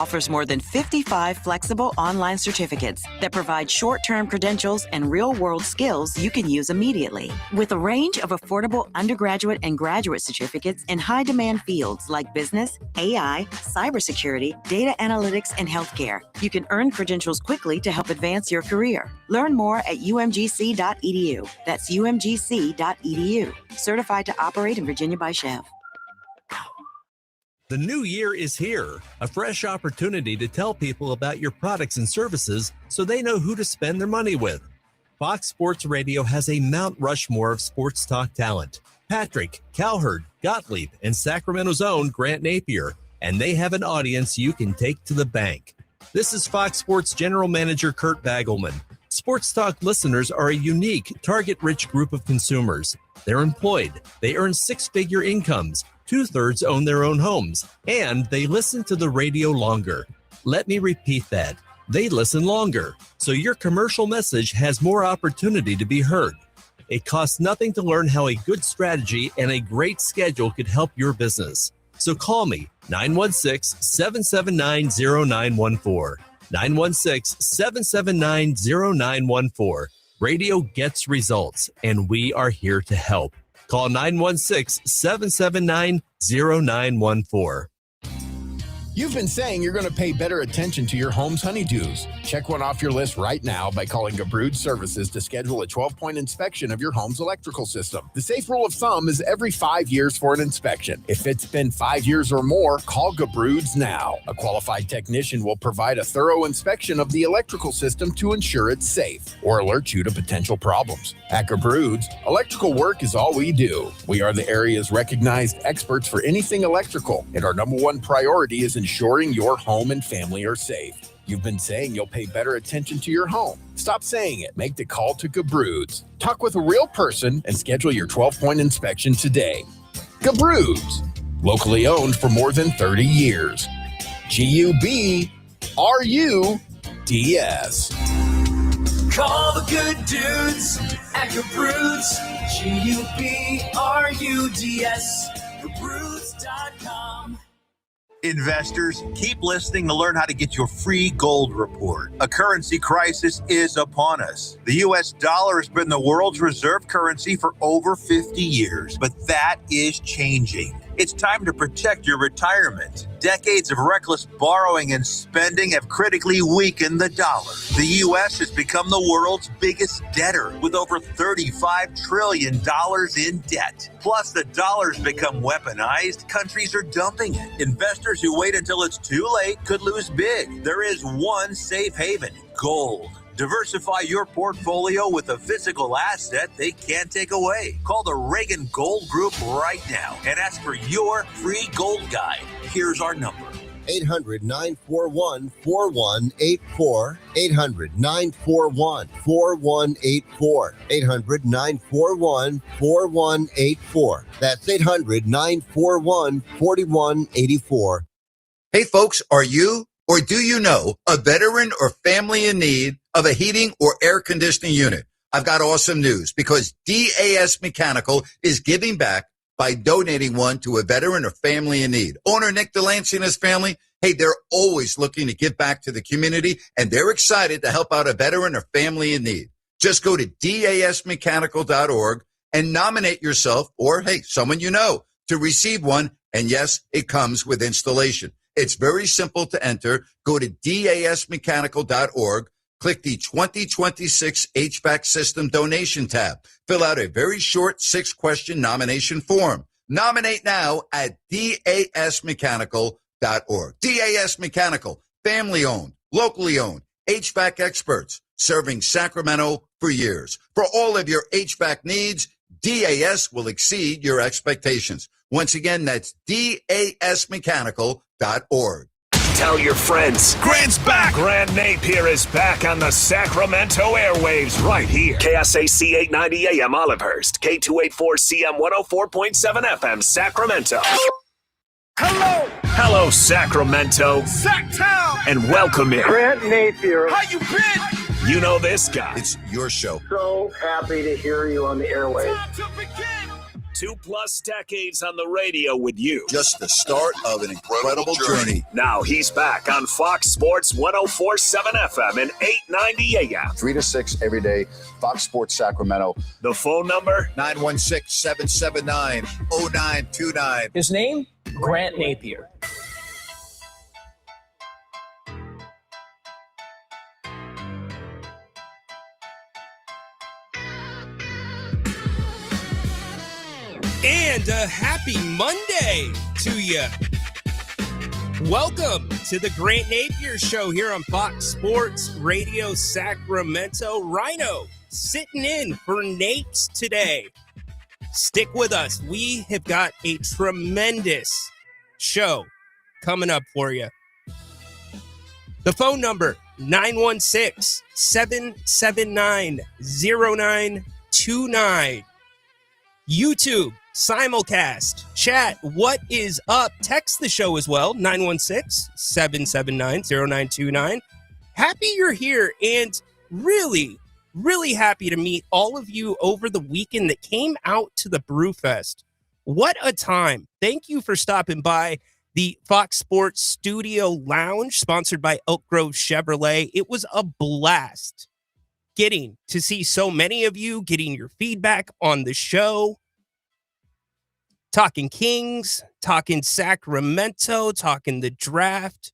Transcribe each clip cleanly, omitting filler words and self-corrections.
offers more than 55 flexible online certificates that provide short-term credentials and real-world skills you can use immediately. With a range of affordable undergraduate and graduate certificates in high-demand fields like business, AI, cybersecurity, data analytics, and healthcare, you can earn credentials quickly to help advance your career. Learn more at umgc.edu. That's umgc.edu. Certified to operate in Virginia by Chev. The new year is here, a fresh opportunity to tell people about your products and services so they know who to spend their money with. Fox Sports Radio has a Mount Rushmore of sports talk talent. Patrick, Cowherd, Gottlieb, and Sacramento's own Grant Napear, and they have an audience you can take to the bank. This is Fox Sports General Manager Kurt Bagelman. Sports Talk listeners are a unique, target-rich group of consumers. They're employed, they earn six-figure incomes, 2/3 own their own homes, and they listen to the radio longer. Let me repeat that. They listen longer, so your commercial message has more opportunity to be heard. It costs nothing to learn how a good strategy and a great schedule could help your business. So call me, 916-779-0914. 916-779-0914. Radio gets results, and we are here to help. Call 916-779-0914. You've been saying you're going to pay better attention to your home's honeydews. Check one off your list right now by calling Gabrude Services to schedule a 12-point inspection of your home's electrical system. The safe rule of thumb is every 5 years for an inspection. If it's been 5 years or more, call Gabrude's now. A qualified technician will provide a thorough inspection of the electrical system to ensure it's safe or alert you to potential problems. At Gabrude's, electrical work is all we do. We are the area's recognized experts for anything electrical, and our number one priority is ensuring your home and family are safe. You've been saying you'll pay better attention to your home. Stop saying it. Make the call to Gabrude's. Talk with a real person and schedule your 12-point inspection today. Gabrude's, locally owned for more than 30 years. Gubruds. Call the good dudes at Gabruds. Gubruds. Gabruds.com. Investors, keep listening to learn how to get your free gold report. A currency crisis is upon us. The U.S. dollar has been the world's reserve currency for over 50 years, but that is changing. It's time to protect your retirement. Decades of reckless borrowing and spending have critically weakened the dollar. The U.S. has become the world's biggest debtor with over $35 trillion in debt. Plus, the dollar's become weaponized. Countries are dumping it. Investors who wait until it's too late could lose big. There is one safe haven: gold. Diversify your portfolio with a physical asset they can't take away. Call the Reagan Gold Group right now and ask for your free gold guide. Here's our number: 800-941-4184. 800-941-4184. 800-941-4184. That's 800-941-4184. Hey folks, are you or do you know a veteran or family in need of a heating or air conditioning unit? I've got awesome news, because DAS Mechanical is giving back by donating one to a veteran or family in need. Owner Nick Delancey and his family, hey, they're always looking to give back to the community, and they're excited to help out a veteran or family in need. Just go to dasmechanical.org and nominate yourself or, hey, someone you know to receive one. And yes, it comes with installation. It's very simple to enter. Go to dasmechanical.org. Click the 2026 HVAC System Donation tab. Fill out a very short 6-question nomination form. Nominate now at dasmechanical.org. DAS Mechanical, family-owned, locally owned, HVAC experts, serving Sacramento for years. For all of your HVAC needs, DAS will exceed your expectations. Once again, that's dasmechanical.org. Tell your friends. Grant's back. Grant Napear is back on the Sacramento airwaves right here. KSAC 890 AM Olivehurst. K284CM 104.7 FM Sacramento. Hello, Sacramento. Sacktown. And welcome in. Grant Napear. How you been? You know this guy. It's your show. So happy to hear you on the airwaves. 2+ decades on the radio with you. Just the start of an incredible journey. Now he's back on Fox Sports 104.7 FM and 890 AM. 3 to 6 every day, Fox Sports Sacramento. The phone number? 916-779-0929. His name? Grant Napear. And a happy Monday to you. Welcome to the Grant Napear Show here on Fox Sports Radio Sacramento. Rhino sitting in for Napes today. Stick with us. We have got a tremendous show coming up for you. The phone number, 916-779-0929. YouTube, simulcast, chat, what is up? Text the show as well, 916-779-0929. Happy you're here, and really, really happy to meet all of you over the weekend that came out to the Brewfest. What a time. Thank you for stopping by the Fox Sports Studio Lounge, sponsored by Elk Grove Chevrolet. It was a blast getting to see so many of you, getting your feedback on the show, talking Kings, talking Sacramento, talking the draft.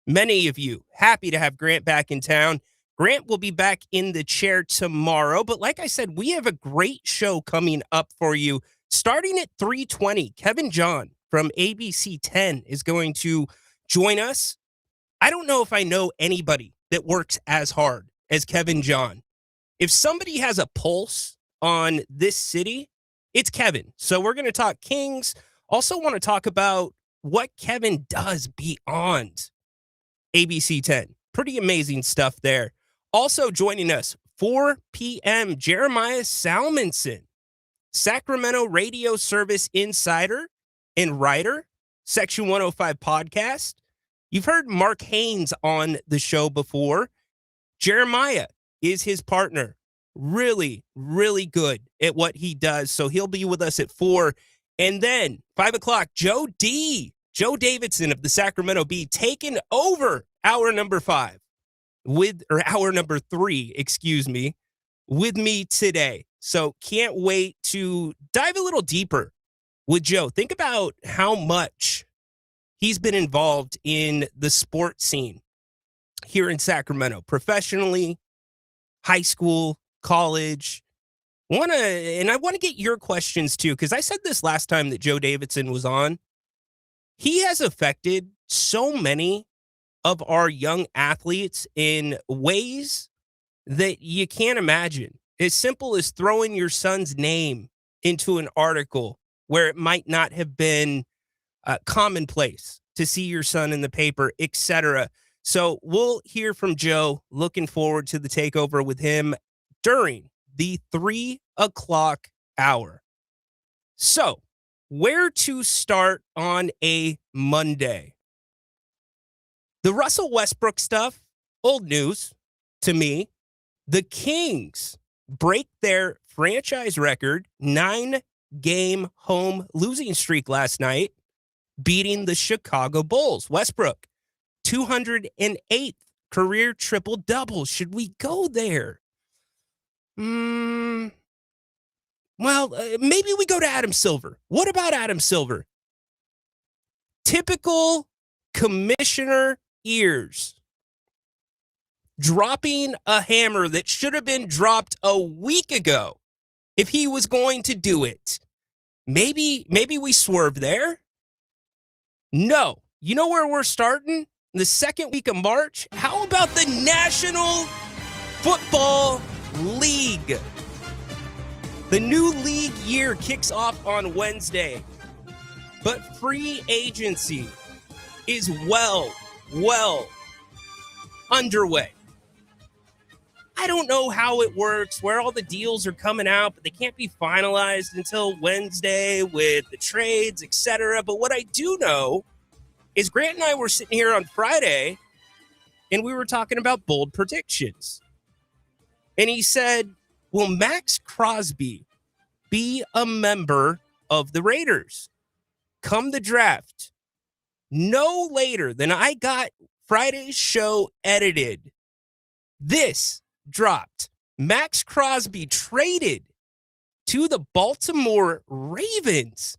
Many of you happy to have Grant back in town. Grant will be back in the chair tomorrow, but like I said, we have a great show coming up for you. Starting at 3:20, Kevin John from ABC 10 is going to join us. I don't know if I know anybody that works as hard as Kevin John. If somebody has a pulse on this city, it's Kevin. So we're going to talk Kings. Also want to talk about what Kevin does beyond ABC 10. Pretty amazing stuff there. Also joining us, 4 p.m., Jeremiah Salmonson, Sacramento Radio Service insider and writer, Section 105 podcast. You've heard Mark Haynes on the show before. Jeremiah is his partner. Really, really good at what he does. So he'll be with us at 4. And then 5 o'clock, Joe Davidson of the Sacramento Bee, taking over hour number 3, with me today. So can't wait to dive a little deeper with Joe. Think about how much he's been involved in the sports scene here in Sacramento, professionally, high school, college. I want to get your questions too, because I said this last time that Joe Davidson was on. He has affected so many of our young athletes in ways that you can't imagine. As simple as throwing your son's name into an article where it might not have been commonplace to see your son in the paper, etc. So we'll hear from Joe. Looking forward to the takeover with him during the 3 o'clock hour. So, where to start on a Monday? The Russell Westbrook stuff, old news to me. The Kings break their franchise record 9-game home losing streak last night, beating the Chicago Bulls. Westbrook, 208th career triple-double. Should we go there? Maybe we go to Adam Silver. What about Adam Silver? Typical commissioner ears. Dropping a hammer that should have been dropped a week ago if he was going to do it. Maybe we swerve there. No. You know where we're starting? The second week of March? How about the National Football League? The new league year kicks off on Wednesday, but free agency is well underway. I don't know how it works, where all the deals are coming out, but they can't be finalized until Wednesday with the trades, etc. But what I do know is Grant and I were sitting here on Friday, and we were talking about bold predictions. And he said, will Max Crosby be a member of the Raiders. Come the draft, no later than I got Friday's show edited, this dropped. Max Crosby traded to the Baltimore Ravens.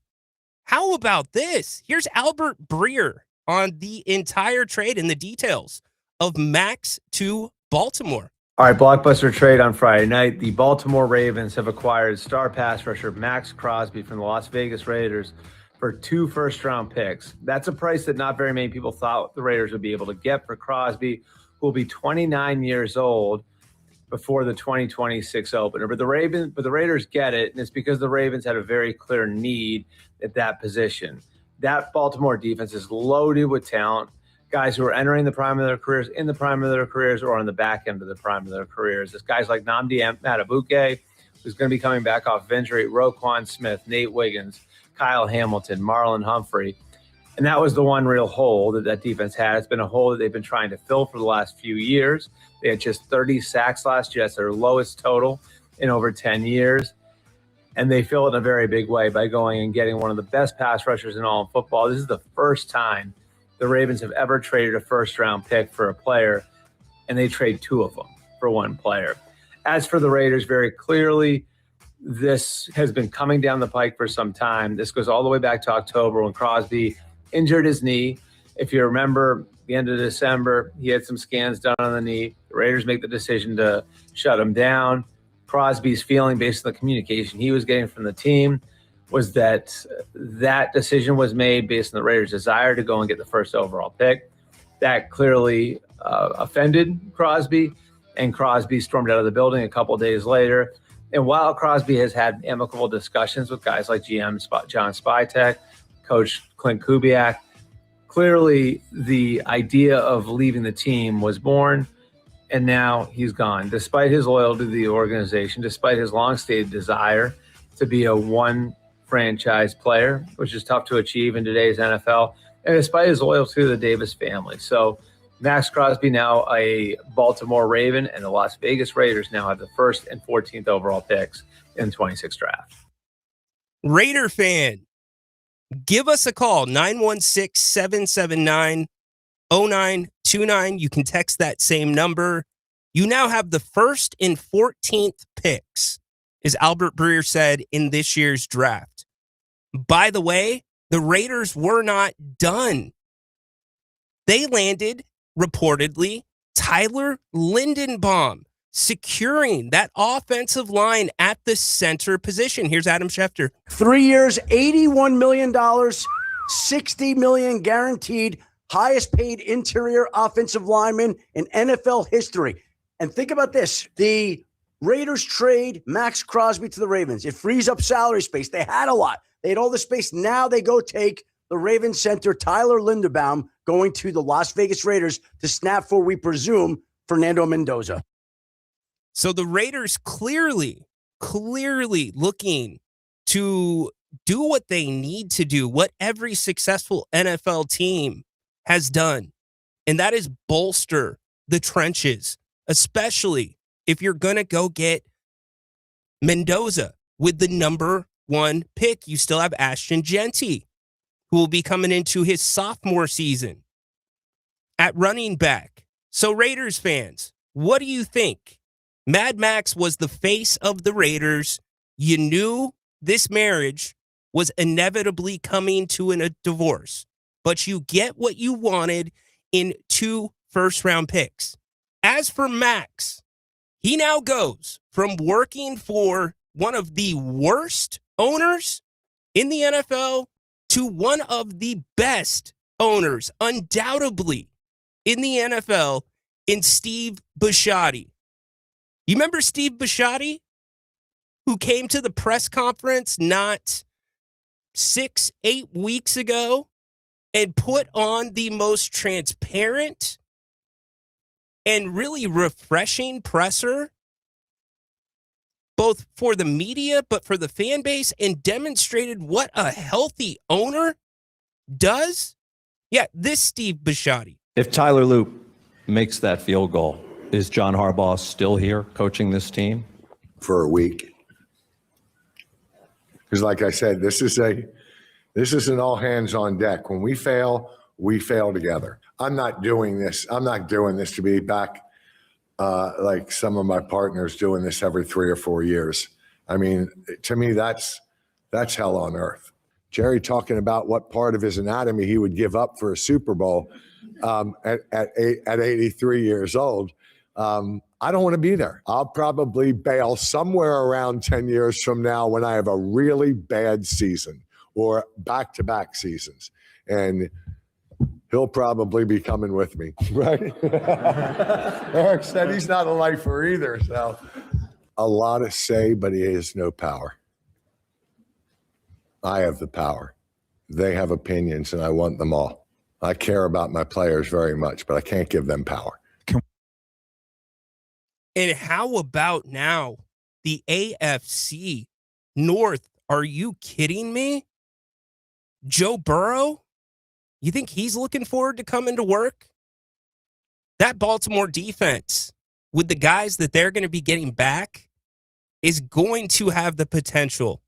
How about this? Here's Albert Breer on the entire trade and the details of Max to Baltimore. All right, blockbuster trade on Friday night. The Baltimore Ravens have acquired star pass rusher Max Crosby from the Las Vegas Raiders for 2 first-round picks. That's a price that not very many people thought the Raiders would be able to get for Crosby, who will be 29 years old before the 2026 opener. But the Raiders get it, and it's because the Ravens had a very clear need at that position. That Baltimore defense is loaded with talent, guys who are entering the prime of their careers, in the prime of their careers, or on the back end of the prime of their careers. There's guys like Nnamdi Madubuike, who's going to be coming back off of injury, Roquan Smith, Nate Wiggins, Kyle Hamilton, Marlon Humphrey. And that was the one real hole that defense had. It's been a hole that they've been trying to fill for the last few years. They had just 30 sacks last year. That's their lowest total in over 10 years. And they fill it in a very big way by going and getting one of the best pass rushers in all of football. This is the first time the Ravens have ever traded a first-round pick for a player, and they trade 2 of them for one player. As for the Raiders, very clearly, this has been coming down the pike for some time. This goes all the way back to October when Crosby injured his knee. If you remember, the end of December, he had some scans done on the knee. The Raiders make the decision to shut him down. Crosby's feeling, based on the communication he was getting from the team, was that decision was made based on the Raiders' desire to go and get the first overall pick. That clearly offended Crosby, and Crosby stormed out of the building a couple of days later. And while Crosby has had amicable discussions with guys like GM John Spytek, Coach Clint Kubiak, clearly the idea of leaving the team was born, and now he's gone. Despite his loyalty to the organization, despite his long-stated desire to be a one-franchise player, which is tough to achieve in today's NFL, and despite his loyalty to the Davis family. So Max Crosby now a Baltimore Raven, and the Las Vegas Raiders now have the 1st and 14th overall picks in the 26th draft. Raider fan, give us a call, 916-779-0929. You can text that same number. You now have the 1st and 14th picks, as Albert Breer said, in this year's draft. By the way, the Raiders were not done. They landed, reportedly, Tyler Lindenbaum, securing that offensive line at the center position. Here's Adam Schefter. 3 years, $81 million, $60 million guaranteed, highest paid interior offensive lineman in NFL history. And think about this. The Raiders trade Max Crosby to the Ravens. It frees up salary space. They had a lot. They had all the space. Now they go take the Ravens center, Tyler Linderbaum, going to the Las Vegas Raiders to snap for, we presume, Fernando Mendoza. So the Raiders clearly looking to do what they need to do, what every successful NFL team has done, and that is bolster the trenches, especially if you're going to go get Mendoza with the number 1 pick. You still have Ashton Genty, who will be coming into his sophomore season at running back. So Raiders fans, what do you think? Mad Max was the face of the Raiders. You knew this marriage was inevitably coming to a divorce, but you get what you wanted in 2 first-round picks. As for Max, he now goes from working for one of the worst owners in the NFL to one of the best owners, undoubtedly, in the NFL, in Steve Bisciotti. You remember Steve Bisciotti, who came to the press conference not 6-8 weeks ago and put on the most transparent and really refreshing presser, both for the media, but for the fan base, and demonstrated what a healthy owner does? Yeah, this Steve Bisciotti. If Tyler Loop makes that field goal, is John Harbaugh still here coaching this team? For a week. Because like I said, this is an all hands on deck. When we fail together. I'm not doing this to be back like some of my partners doing this every 3 or 4 years. I mean, to me, that's hell on earth. Jerry talking about what part of his anatomy he would give up for a Super Bowl at 83 years old. I don't want to be there. I'll probably bail somewhere around 10 years from now when I have a really bad season or back-to-back seasons. And he'll probably be coming with me, right? Eric said he's not a lifer either. So a lot to say, but he has no power. I have the power. They have opinions, and I want them all. I care about my players very much, but I can't give them power. And how about now the AFC North? Are you kidding me? Joe Burrow? You think he's looking forward to coming to work? That Baltimore defense, with the guys that they're going to be getting back, is going to have the potential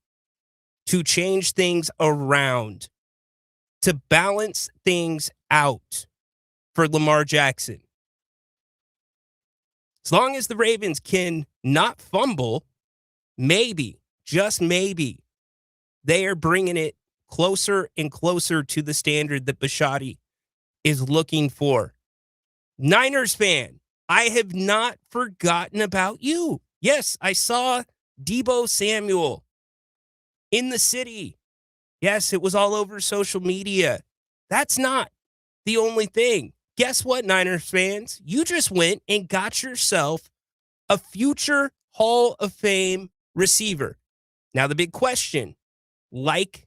to change things around, to balance things out for Lamar Jackson. As long as the Ravens can not fumble, maybe, just maybe, they are bringing it closer and closer to the standard that Bisciotti is looking for. Niners fan, I have not forgotten about you. Yes, I saw Deebo Samuel in the city. Yes, it was all over social media. That's not the only thing. Guess what, Niners fans? You just went and got yourself a future Hall of Fame receiver. Now, the big question, like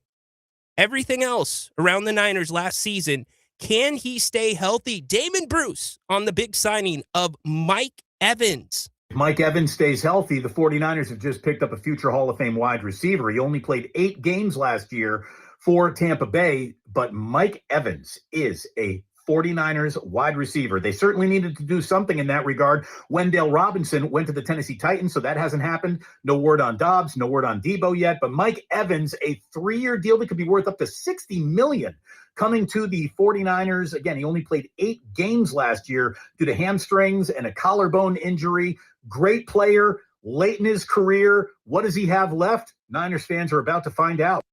everything else around the Niners last season, can he stay healthy? Damon Bruce on the big signing of Mike Evans. If Mike Evans stays healthy, the 49ers have just picked up a future Hall of Fame wide receiver. He only played 8 games last year for Tampa Bay, but Mike Evans is a 49ers wide receiver. They certainly needed to do something in that regard. Wendell Robinson went to the Tennessee Titans, so that hasn't happened. No word on Dobbs, no word on Deebo yet, but Mike Evans, a 3-year deal that could be worth up to $60 million coming to the 49ers. Again, he only played 8 games last year due to hamstrings and a collarbone injury. Great player, late in his career. What does he have left? Niners fans are about to find out.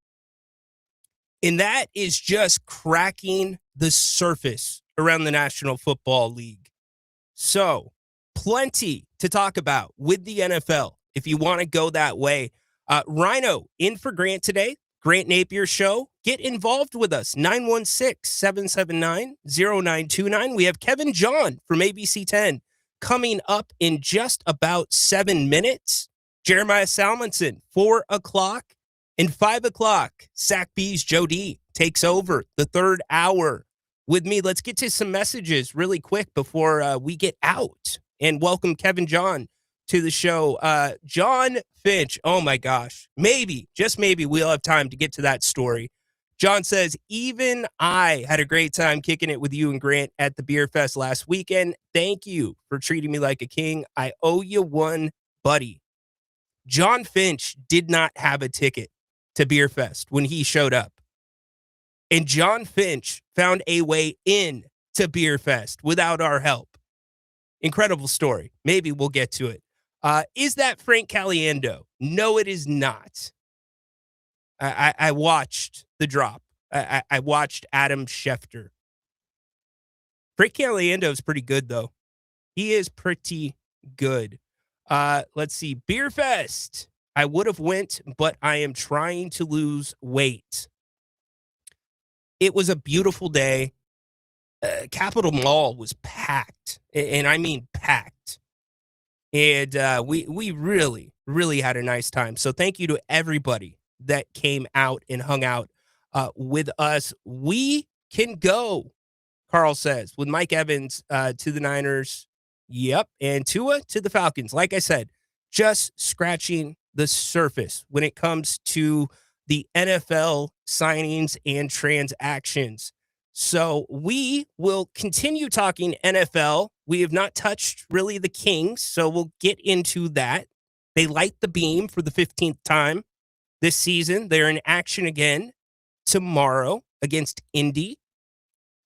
And that is just cracking the surface around the National Football League. So, plenty to talk about with the NFL if you want to go that way. Rhino in for Grant today. Grant Napear Show. Get involved with us. 916-779-0929. We have Kevin John from ABC 10 coming up in just about 7 minutes. Jeremiah Salmonson, 4 o'clock. And 5 o'clock, SAC B's Joe D takes over the third hour with me. Let's get to some messages really quick before we get out and welcome Kevin John to the show. John Finch, oh my gosh, maybe, just maybe we'll have time to get to that story. John says, even I had a great time kicking it with you and Grant at the Beer Fest last weekend. Thank you for treating me like a king. I owe you one, buddy. John Finch did not have a ticket to Beer Fest when he showed up. And John Finch found a way in to Beer Fest without our help. Incredible story. Maybe we'll get to it. Is that Frank Caliendo? No, it is not. I watched the drop. I watched Adam Schefter. Frank Caliendo is pretty good, though. He is pretty good. Let's see. Beer Fest. I would have went, but I am trying to lose weight. It was a beautiful day. Capitol Mall was packed, and I mean packed. And we really, really had a nice time. So thank you to everybody that came out and hung out with us. We can go, Carl says, with Mike Evans to the Niners. Yep. And Tua to the Falcons. Like I said, just scratching the surface when it comes to the NFL signings and transactions. So we will continue talking NFL. We have not touched really the Kings, so we'll get into that. They light the beam for the 15th time. this season. They're in action again tomorrow against Indy.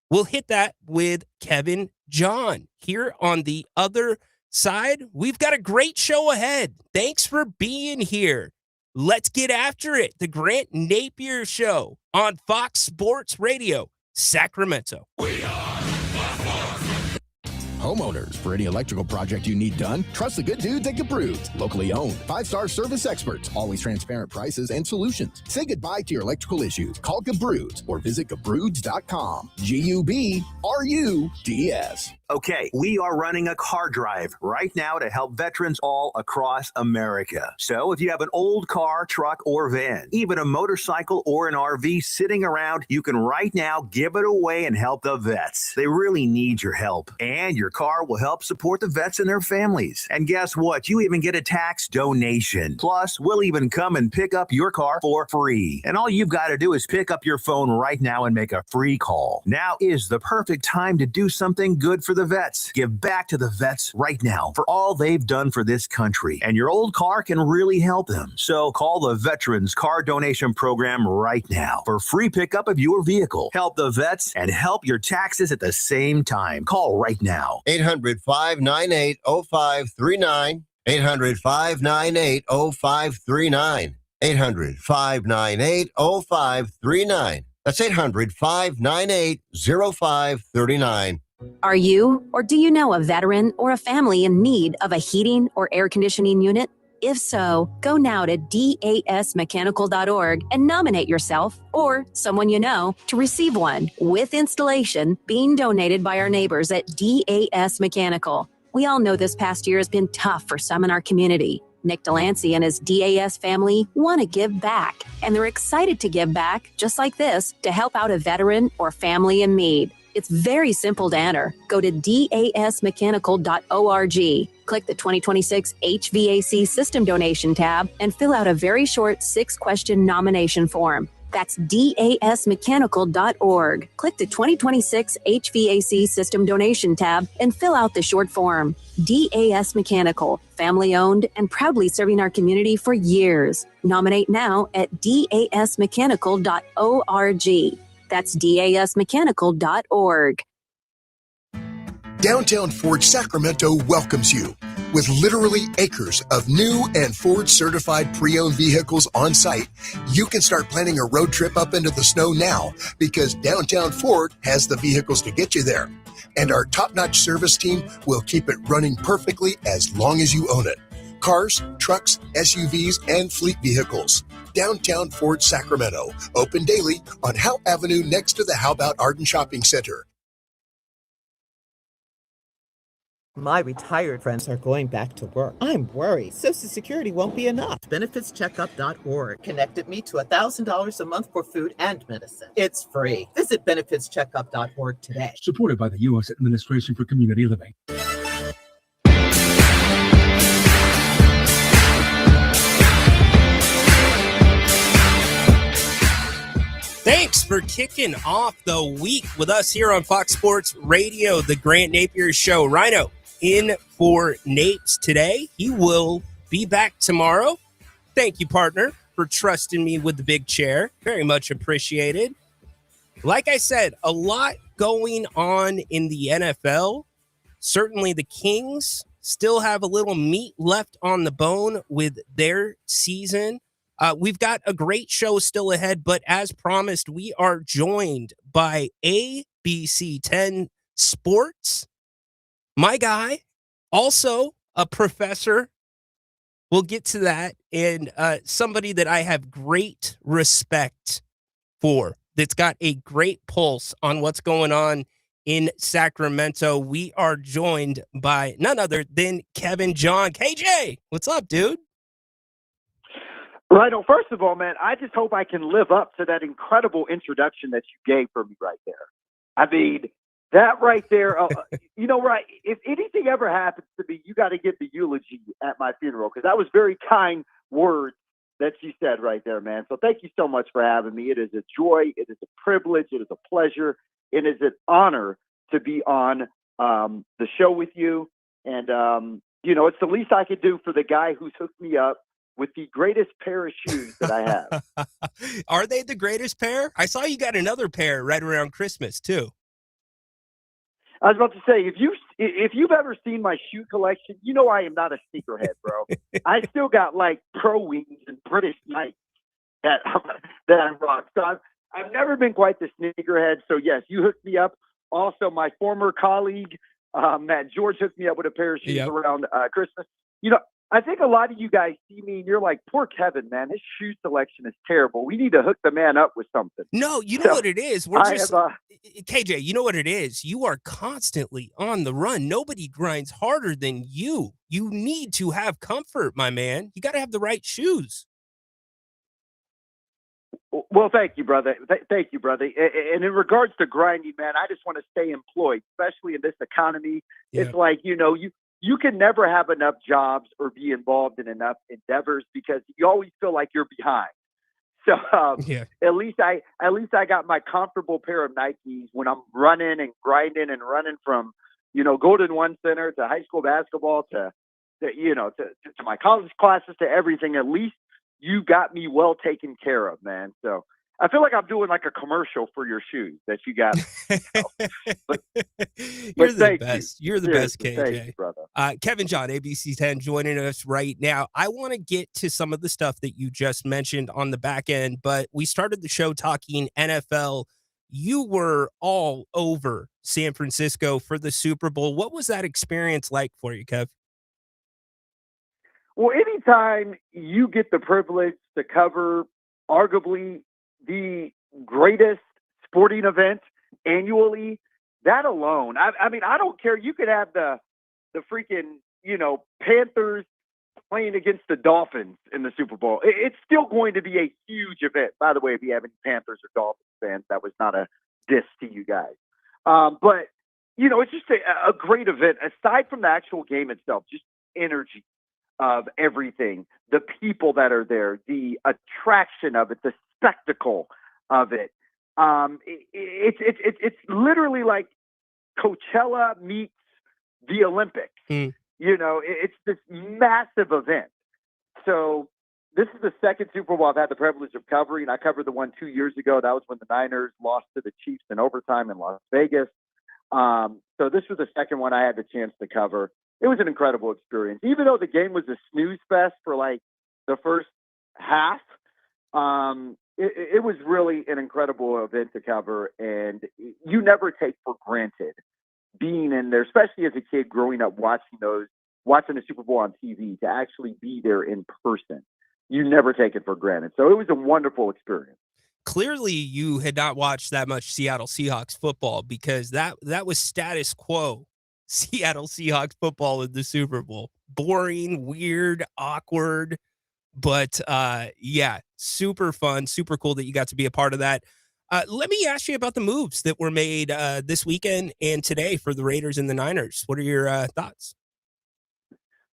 We'll hit that with Kevin John. Here on the other side, we've got a great show ahead. Thanks for being here. Let's get after it. The Grant Napear Show on Fox Sports Radio, Sacramento. Homeowners, for any electrical project you need done, trust the good dudes at Gabrudes. Locally owned, 5-star service experts, always transparent prices and solutions. Say goodbye to your electrical issues. Call Gabrudes or visit Gabrudes.com. Gubruds. Okay, we are running a car drive right now to help veterans all across America. So if you have an old car, truck, or van, even a motorcycle or an RV sitting around, you can right now give it away and help the vets. They really need your help. And your car will help support the vets and their families. And guess what? You even get a tax donation. Plus, we'll even come and pick up your car for free. And all you've got to do is pick up your phone right now and make a free call. Now is the perfect time to do something good for the vets. Give back to the vets right now for all they've done for this country. And your old car can really help them. So call the Veterans Car Donation Program right now for free pickup of your vehicle. Help the vets and help your taxes at the same time. Call right now. 800-598-0539. 800-598-0539. 800-598-0539. That's 800-598-0539. Are you or do you know a veteran or a family in need of a heating or air conditioning unit? If so, go now to dasmechanical.org and nominate yourself or someone you know to receive one with installation being donated by our neighbors at DAS Mechanical. We all know this past year has been tough for some in our community. Nick Delancey and his DAS family want to give back, and they're excited to give back, just like this, to help out a veteran or family in need. It's very simple to enter. Go to dasmechanical.org. Click the 2026 HVAC System Donation tab and fill out a very short 6-question nomination form. That's dasmechanical.org. Click the 2026 HVAC System Donation tab and fill out the short form. DAS Mechanical, family owned and proudly serving our community for years. Nominate now at dasmechanical.org. That's dasmechanical.org. Downtown Ford Sacramento welcomes you with literally acres of new and Ford certified pre-owned vehicles on site. You can start planning a road trip up into the snow now because Downtown Ford has the vehicles to get you there. And our top-notch service team will keep it running perfectly as long as you own it. Cars, trucks, SUVs, and fleet vehicles. Downtown Ford Sacramento. Open daily on Howe Avenue next to the How About Arden Shopping Center. My retired friends are going back to work. I'm worried Social Security won't be enough. BenefitsCheckup.org connected me to $1,000 a month for food and medicine. It's free. Visit BenefitsCheckup.org today. Supported by the U.S. Administration for Community Living. Thanks for kicking off the week with us here on Fox Sports Radio, the Grant Napear Show. Rhino in for Napes today. He will be back tomorrow. Thank you, partner, for trusting me with the big chair. Very much appreciated. Like I said, a lot going on in the NFL. Certainly the Kings still have a little meat left on the bone with their season. We've got a great show still ahead, but as promised, we are joined by ABC 10 Sports. My guy, also a professor. We'll get to that. And somebody that I have great respect for, that's got a great pulse on what's going on in Sacramento. We are joined by none other than Kevin John. KJ, what's up, dude? Right. Well, first of all, man, I just hope I can live up to that incredible introduction that you gave for me right there. I mean, that right there, right, if anything ever happens to me, you got to give the eulogy at my funeral, because that was very kind words that you said right there, man. So thank you so much for having me. It is a joy. It is a privilege. It is a pleasure. It is an honor to be on the show with you. And, it's the least I could do for the guy who's hooked me up with the greatest pair of shoes that I have. Are they the greatest pair? I saw you got another pair right around Christmas too. I was about to say, if you've ever seen my shoe collection, you know I am not a sneakerhead, bro. I still got like Pro Wings and British Knights that I rock. So I've never been quite the sneakerhead. So yes, you hooked me up. Also, my former colleague Matt George hooked me up with a pair of shoes around Christmas. You know, I think a lot of you guys see me and you're like, poor Kevin, man, his shoe selection is terrible. We need to hook the man up with something. No, you know what it is. We're just KJ, you know what it is? You are constantly on the run. Nobody grinds harder than you. You need to have comfort, my man. You got to have the right shoes. Well, thank you, brother. Thank you, brother. And in regards to grinding, man, I just want to stay employed, especially in this economy. Yeah. It's like, you can never have enough jobs or be involved in enough endeavors because you always feel like you're behind. So at least I got my comfortable pair of Nikes when I'm running and grinding and running from, Golden One Center to high school basketball to my college classes to everything. At least you got me well taken care of, man. So I feel like I'm doing like a commercial for your shoes that you got. You're the best. You're the best, KJ. Thank you, brother. Kevin John, ABC 10, joining us right now. I want to get to some of the stuff that you just mentioned on the back end, but we started the show talking NFL. You were all over San Francisco for the Super Bowl. What was that experience like for you, Kev? Well, anytime you get the privilege to cover arguably the greatest sporting event annually, that alone, I mean, I don't care. You could have the freaking, Panthers playing against the Dolphins in the Super Bowl. It's still going to be a huge event. By the way, if you have any Panthers or Dolphins fans, that was not a diss to you guys. But, it's just a great event. Aside from the actual game itself, just energy of everything, the people that are there, the attraction of it, the spectacle of it. It's literally like Coachella meets the Olympics. It's this massive event. So this is the second Super Bowl I've had the privilege of covering. I covered the one 2 years ago. That was when the Niners lost to the Chiefs in overtime in Las Vegas. So this was the second one I had the chance to cover. It was an incredible experience. Even though the game was a snooze fest for like the first half, it was really an incredible event to cover. And you never take for granted being in there, especially as a kid growing up watching the Super Bowl on TV, to actually be there in person. You never take it for granted. So it was a wonderful experience. Clearly, you had not watched that much Seattle Seahawks football, because that was status quo. Seattle Seahawks football in the Super Bowl. Boring, weird, awkward, but super fun, super cool that you got to be a part of that. Let me ask you about the moves that were made this weekend and today for the Raiders and the Niners. What are your thoughts?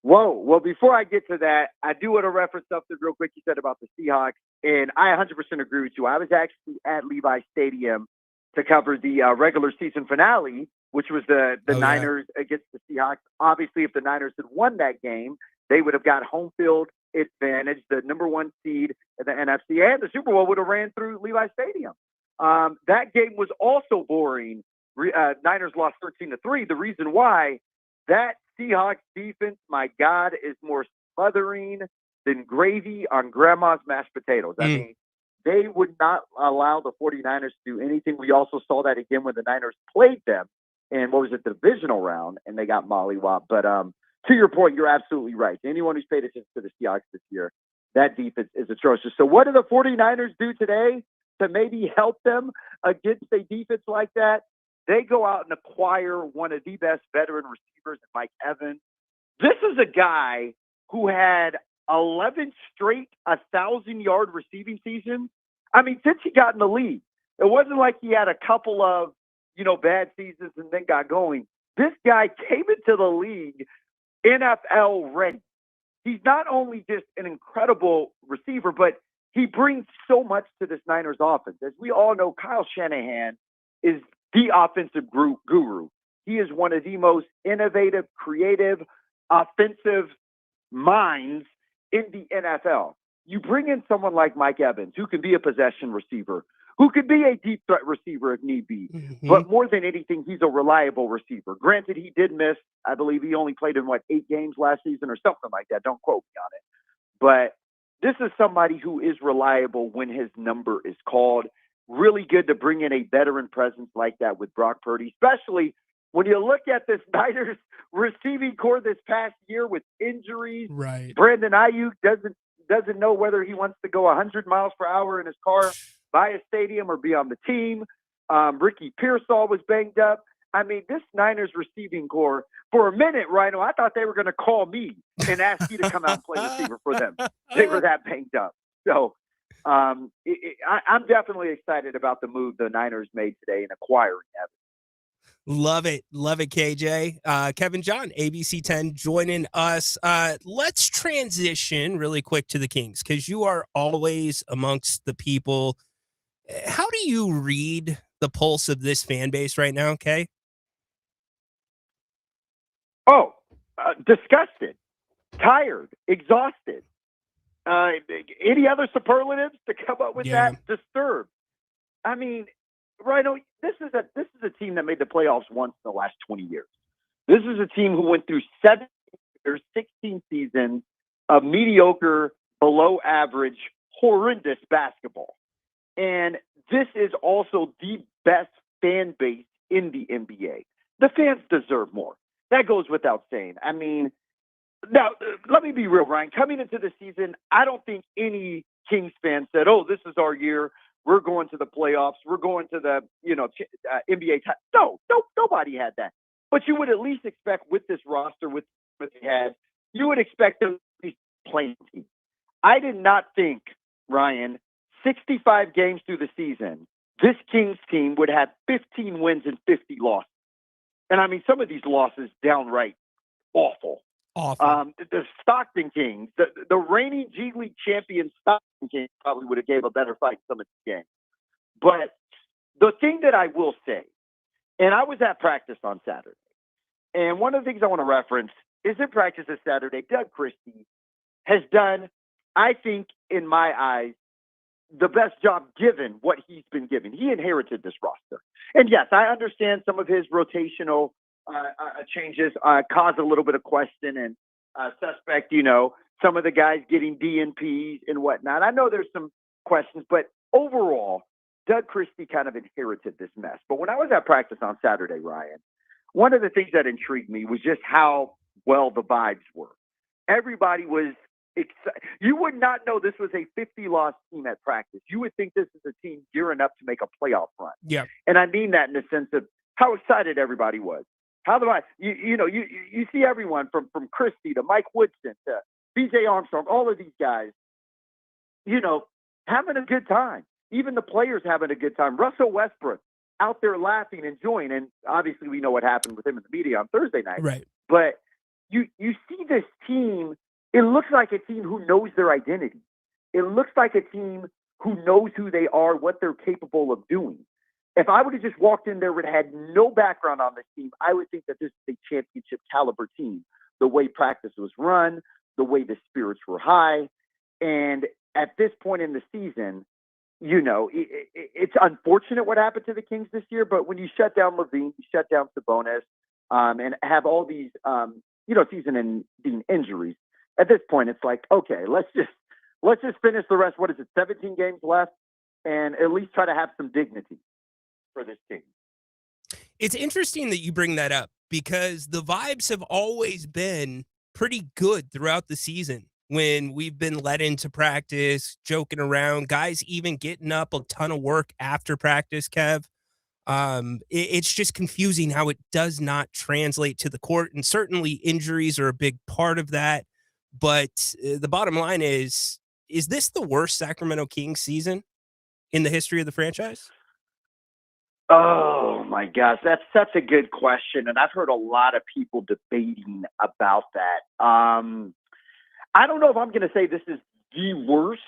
Whoa. Well, before I get to that, I do want to reference something real quick you said about the Seahawks, and I 100% agree with you. I was actually at Levi Stadium to cover the regular season finale, which was the Niners against the Seahawks. Obviously, if the Niners had won that game, they would have got home field advantage, the number one seed in the NFC, and the Super Bowl would have ran through Levi Stadium. That game was also boring. Niners lost 13-3. The reason why, that Seahawks defense, my God, is more smothering than gravy on grandma's mashed potatoes. I mean, they would not allow the 49ers to do anything. We also saw that again when the Niners played them in, the divisional round, and they got mollywopped. But to your point, you're absolutely right. Anyone who's paid attention to the Seahawks this year, that defense is atrocious. So what do the 49ers do today to maybe help them against a defense like that? They go out and acquire one of the best veteran receivers, Mike Evans. This is a guy who had 11 straight 1,000-yard receiving seasons. I mean, since he got in the league, it wasn't like he had a couple of, bad seasons and then got going. This guy came into the league NFL ready. He's not only just an incredible receiver, but he brings so much to this Niners offense. As we all know, Kyle Shanahan is the offensive guru. He is one of the most innovative, creative, offensive minds in the NFL. You bring in someone like Mike Evans, who can be a possession receiver, who could be a deep threat receiver if need be. But more than anything, he's a reliable receiver. Granted, he did miss, I believe he only played in 8 games last season or something like that. Don't quote me on it. But this is somebody who is reliable when his number is called. Really good to bring in a veteran presence like that with Brock Purdy, especially when you look at this Niners receiving core this past year with injuries. Right. Brandon Ayuk doesn't know whether he wants to go 100 miles per hour in his car by a stadium or be on the team. Ricky Pearsall was banged up. I mean, this Niners receiving core, for a minute, Rhino, I thought they were going to call me and ask you to come out and play receiver for them. They were that banged up. So I'm definitely excited about the move the Niners made today in acquiring Evans. Love it, KJ. Kevin John, ABC 10, joining us. Let's transition really quick to the Kings, because you are always amongst the people. How do you read the pulse of this fan base right now, Kay? Disgusted, tired, exhausted. Any other superlatives to come up with that? Disturbed. I mean, Rhino, this is a team that made the playoffs once in the last 20 years. This is a team who went through 7 years, 16 seasons of mediocre, below average, horrendous basketball. And this is also the best fan base in the NBA. The fans deserve more. That goes without saying. I mean, now, let me be real, Ryan. Coming into the season, I don't think any Kings fan said, this is our year. We're going to the playoffs. We're going to the, NBA. No, nobody had that. But you would at least expect with this roster, with what they had, you would expect them to be playing team. I did not think, Ryan, 65 games through the season, this Kings team would have 15 wins and 50 losses. And I mean, some of these losses downright awful. The Stockton Kings, the reigning G League champion Stockton Kings probably would have gave a better fight in some of these games. But the thing that I will say, and I was at practice on Saturday, and one of the things I want to reference is in practice this Saturday, Doug Christie has done, I think, in my eyes, the best job given what he's been given. He inherited this roster. And yes, I understand some of his rotational changes cause a little bit of question and suspect, some of the guys getting DNPs and whatnot. I know there's some questions, but overall, Doug Christie kind of inherited this mess. But when I was at practice on Saturday, Ryan, one of the things that intrigued me was just how well the vibes were. Everybody was excited. You would not know this was a 50-loss team at practice. You would think this is a team gearing up to make a playoff run. Yeah. And I mean that in the sense of how excited everybody was. You see everyone from Christie to Mike Woodson to BJ Armstrong, all of these guys, having a good time. Even the players having a good time. Russell Westbrook out there laughing, enjoying, and obviously we know what happened with him in the media on Thursday night. Right. But you see this team, it looks like a team who knows their identity. It looks like a team who knows who they are, what they're capable of doing. If I would have just walked in there and had no background on this team, I would think that this is a championship caliber team. The way practice was run, the way the spirits were high. And at this point in the season, it's unfortunate what happened to the Kings this year, but when you shut down Levine, you shut down Sabonis, and have all these, season-ending injuries, at this point, it's like, okay, let's just finish the rest. What is it, 17 games left? And at least try to have some dignity for this team. It's interesting that you bring that up, because the vibes have always been pretty good throughout the season when we've been let into practice, joking around, guys even getting up a ton of work after practice, Kev. It's just confusing how it does not translate to the court, and certainly injuries are a big part of that. But the bottom line is this the worst Sacramento Kings season in the history of the franchise? Oh my gosh, that's such a good question, and I've heard a lot of people debating about that. I don't know if I'm going to say this is the worst,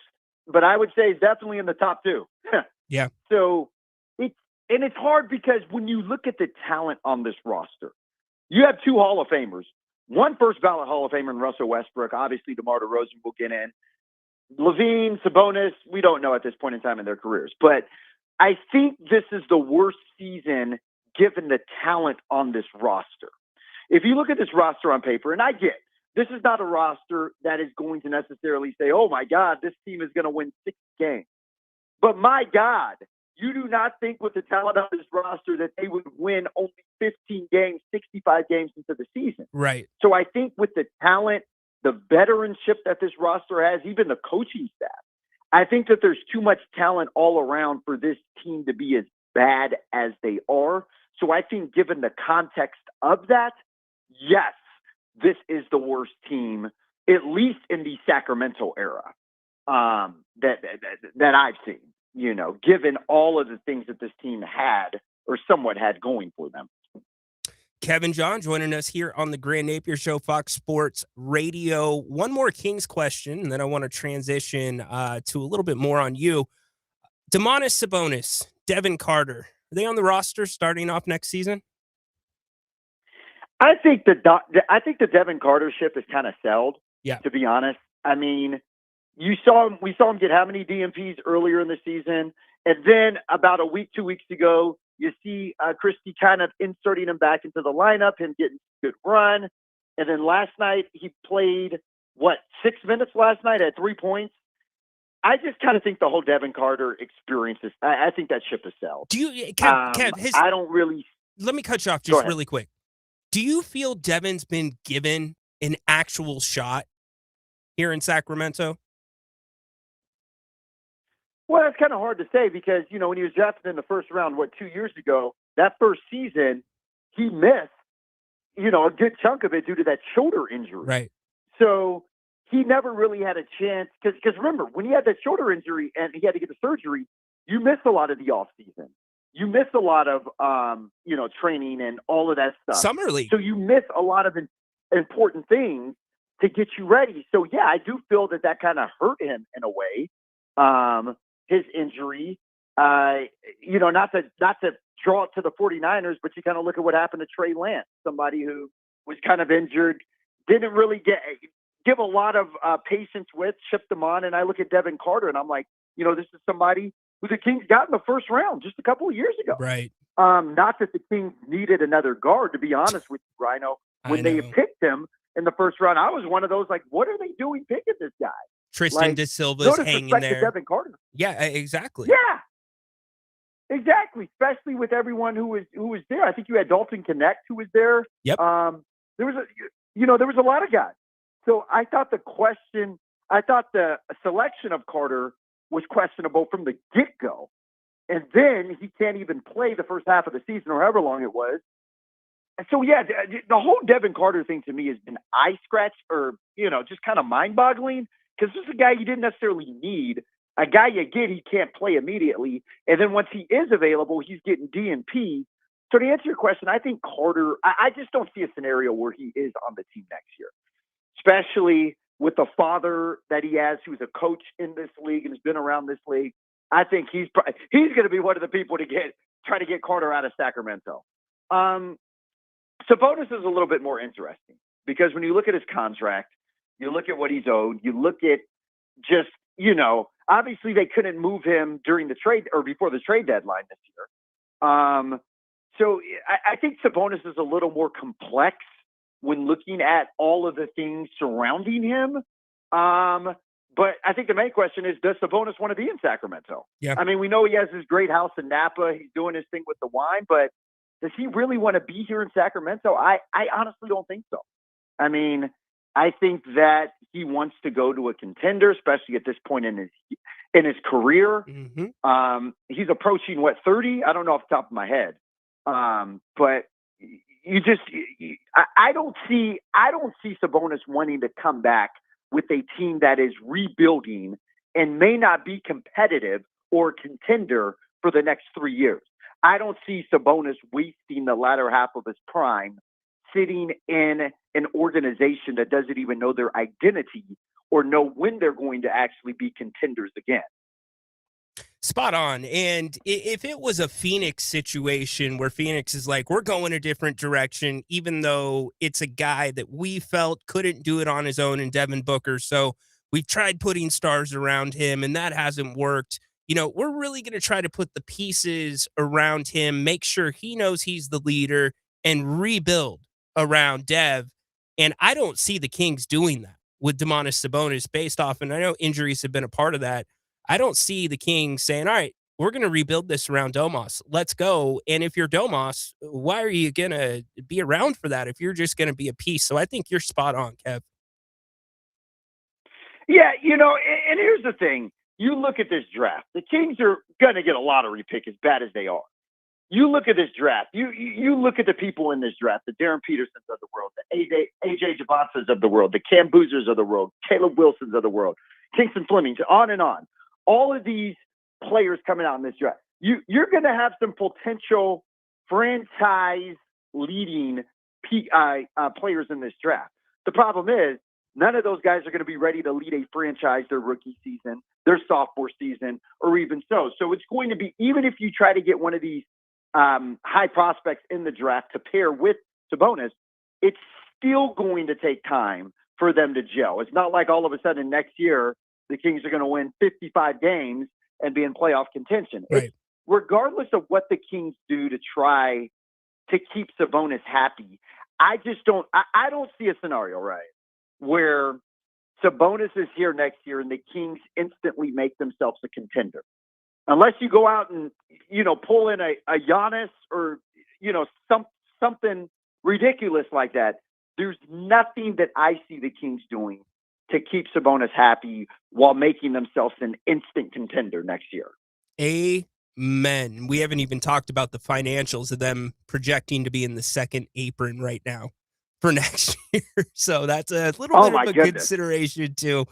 but I would say it's definitely in the top 2. Yeah. So it's hard because when you look at the talent on this roster, you have 2 Hall of Famers one first ballot Hall of Famer in Russell Westbrook. Obviously, DeMar DeRozan will get in. Levine, Sabonis, we don't know at this point in time in their careers. But I think this is the worst season given the talent on this roster. If you look at this roster on paper, and I get this is not a roster that is going to necessarily say, oh, my God, this team is going to win 6 games. But, my God, you do not think with the talent on this roster that they would win only 15 games, 65 games into the season. Right. So I think with the talent, the veteranship that this roster has, even the coaching staff, I think that there's too much talent all around for this team to be as bad as they are. So I think given the context of that, yes, this is the worst team, at least in the Sacramento era, that I've seen, you know, given all of the things that this team had or somewhat had going for them. Kevin John joining us here on the Grant Napear Show, Fox Sports Radio. One more Kings question, and then I want to transition to a little bit more on you. Domantas Sabonis, Devin Carter, are they on the roster starting off next season? I think the Devin Carter ship is kind of sold. Yeah. To be honest, I mean, we saw him get how many DMPs earlier in the season, and then about a week, 2 weeks ago, you see Christie kind of inserting him back into the lineup, him getting a good run, and then last night he played 6 minutes last night at 3 points. I just kind of think the whole Devin Carter experience is. I think that ship is sold. Do you, Kev? I don't really. Let me cut you off just really quick. Do you feel Devin's been given an actual shot here in Sacramento? Well, it's kind of hard to say because, you know, when he was drafted in the first round, 2 years ago, that first season, he missed, you know, a good chunk of it due to that shoulder injury. Right. So he never really had a chance because remember, when he had that shoulder injury and he had to get the surgery, you miss a lot of the offseason. You miss a lot of, you know, training and all of that stuff. Summer League. So you miss a lot of important things to get you ready. So, yeah, I do feel that kind of hurt him in a way, his injury. You know, not to draw it to the 49ers, but you kind of look at what happened to Trey Lance, somebody who was kind of injured, didn't really give a lot of patience with, shipped them on. And I look at Devin Carter, and I'm like, you know, this is somebody who the Kings got in the first round just a couple of years ago. Right. Not that the Kings needed another guard, to be honest with you, Rhino. When they picked him in the first round, I was one of those like, what are they doing picking this guy? Tristan De Silva's hanging there. Devin Carter. Yeah, exactly. Yeah, exactly. Especially with everyone who was there. I think you had Dalton Connect who was there. Yep. There was a lot of guys. So I thought the selection of Carter was questionable from the get-go. And then he can't even play the first half of the season or however long it was. And so, yeah, the whole Devin Carter thing to me has been eye-scratch or, you know, just kind of mind-boggling because this is a guy you didn't necessarily need. A guy you get, he can't play immediately. And then once he is available, he's getting DNP. So to answer your question, I think Carter, I just don't see a scenario where he is on the team next year, especially with the father that he has, who's a coach in this league and has been around this league. I think he's going to be one of the people to try to get Carter out of Sacramento. Sabonis is a little bit more interesting because when you look at his contract, you look at what he's owed, you look at just, you know, obviously they couldn't move him during the trade or before the trade deadline this year. So I think Sabonis is a little more complex when looking at all of the things surrounding him. But I think the main question is, does Sabonis want to be in Sacramento? Yeah. I mean, we know he has his great house in Napa. He's doing his thing with the wine, but does he really want to be here in Sacramento? I honestly don't think so. I mean, I think that he wants to go to a contender, especially at this point in his career. Mm-hmm. He's approaching 30? I don't know off the top of my head. But I don't see Sabonis wanting to come back with a team that is rebuilding and may not be competitive or contender for the next 3 years. I don't see Sabonis wasting the latter half of his prime sitting in an organization that doesn't even know their identity or know when they're going to actually be contenders again. Spot on. And if it was a Phoenix situation where Phoenix is like, we're going a different direction, even though it's a guy that we felt couldn't do it on his own in Devin Booker. So we've tried putting stars around him and that hasn't worked. We're really going to try to put the pieces around him, make sure he knows he's the leader and rebuild around Dev. And I don't see the Kings doing that with Domantas Sabonis based off, and I know injuries have been a part of that. I don't see the Kings saying, all right, we're going to rebuild this around Domas. Let's go. And if you're Domas, why are you going to be around for that if you're just going to be a piece? So I think you're spot on, Kev. Yeah, and here's the thing. You look at this draft. The Kings are going to get a lottery pick as bad as they are. You look at this draft. You look at the people in this draft, the Darren Petersons of the world, the AJ Javances of the world, the Cam Boozers of the world, Caleb Wilsons of the world, Kingston Flemings, on and on. All of these players coming out in this draft. You're going to have some potential franchise leading players in this draft. The problem is none of those guys are going to be ready to lead a franchise their rookie season, their sophomore season, or even so. So it's going to be, even if you try to get one of these high prospects in the draft to pair with Sabonis, it's still going to take time for them to gel. It's not like all of a sudden next year the Kings are going to win 55 games and be in playoff contention. Right. Regardless of what the Kings do to try to keep Sabonis happy, I don't see a scenario, right, where Sabonis is here next year and the Kings instantly make themselves a contender. Unless you go out and, pull in a Giannis or, something ridiculous like that, there's nothing that I see the Kings doing to keep Sabonis happy while making themselves an instant contender next year. Amen. We haven't even talked about the financials of them projecting to be in the second apron right now for next year. So that's a little bit of a consideration too.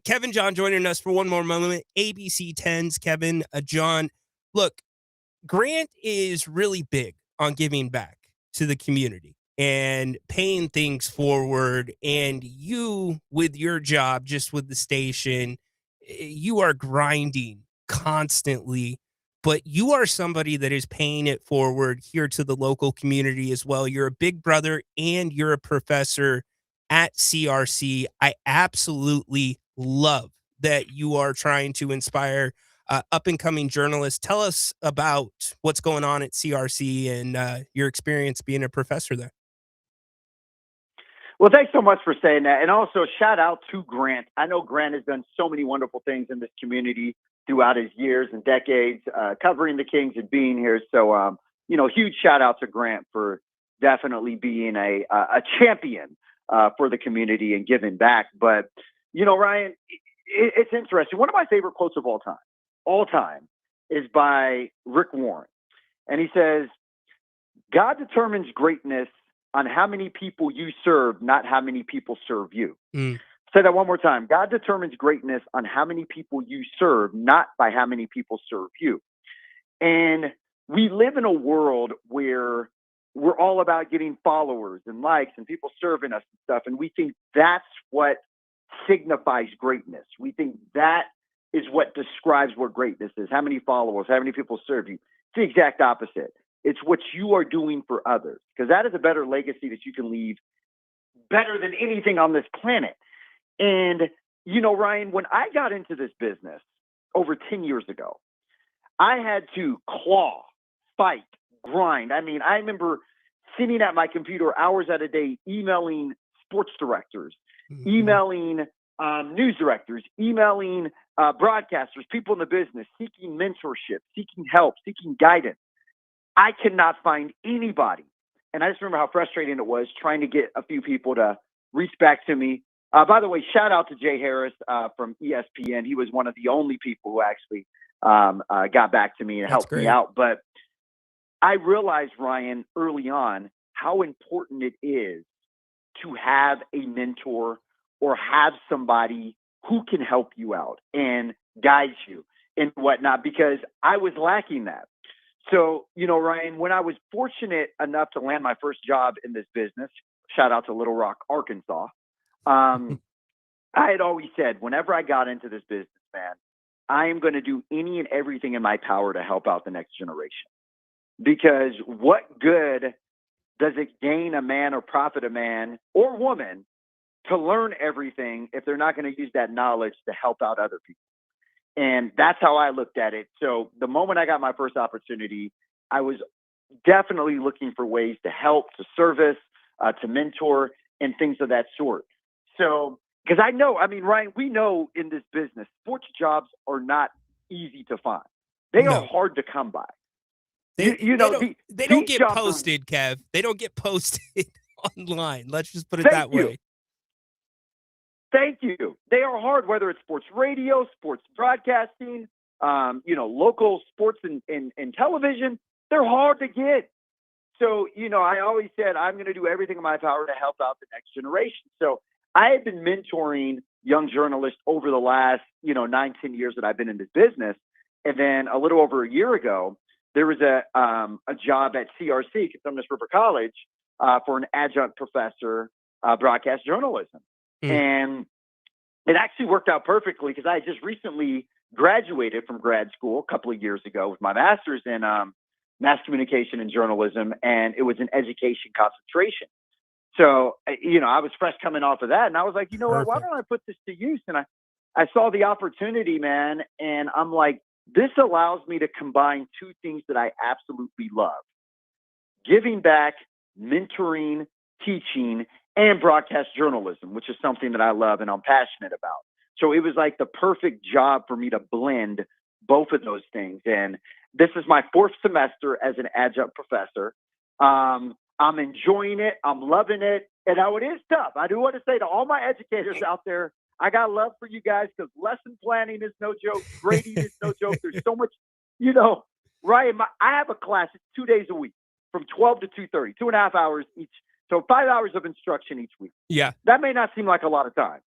Kevin John joining us for one more moment. ABC 10s, Kevin, John. Look, Grant is really big on giving back to the community and paying things forward. And you, with your job, just with the station, you are grinding constantly, but you are somebody that is paying it forward here to the local community as well. You're a big brother and you're a professor at CRC. I absolutely love that you are trying to inspire up-and-coming journalists. Tell us about what's going on at CRC and your experience being a professor there. Well, thanks so much for saying that. And also shout out to Grant. I know Grant has done so many wonderful things in this community throughout his years and decades covering the Kings and being here. So, huge shout out to Grant for definitely being a champion for the community and giving back. But, Ryan, it's interesting. One of my favorite quotes of all time, is by Rick Warren. And he says, God determines greatness on how many people you serve, not how many people serve you. Say that one more time. God determines greatness on how many people you serve, not by how many people serve you. And we live in a world where we're all about getting followers and likes and people serving us and stuff. And we think that's what signifies greatness. We think that is what describes what greatness is. How many followers, how many people serve you. It's the exact opposite. It's what you are doing for others, because that is a better legacy that you can leave, better than anything on this planet. And, Ryan, when I got into this business over 10 years ago, I had to claw, fight, grind. I mean, I remember sitting at my computer hours at a day, emailing sports directors, emailing news directors, emailing broadcasters, people in the business, seeking mentorship, seeking help, seeking guidance. I could not find anybody. And I just remember how frustrating it was trying to get a few people to reach back to me. By the way, shout out to Jay Harris from ESPN. He was one of the only people who actually got back to me and helped me out. But I realized, Ryan, early on, how important it is to have a mentor or have somebody who can help you out and guide you and whatnot, because I was lacking that. So, Ryan, when I was fortunate enough to land my first job in this business, shout out to Little Rock, Arkansas, I had always said, whenever I got into this business, man, I am going to do any and everything in my power to help out the next generation. Because what good does it gain a man or profit a man or woman to learn everything if they're not going to use that knowledge to help out other people? And that's how I looked at it. So the moment I got my first opportunity, I was definitely looking for ways to help, to service, to mentor, and things of that sort. So, because I know, I mean, Ryan, we know in this business, sports jobs are not easy to find. They are hard to come by. They don't get jobs posted, Kev. They don't get posted online. Let's just put it that way. Thank you. They are hard, whether it's sports radio, sports broadcasting, local sports and television. They're hard to get. So, I always said I'm going to do everything in my power to help out the next generation. So I had been mentoring young journalists over the last, 9-10 years that I've been in this business. And then a little over a year ago, there was a job at CRC, Columbus River College, for an adjunct professor, broadcast journalism. And it actually worked out perfectly because I had just recently graduated from grad school a couple of years ago with my master's in mass communication and journalism, and it was an education concentration. So, I was fresh coming off of that, and I was like, what, why don't I put this to use? And I saw the opportunity, man, and I'm like, this allows me to combine two things that I absolutely love: giving back, mentoring, teaching, and broadcast journalism, which is something that I love and I'm passionate about. So it was like the perfect job for me to blend both of those things. And this is my 4th semester as an adjunct professor. I'm enjoying it. I'm loving it. And it is tough. I do want to say to all my educators out there, I got love for you guys, because lesson planning is no joke. Grading is no joke. There's so much, Ryan, I have a class 2 days a week from 12 to 2:30, 2.5 hours each. So 5 hours of instruction each week. Yeah. That may not seem like a lot of time,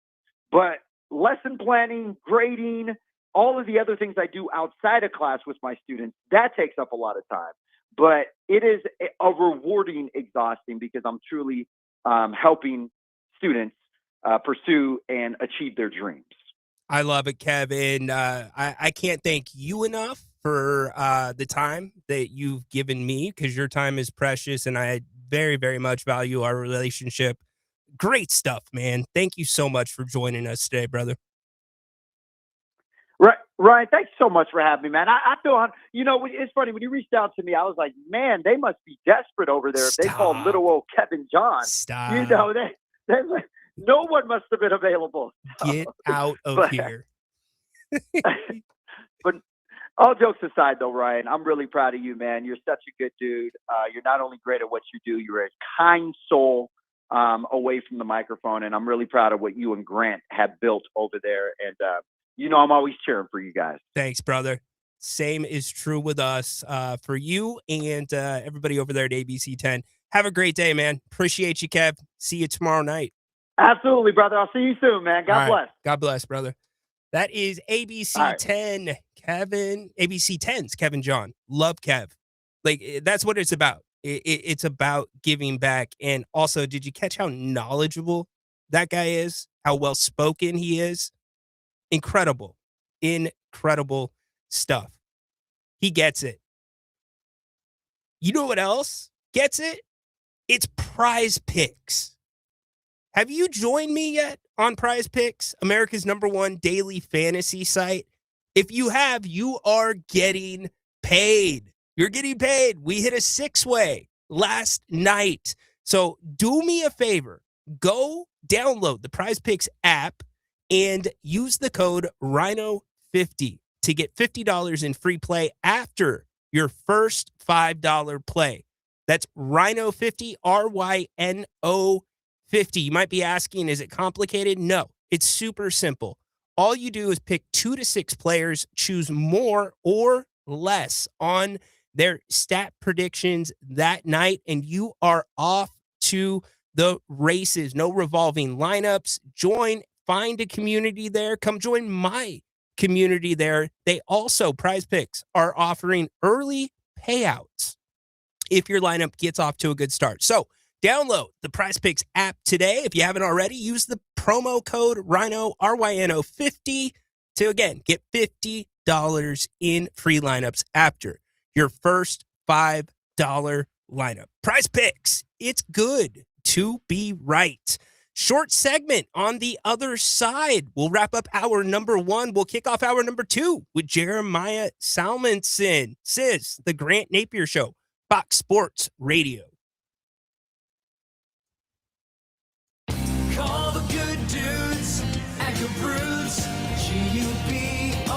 but lesson planning, grading, all of the other things I do outside of class with my students, that takes up a lot of time. But it is a rewarding, exhausting, because I'm truly helping students pursue and achieve their dreams. I love it, Kevin. I can't thank you enough for the time that you've given me, because your time is precious, and I very, very much value our relationship. Great stuff, man. Thank you so much for joining us today, brother. Right, Ryan, thanks so much for having me, man. I feel, it's funny, when you reached out to me, I was like, man, they must be desperate over there if they call little old Kevin John. Stop. They no one must have been available. Get out of here. But all jokes aside, though, Ryan, I'm really proud of you, man. You're such a good dude. You're not only great at what you do, you're a kind soul away from the microphone, and I'm really proud of what you and Grant have built over there. And I'm always cheering for you guys. Thanks, brother. Same is true with us, for you and everybody over there at ABC 10. Have a great day, man. Appreciate you, Kev. See you tomorrow night. Absolutely, brother. I'll see you soon, man. God bless. God bless, brother. That is ABC 10, Kevin. ABC 10's Kevin John. Love Kev. Like, that's what it's about. It's about giving back. And also, did you catch how knowledgeable that guy is? How well-spoken he is? Incredible stuff. He gets it. You know what else gets it? It's Prize Picks. Have you joined me yet on Prize Picks, America's #1 daily fantasy site? If you have, you are getting paid. You're getting paid. We hit a 6-way last night. So do me a favor. Go download the Prize Picks app and use the code Rhino50 to get $50 in free play after your first $5 play. That's Rhino50, RYNO50. You might be asking, is it complicated? No, it's super simple. All you do is pick 2 to 6 players, choose more or less on their stat predictions that night, and you are off to the races. No revolving lineups. Find a community there. Come join my community there. They also, Prize Picks, are offering early payouts if your lineup gets off to a good start. So download the Prize Picks app today. If you haven't already, use the promo code Rhino, RYNO50. to, again, get $50 in free lineups after your first $5 lineup. Prize Picks, it's good to be right. Short segment on the other side. We'll wrap up hour number 1. We'll kick off hour number 2 with Jeremiah Salmonson. Sis, the Grant Napear Show, Fox Sports Radio. Call the good dudes at Gabrudes, G-U-B-R-U-D-S.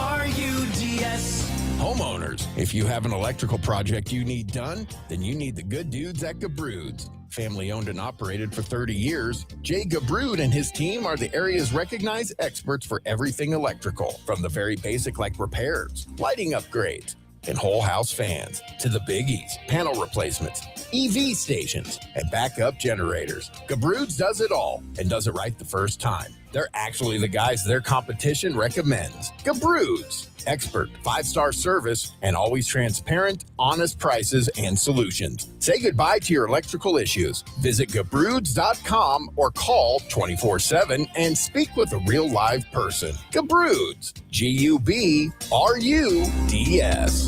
Homeowners, if you have an electrical project you need done, then you need the good dudes at Gabrudes. Family owned and operated for 30 years, Jay Gabrude and his team are the area's recognized experts for everything electrical, from the very basic like repairs, lighting upgrades, and whole house fans, to the biggies, panel replacements, EV stations, and backup generators. Gabrude's does it all and does it right the first time. They're actually the guys their competition recommends. Gabrude's, expert, 5-star service, and always transparent, honest prices and solutions. Say goodbye to your electrical issues. Visit Gabrudes.com or call 24/7 and speak with a real live person. Gabrudes, G-U-B-R-U-D-S.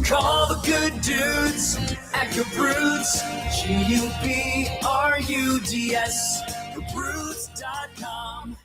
Call the good dudes at Gabrudes, G-U-B-R-U-D-S. Gabrudes.com.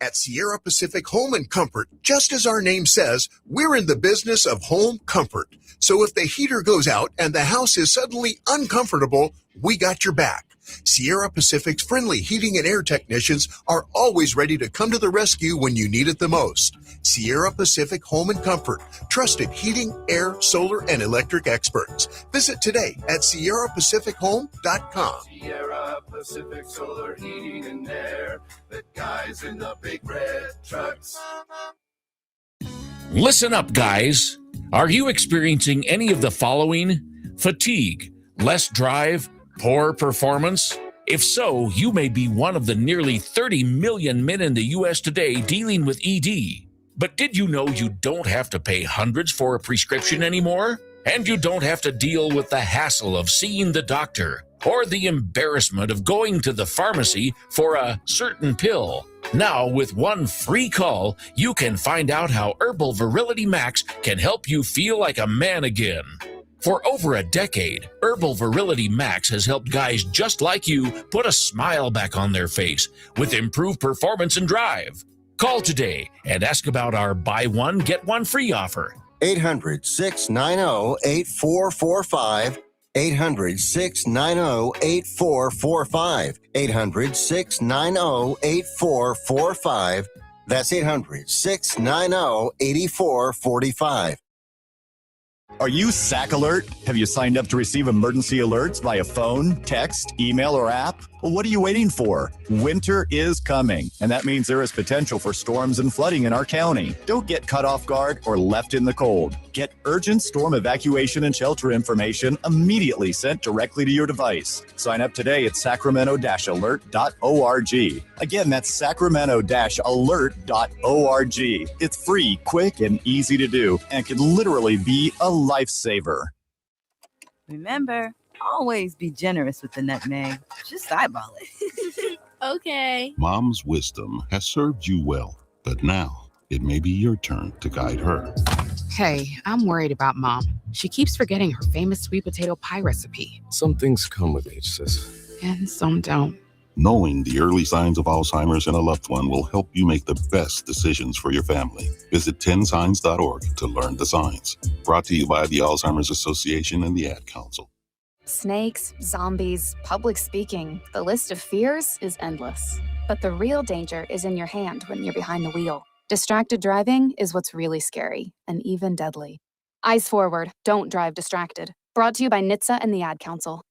At Sierra Pacific Home and Comfort, just as our name says, we're in the business of home comfort. So if the heater goes out and the house is suddenly uncomfortable, we got your back. Sierra Pacific's friendly heating and air technicians are always ready to come to the rescue when you need it the most. Sierra Pacific Home and Comfort, trusted heating, air, solar, and electric experts. Visit today at SierraPacificHome.com. Sierra Pacific Solar Heating and Air, the guys in the big red trucks. Listen up, guys. Are you experiencing any of the following? Fatigue, less drive, poor performance? If so, you may be one of the nearly 30 million men in the U.S. today dealing with ED. But did you know you don't have to pay hundreds for a prescription anymore? And you don't have to deal with the hassle of seeing the doctor or the embarrassment of going to the pharmacy for a certain pill. Now, with one free call, you can find out how Herbal Virility Max can help you feel like a man again. For over a decade, Herbal Virility Max has helped guys just like you put a smile back on their face with improved performance and drive. Call today and ask about our buy one, get one free offer. 800-690-8445. 800-690-8445. 800-690-8445. That's 800-690-8445. Are you SAC Alert? Have you signed up to receive emergency alerts via phone, text, email, or app? Well, what are you waiting for? Winter is coming, and that means there is potential for storms and flooding in our county. Don't get caught off guard or left in the cold. Get urgent storm evacuation and shelter information immediately sent directly to your device. Sign up today at sacramento-alert.org. Again, that's sacramento-alert.org. It's free, quick, and easy to do, and can literally be a lifesaver. Remember, always be generous with the nutmeg. Just eyeball it. Okay. Mom's wisdom has served you well, but now it may be your turn to guide her. Hey, I'm worried about Mom. She keeps forgetting her famous sweet potato pie recipe. Some things come with age, sis. And some don't. Knowing the early signs of Alzheimer's in a loved one will help you make the best decisions for your family. Visit 10signs.org to learn the signs. Brought to you by the Alzheimer's Association and the Ad Council. Snakes, zombies, public speaking. The list of fears is endless. But the real danger is in your hand when you're behind the wheel. Distracted driving is what's really scary and even deadly. Eyes forward, don't drive distracted. Brought to you by NHTSA and the Ad Council.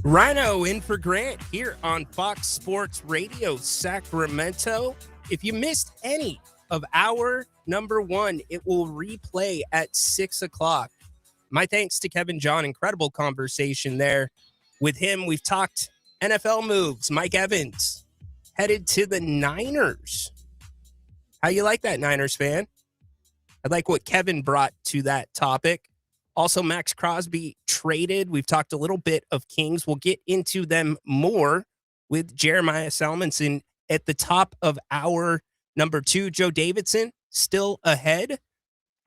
Rhino in for Grant here on Fox Sports Radio Sacramento. If you missed any of hour number 1, it will replay at 6 o'clock. My thanks to Kevin John. Incredible conversation there with him. We've talked NFL moves. Mike Evans headed to the Niners. How you like that, Niners fan? I like what Kevin brought to that topic. Also, Max Crosby traded. We've talked a little bit of Kings. We'll get into them more with Jeremiah Salmonson at the top of hour number 2. Joe Davidson still ahead.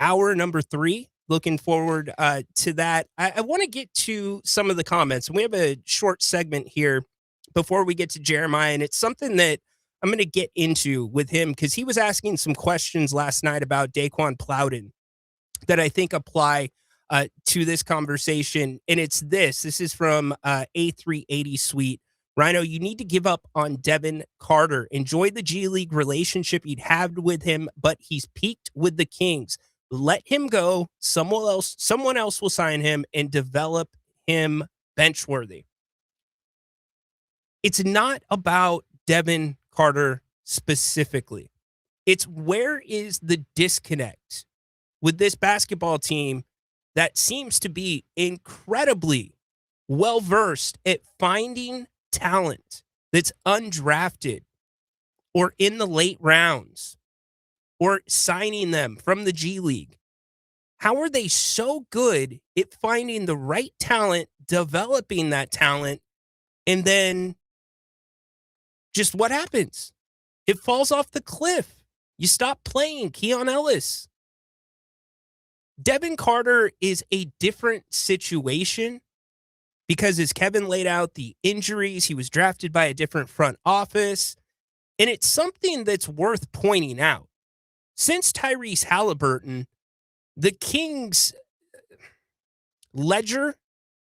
Hour number 3. Looking forward to that. I want to get to some of the comments. We have a short segment here before we get to Jeremiah, and it's something that I'm going to get into with him because he was asking some questions last night about Daquan Plowden that I think apply to this conversation. And it's this. This is from A380 Suite. Rhino, you need to give up on Devin Carter. Enjoy the G League relationship you'd had with him, but he's peaked with the Kings. Let him go. Someone else will sign him and develop him bench worthy. It's not about Devin Carter specifically. It's where is the disconnect with this basketball team that seems to be incredibly well-versed at finding talent that's undrafted or in the late rounds or signing them from the G League. How are they so good at finding the right talent, developing that talent, and then just what happens? It falls off the cliff. You stop playing Keon Ellis. Devin Carter is a different situation because as Kevin laid out the injuries, he was drafted by a different front office. And it's something that's worth pointing out. Since Tyrese Halliburton, the Kings' ledger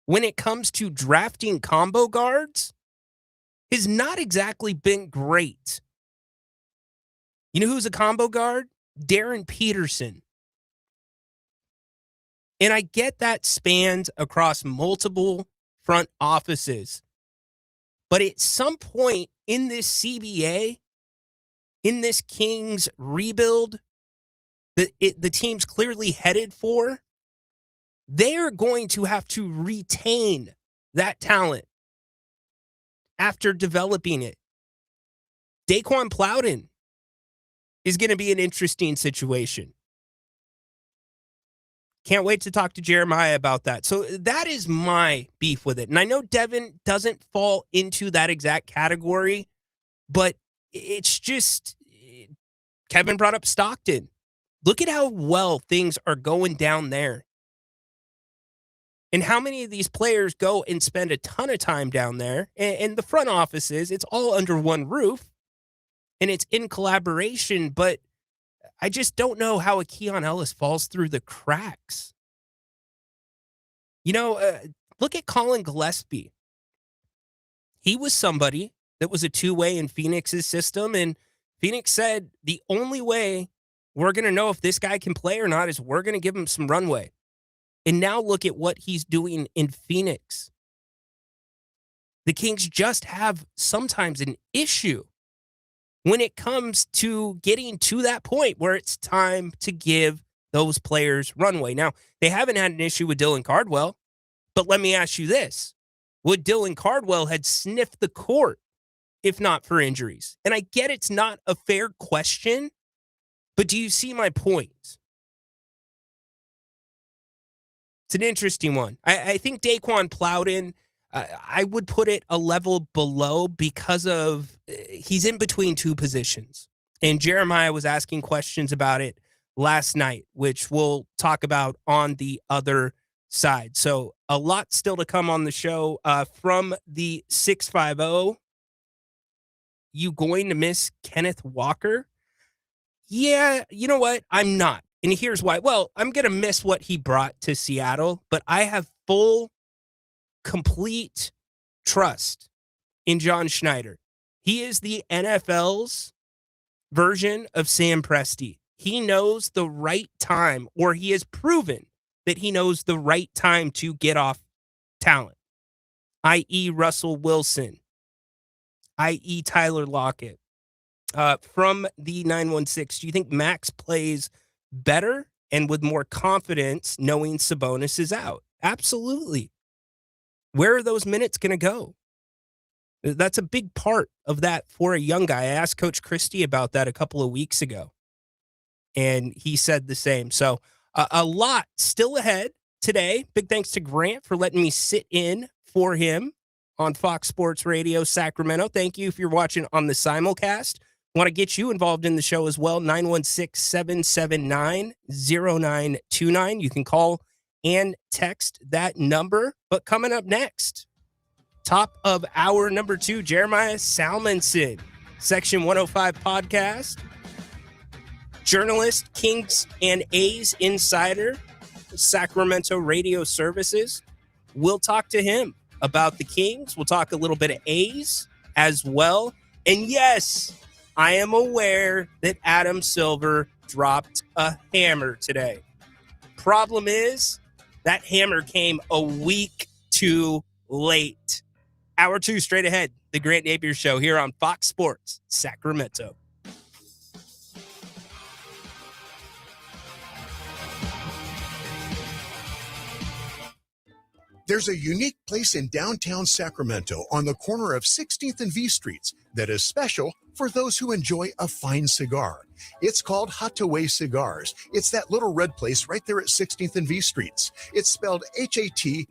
when it comes to drafting combo guards has not exactly been great. You know who's a combo guard? Darren Peterson. And I get that spans across multiple front offices. But at some point in this CBA, in this Kings rebuild that the team's clearly headed for, they're going to have to retain that talent after developing it. Daquan Plowden is going to be an interesting situation. Can't wait to talk to Jeremiah about that. So that is my beef with it. And I know Devin doesn't fall into that exact category, but it's just, Kevin brought up Stockton. Look at how well things are going down there. And how many of these players go and spend a ton of time down there. And the front offices, it's all under one roof. And it's in collaboration. But I just don't know how a Keon Ellis falls through the cracks. You know, look at Colin Gillespie. He was somebody that was a two-way in Phoenix's system. And Phoenix said, the only way we're going to know if this guy can play or not is we're going to give him some runway. And now look at what he's doing in Phoenix. The Kings just have sometimes an issue when it comes to getting to that point where it's time to give those players runway. Now, they haven't had an issue with Dylan Cardwell, but let me ask you this. Would Dylan Cardwell had sniffed the court if not for injuries? And I get it's not a fair question, but do you see my point? It's an interesting one. I think Daquan Plowden, I would put it a level below because of he's in between two positions. And Jeremiah was asking questions about it last night, which we'll talk about on the other side. So a lot still to come on the show from the 650. You going to miss Kenneth Walker? Yeah, you know what? I'm not. And here's why. Well, I'm going to miss what he brought to Seattle, but I have full, complete trust in John Schneider. He is the NFL's version of Sam Presti. He knows the right time, or he has proven that he knows the right time to get off talent, i.e. Russell Wilson, i.e. Tyler Lockett. From the 916, do you think Max plays better and with more confidence knowing Sabonis is out? Absolutely. Where are those minutes going to go? That's a big part of that for a young guy. I asked Coach Christie about that a couple of weeks ago, and he said the same. So a lot still ahead today. Big thanks to Grant for letting me sit in for him on Fox Sports Radio Sacramento. Thank you if you're watching on the simulcast. Want to get you involved in the show as well, 916-779-0929. You can call and text that number. But coming up next, top of hour number 2, Jeremiah Salmonson, Section 105 podcast, journalist, Kings and A's insider, Sacramento Radio Services. We'll talk to him about the Kings. We'll talk a little bit of A's as well. And yes, I am aware that Adam Silver dropped a hammer today. Problem is, that hammer came a week too late. Hour 2 straight ahead. The Grant Napear Show here on Fox Sports Sacramento. There's a unique place in downtown Sacramento on the corner of 16th and V Streets that is special for those who enjoy a fine cigar. It's called Hattaway Cigars. It's that little red place right there at 16th and V Streets. It's spelled Hattuey.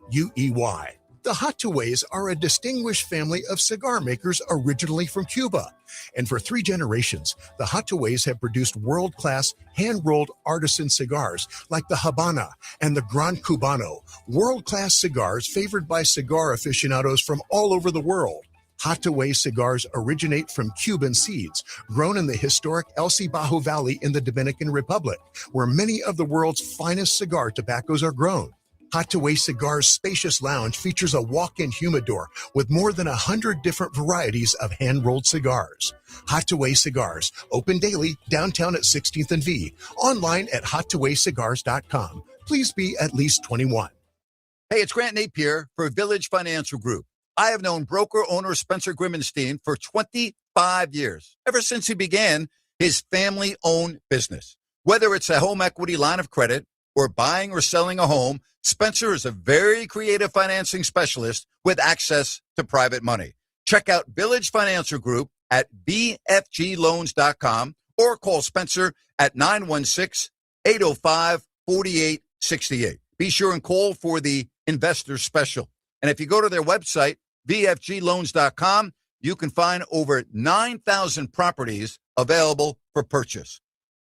The Hattaways are a distinguished family of cigar makers originally from Cuba. And for 3 generations, the Hattaways have produced world-class hand-rolled artisan cigars like the Habana and the Gran Cubano, world-class cigars favored by cigar aficionados from all over the world. Hattaway cigars originate from Cuban seeds, grown in the historic El Cibao Valley in the Dominican Republic, where many of the world's finest cigar tobaccos are grown. Hattaway Cigars' spacious lounge features a walk-in humidor with more than 100 different varieties of hand-rolled cigars. Hattaway Cigars, open daily downtown at 16th and V, online at hattawaycigars.com. Please be at least 21. Hey, it's Grant Napear for Village Financial Group. I have known broker-owner Spencer Grimmenstein for 25 years, ever since he began his family-owned business. Whether it's a home equity line of credit or buying or selling a home, Spencer is a very creative financing specialist with access to private money. Check out Village Financial Group at bfgloans.com or call Spencer at 916-805-4868. Be sure and call for the investor special. And if you go to their website, bfgloans.com, you can find over 9,000 properties available for purchase.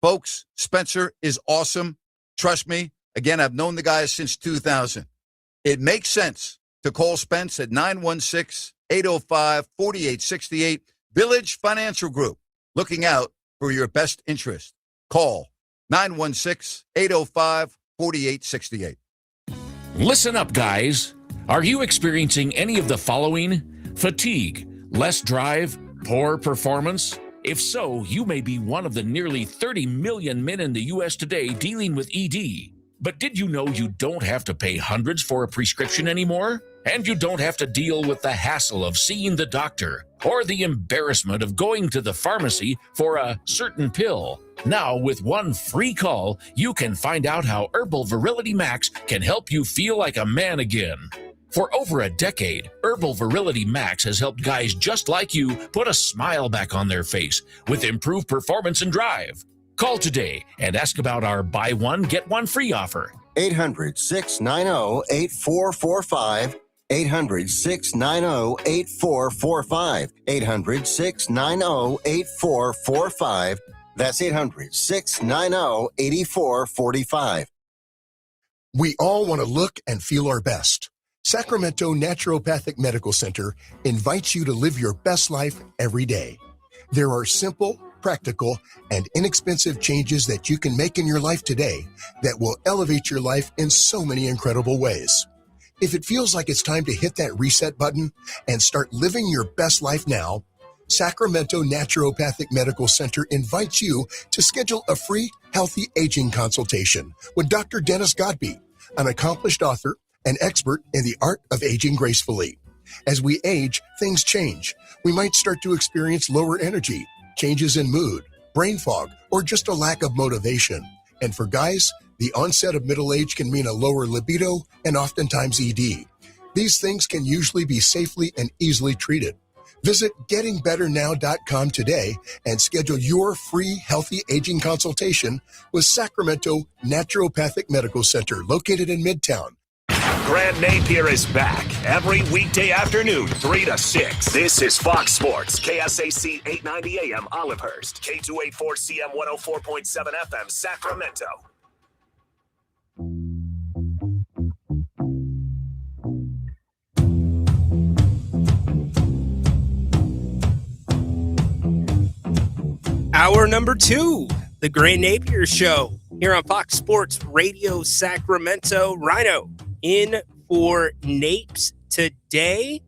Folks, Spencer is awesome. Trust me. Again, I've known the guy since 2000. It makes sense to call Spence at 916-805-4868. Village Financial Group, looking out for your best interest. Call 916-805-4868. Listen up, guys. Are you experiencing any of the following? Fatigue, less drive, poor performance? If so, you may be one of the nearly 30 million men in the U.S. today dealing with ED. But did you know you don't have to pay hundreds for a prescription anymore? And you don't have to deal with the hassle of seeing the doctor or the embarrassment of going to the pharmacy for a certain pill. Now, with one free call, you can find out how Herbal Virility Max can help you feel like a man again. For over a decade, Herbal Virility Max has helped guys just like you put a smile back on their face with improved performance and drive. Call today and ask about our buy one, get one free offer. 800-690-8445. 800-690-8445. 800-690-8445. That's 800-690-8445. We all want to look and feel our best. Sacramento Naturopathic Medical Center invites you to live your best life every day. There are simple, practical, and inexpensive changes that you can make in your life today that will elevate your life in so many incredible ways. If it feels like it's time to hit that reset button and start living your best life now, Sacramento Naturopathic Medical Center invites you to schedule a free healthy aging consultation with Dr. Dennis Godby, an accomplished author and expert in the art of aging gracefully. As we age, things change. We might start to experience lower energy, changes in mood, brain fog, or just a lack of motivation. And for guys, the onset of middle age can mean a lower libido and oftentimes ED. These things can usually be safely and easily treated. Visit gettingbetternow.com today and schedule your free healthy aging consultation with Sacramento Naturopathic Medical Center located in Midtown. Grant Napear is back every weekday afternoon, 3 to 6. This is Fox Sports, KSAC 890 AM Olivehurst, K284CM 104.7 FM Sacramento. Hour number 2, the Grant Napear Show, here on Fox Sports Radio Sacramento. Rhino in for Napes today.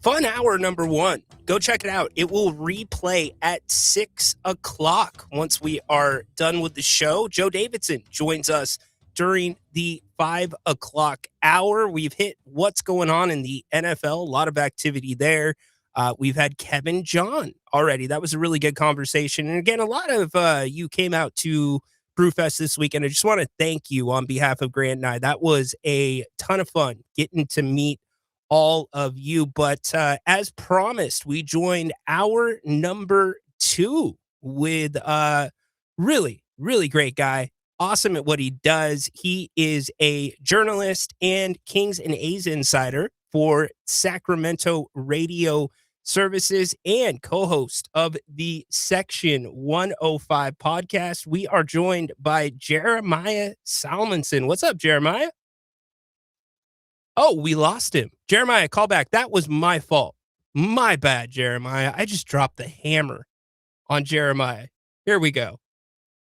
Fun hour number 1. Go check it out. It will replay at 6 o'clock once we are done with the show. Joe Davidson joins us during the 5 o'clock hour. We've hit what's going on in the NFL. A lot of activity there. We've had Kevin John already. That was a really good conversation. And again, a lot of you came out to Brewfest this weekend. I just want to thank you on behalf of Grant and I. That was a ton of fun getting to meet all of you. But as promised, we joined hour number 2 with a really, really great guy. Awesome at what he does. He is a journalist and Kings and A's insider for Sacramento Radio Services and co-host of the Section 105 podcast. We are joined by Jeremiah Salmonson. What's up, Jeremiah? Oh, we lost him. Jeremiah, call back. That was my fault. My bad, Jeremiah. I just dropped the hammer on Jeremiah. Here we go.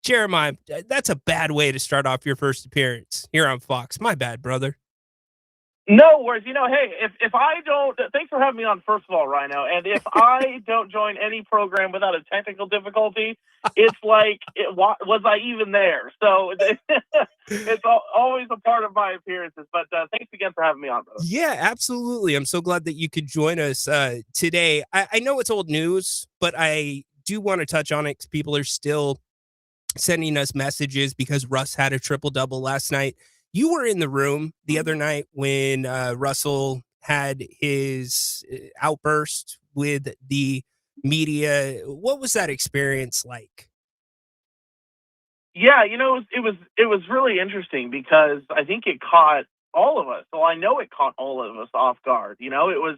Jeremiah, that's a bad way to start off your first appearance here on Fox. My bad, brother. No worries. Hey, if I don't, thanks for having me on, first of all, Rhino. And if I don't join any program without a technical difficulty, it's like, was I even there? So it's always a part of my appearances. But thanks again for having me on, brother. Yeah, absolutely. I'm so glad that you could join us today. I know it's old news, but I do want to touch on it because people are still sending us messages because Russ had a triple-double last night. You were in the room the other night when Russell had his outburst with the media. What was that experience like? Yeah, it was really interesting because I think it caught all of us. Well, I know it caught all of us off guard. It was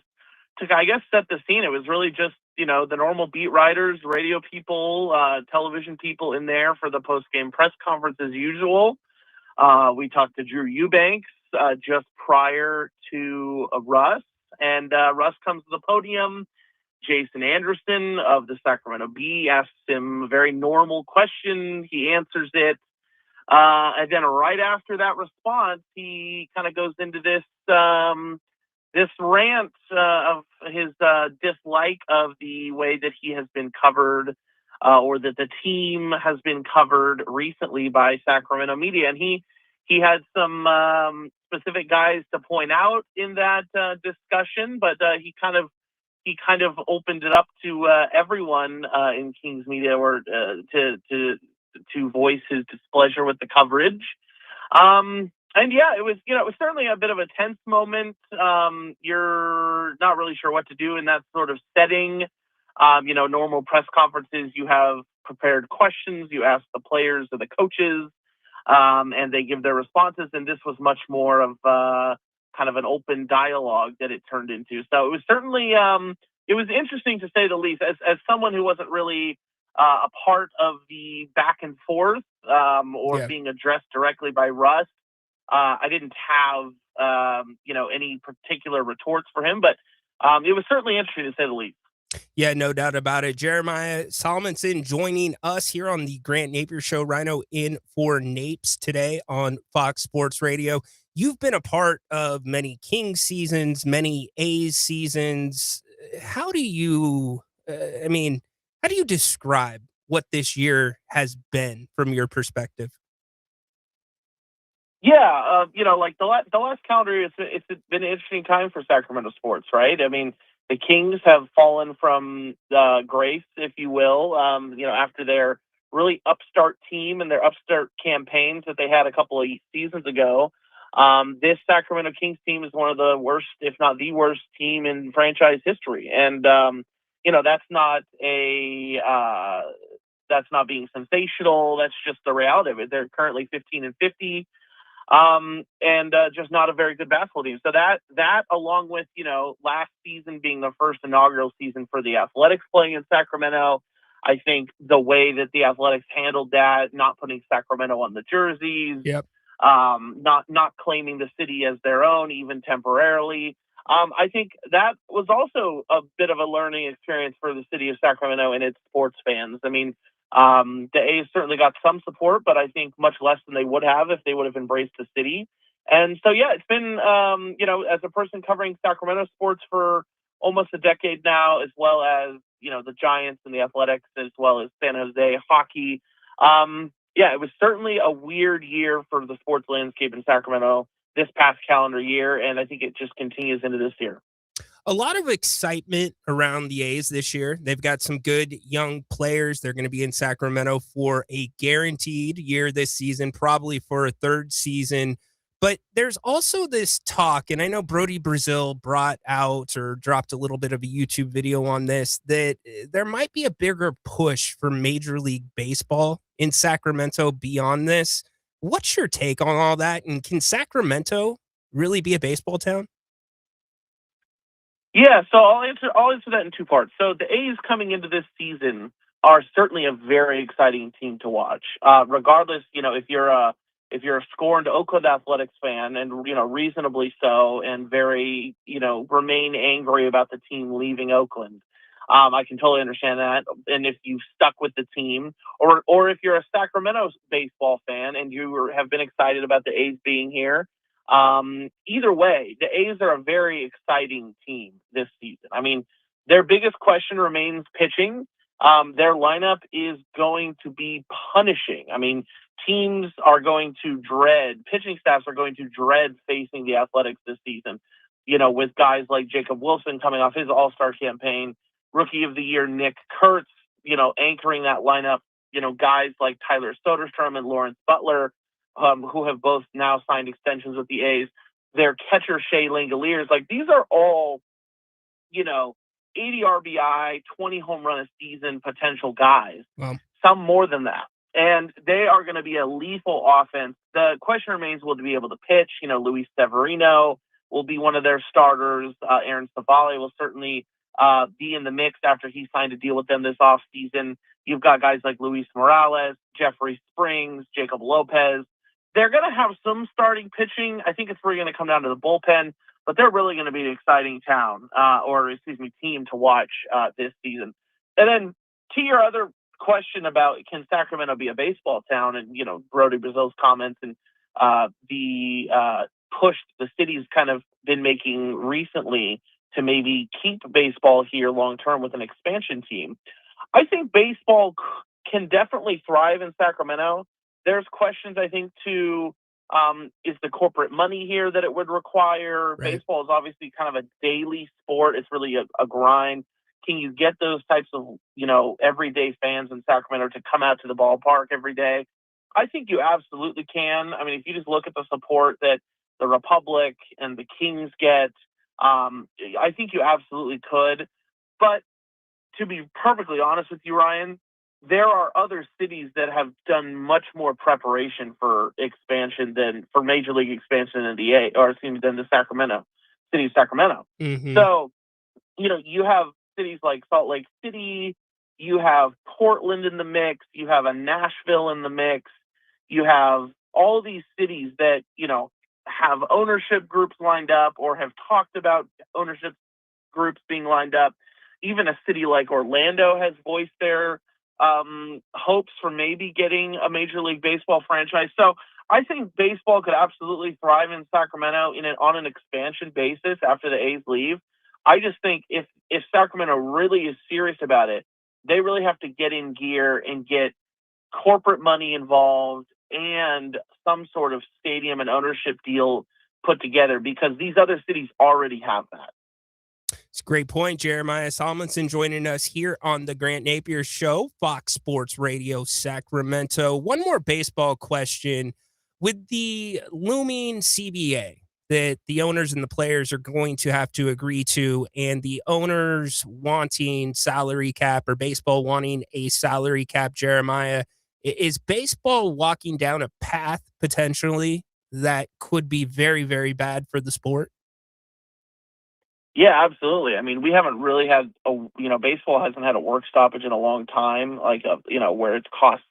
to, I guess, set the scene. It was really just, the normal beat writers, radio people, television people in there for the post-game press conference as usual. We talked to Drew Eubanks just prior to Russ, and Russ comes to the podium. Jason Anderson of the Sacramento Bee asks him a very normal question. He answers it. And then right after that response, he kind of goes into this rant of his dislike of the way that he has been covered or that the team has been covered recently by Sacramento media. And he had some specific guys to point out in that discussion, but he kind of opened it up to everyone in Kings media or to voice his displeasure with the coverage. And yeah, it was certainly a bit of a tense moment. You're not really sure what to do in that sort of setting. Normal press conferences, you have prepared questions, you ask the players or the coaches, and they give their responses. And this was much more of kind of an open dialogue that it turned into. So it was certainly, it was interesting to say the least. As someone who wasn't really a part of the back and forth being addressed directly by Russ, I didn't have, any particular retorts for him, but it was certainly interesting to say the least. Yeah, no doubt about it. Jeremiah Salmonson joining us here on the Grant Napear Show. Rhino in for Napes today on Fox Sports Radio. You've been a part of many Kings seasons, many A's seasons. How do you, how do you describe what this year has been from your perspective? Yeah, like the last calendar year, it's been an interesting time for Sacramento sports, right? I mean, the Kings have fallen from grace, if you will, after their really upstart team and their upstart campaigns that they had a couple of seasons ago. This Sacramento Kings team is one of the worst, if not the worst team in franchise history. And, that's not that's not being sensational. That's just the reality of it. They're currently 15-50. And just not a very good basketball team. So that along with, last season being the first inaugural season for the Athletics playing in Sacramento, I think the way that the Athletics handled that, not putting Sacramento on the jerseys, not claiming the city as their own, even temporarily. I think that was also a bit of a learning experience for the city of Sacramento and its sports fans. I mean, the A's certainly got some support, but I think much less than they would have if they would have embraced the city. And so, yeah, it's been, as a person covering Sacramento sports for almost a decade now, as well as, the Giants and the Athletics, as well as San Jose hockey. It was certainly a weird year for the sports landscape in Sacramento this past calendar year, and I think it just continues into this year. A lot of excitement around the A's this year. They've got some good young players. They're going to be in Sacramento for a guaranteed year this season, probably for a third season. But there's also this talk, and I know Brody Brazil brought out or dropped a little bit of a YouTube video on this, that there might be a bigger push for Major League Baseball in Sacramento beyond this. What's your take on all that? And can Sacramento really be a baseball town? Yeah, so I'll answer that in two parts. So the A's coming into this season are certainly a very exciting team to watch. Regardless, if you're a scorned Oakland Athletics fan, and reasonably so, and very remain angry about the team leaving Oakland, I can totally understand that. And if you've stuck with the team, or if you're a Sacramento baseball fan and you have been excited about the A's being here. Either way, the A's are a very exciting team this season. I mean, their biggest question remains pitching. Their lineup is going to be punishing. I mean, pitching staffs are going to dread facing the Athletics this season, with guys like Jacob Wilson coming off his All-Star campaign, Rookie of the Year Nick Kurtz, anchoring that lineup, guys like Tyler Soderstrom and Lawrence Butler, who have both now signed extensions with the A's. Their catcher, Shea Langoliers, these are all, 80 RBI, 20 home run a season potential guys. Wow. Some more than that. And they are going to be a lethal offense. The question remains, will they be able to pitch? Luis Severino will be one of their starters. Aaron Savale will certainly be in the mix after he signed a deal with them this offseason. You've got guys like Luis Morales, Jeffrey Springs, Jacob Lopez. They're going to have some starting pitching. I think it's really going to come down to the bullpen, but they're really going to be an exciting team to watch this season. And then to your other question about can Sacramento be a baseball town, and Brody Brazil's comments and the push the city's kind of been making recently to maybe keep baseball here long term with an expansion team. I think baseball can definitely thrive in Sacramento. There's questions, I think, to is the corporate money here that it would require? Right. Baseball is obviously kind of a daily sport. It's really a grind. Can you get those types of, everyday fans in Sacramento to come out to the ballpark every day? I think you absolutely can. I mean, if you just look at the support that the Republic and the Kings get, I think you absolutely could. But to be perfectly honest with you, Ryan, there are other cities that have done much more preparation for expansion for Major League expansion than than the city of Sacramento. Mm-hmm. So, you have cities like Salt Lake City, you have Portland in the mix, you have a Nashville in the mix, you have all these cities that, have ownership groups lined up or have talked about ownership groups being lined up. Even a city like Orlando has voiced their hopes for maybe getting a Major League Baseball franchise. So I think baseball could absolutely thrive in Sacramento on an expansion basis after the A's leave. I just think if Sacramento really is serious about it, they really have to get in gear and get corporate money involved and some sort of stadium and ownership deal put together, because these other cities already have that. It's a great point. Jeremiah Salmonson joining us here on the Grant Napear Show, Fox Sports Radio Sacramento. One more baseball question. with the looming CBA that the owners and the players are going to have to agree to, and the owners wanting salary cap or baseball wanting a salary cap, Jeremiah, is baseball walking down a path potentially that could be very, very bad for the sport? Yeah, absolutely. I mean, we haven't really had baseball hasn't had a work stoppage in a long time, where it's cost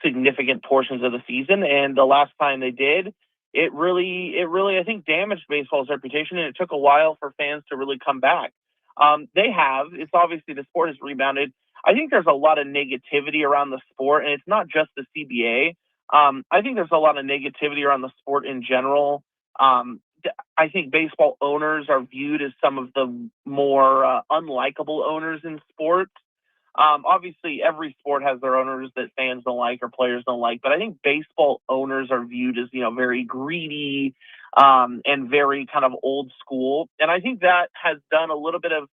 significant portions of the season. And the last time they did, it really, I think, damaged baseball's reputation, and it took a while for fans to really come back. They have. It's obviously the sport has rebounded. I think there's a lot of negativity around the sport, and it's not just the CBA. I think there's a lot of negativity around the sport in general. I think baseball owners are viewed as some of the more unlikable owners in sports. Obviously, every sport has their owners that fans don't like or players don't like, but I think baseball owners are viewed as, very greedy and very kind of old school. And I think that has done a little bit of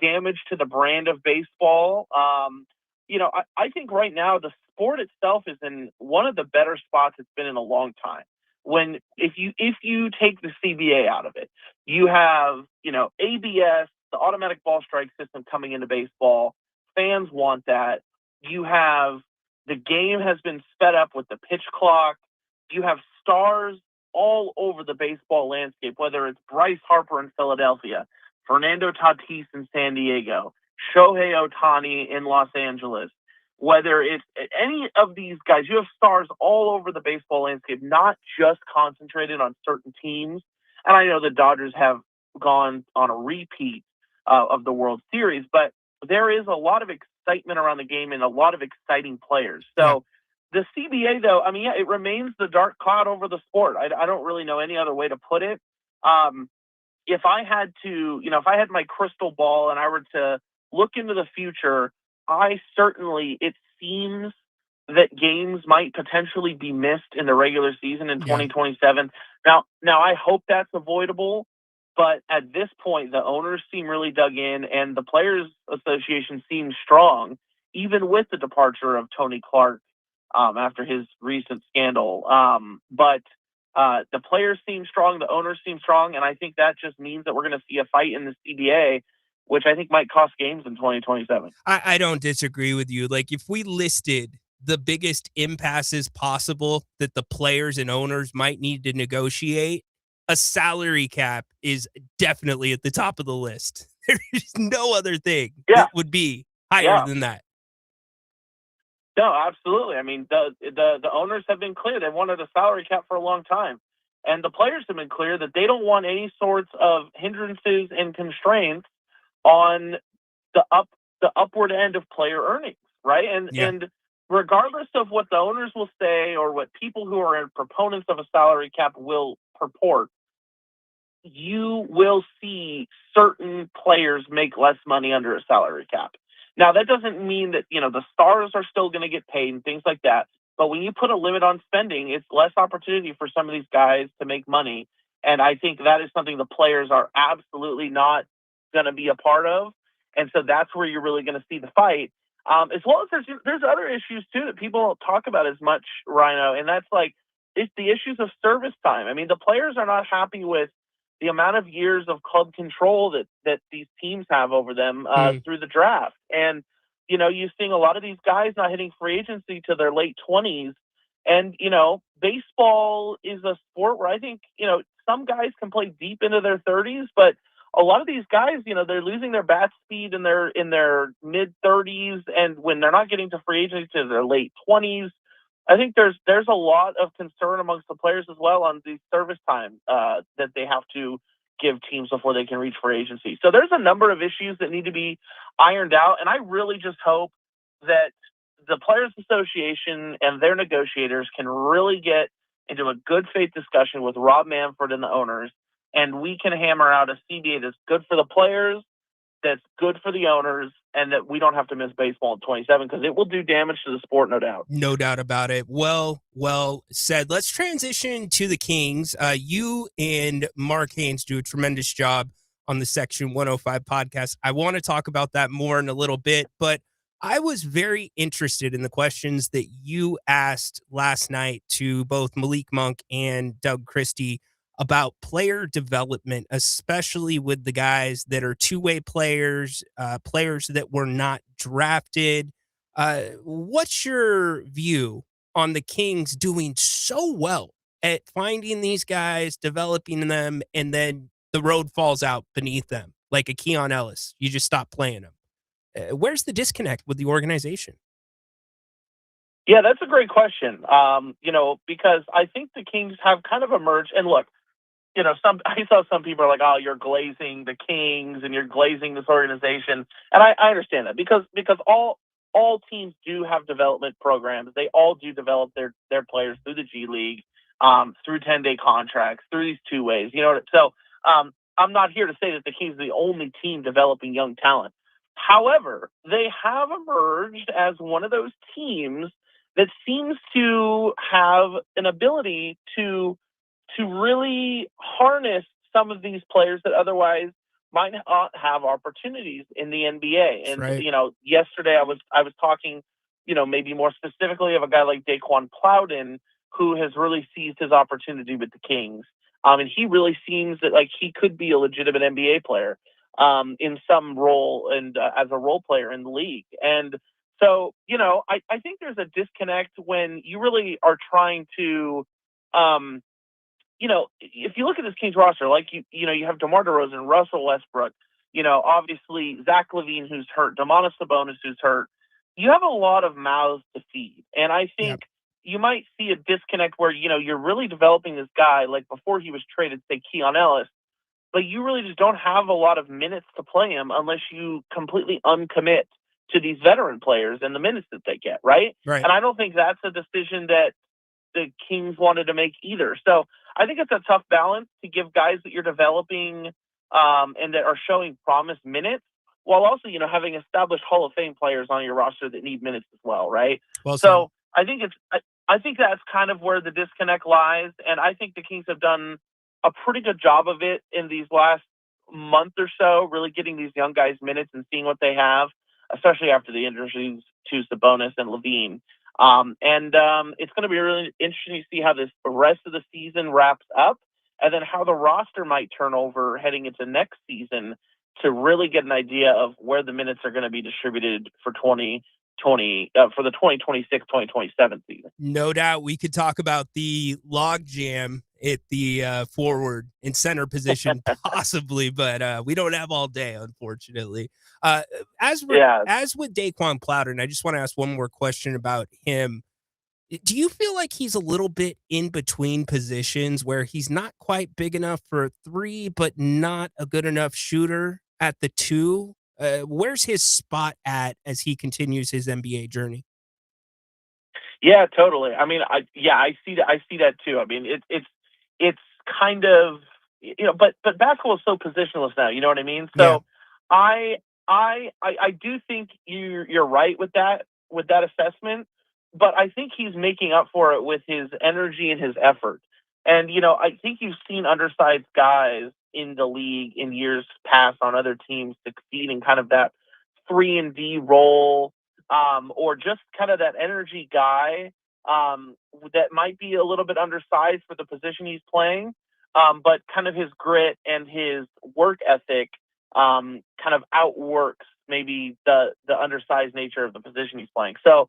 damage to the brand of baseball. I think right now the sport itself is in one of the better spots it's been in a long time. If you take the CBA out of it, you have, ABS, the automatic ball strike system coming into baseball. Fans want that. You have the game has been sped up with the pitch clock. You have stars all over the baseball landscape, whether it's Bryce Harper in Philadelphia, Fernando Tatis in San Diego, Shohei Ohtani in Los Angeles. Whether it's any of these guys, you have stars all over the baseball landscape, not just concentrated on certain teams. And I know the Dodgers have gone on a repeat of the World Series, but there is a lot of excitement around the game and a lot of exciting players. So the CBA, though, it remains the dark cloud over the sport. I don't really know any other way to put it. If I had to, if I had my crystal ball and I were to look into the future, it seems that games might potentially be missed in the regular season in 2027. Now I hope that's avoidable, but at this point, the owners seem really dug in, and the Players Association seems strong, even with the departure of Tony Clark after his recent scandal. But the players seem strong, the owners seem strong, and I think that just means that we're going to see a fight in the CBA, which I think might cost games in 2027. I don't disagree with you. Like, if we listed the biggest impasses possible that the players and owners might need to negotiate, a salary cap is definitely at the top of the list. There's no other thing that would be higher than that. No, absolutely. I mean, the owners have been clear. They wanted a salary cap for a long time. And the players have been clear that they don't want any sorts of hindrances and constraints on the upward end of player earnings, right? And regardless of what the owners will say or what people who are proponents of a salary cap will purport, you will see certain players make less money under a salary cap. Now, that doesn't mean that, the stars are still going to get paid and things like that. But when you put a limit on spending, it's less opportunity for some of these guys to make money. And I think that is something the players are absolutely not going to be a part of. And so that's where you're really going to see the fight. As well as there's other issues, too, that people don't talk about as much, Rhino. And that's it's the issues of service time. I mean, the players are not happy with the amount of years of club control that these teams have over them through the draft. And, you're seeing a lot of these guys not hitting free agency to their late 20s. And, baseball is a sport where I think, some guys can play deep into their 30s, but a lot of these guys, they're losing their bat speed in their mid 30s. And when they're not getting to free agency to their late 20s, I think there's a lot of concern amongst the players as well on the service time that they have to give teams before they can reach free agency. So there's a number of issues that need to be ironed out. And I really just hope that the Players Association and their negotiators can really get into a good faith discussion with Rob Manfred and the owners, and we can hammer out a CBA that's good for the players, that's good for the owners, and that we don't have to miss baseball in 27 because it will do damage to the sport, no doubt. No doubt about it. Well said. Let's transition to the Kings. You and Mark Haynes do a tremendous job on the Section 105 podcast. I want to talk about that more in a little bit, but I was very interested in the questions that you asked last night to both Malik Monk and Doug Christie about player development, especially with the guys that are two-way players, players that were not drafted. What's your view on the Kings doing so well at finding these guys, developing them, and then the road falls out beneath them, like a Keon Ellis? You just stop playing them. Where's the disconnect with the organization? Yeah, that's a great question. Because I think the Kings have kind of emerged. And look, I saw some people are like, "Oh, you're glazing the Kings and you're glazing this organization," and I understand that because all teams do have development programs. They all do develop their players through the G League, through 10-day contracts, through these two ways. So I'm not here to say that the Kings are the only team developing young talent. However, they have emerged as one of those teams that seems to have an ability to really harness some of these players that otherwise might not have opportunities in the NBA. And right. Yesterday I was talking, maybe more specifically of a guy like Daquan Plowden, who has really seized his opportunity with the Kings. And he really seems that like he could be a legitimate NBA player in some role and as a role player in the league. And so, I think there's a disconnect when you really are trying to, if you look at this Kings roster, like you have DeMar DeRozan, Russell Westbrook, obviously Zach LaVine, who's hurt, Domantas Sabonis, who's hurt. You have a lot of mouths to feed, and I think you might see a disconnect where you're really developing this guy like before he was traded, say Keon Ellis, but you really just don't have a lot of minutes to play him unless you completely uncommit to these veteran players and the minutes that they get, right? Right. And I don't think that's a decision that the Kings wanted to make either. So I think it's a tough balance to give guys that you're developing and that are showing promise minutes, while also, having established Hall of Fame players on your roster that need minutes as well, right? Well so I think I think that's kind of where the disconnect lies, and I think the Kings have done a pretty good job of it in these last month or so, really getting these young guys minutes and seeing what they have, especially after the injuries to Sabonis and LaVine. It's going to be really interesting to see how this rest of the season wraps up, and then how the roster might turn over heading into next season to really get an idea of where the minutes are going to be distributed for 2020 for the 2026-2027 season. No doubt we could talk about the log jam at the forward and center position possibly, but we don't have all day, unfortunately. As with Daquan Plowden, I just want to ask one more question about him. Do you feel like he's a little bit in between positions where he's not quite big enough for a three, but not a good enough shooter at the two? Where's his spot at as he continues his NBA journey? Yeah, totally. I mean, I see that. I see that too. I mean, it's kind of, but basketball is so positionless now. You know what I mean? So I do think you're right with that assessment, but I think he's making up for it with his energy and his effort. And I think you've seen undersized guys in the league in years past on other teams succeed in kind of that 3-and-D role, or just kind of that energy guy that might be a little bit undersized for the position he's playing, but kind of his grit and his work ethic kind of outworks maybe the undersized nature of the position he's playing. So,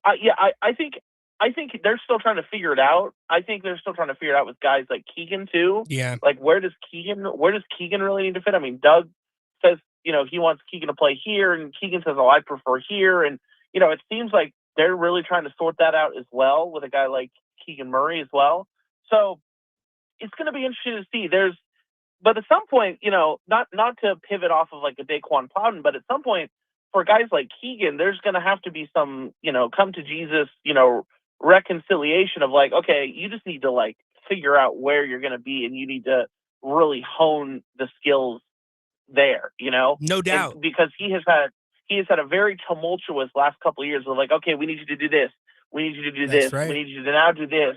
I think they're still trying to figure it out. I think they're still trying to figure it out with guys like Keegan too. Yeah. Like where does Keegan really need to fit? I mean, Doug says, he wants Keegan to play here, and Keegan says, "Oh, I prefer here." And, it seems like they're really trying to sort that out as well with a guy like Keegan Murray as well. So it's going to be interesting to see. But at some point, not to pivot off of like a Daquan Plowden, but at some point for guys like Keegan, there's going to have to be some, come to Jesus, reconciliation of like, okay, you just need to like figure out where you're going to be, and you need to really hone the skills there, No doubt. And because he has had a very tumultuous last couple of years of like, okay, we need you to do this. We need you to do That's this. right. We need you to now do this.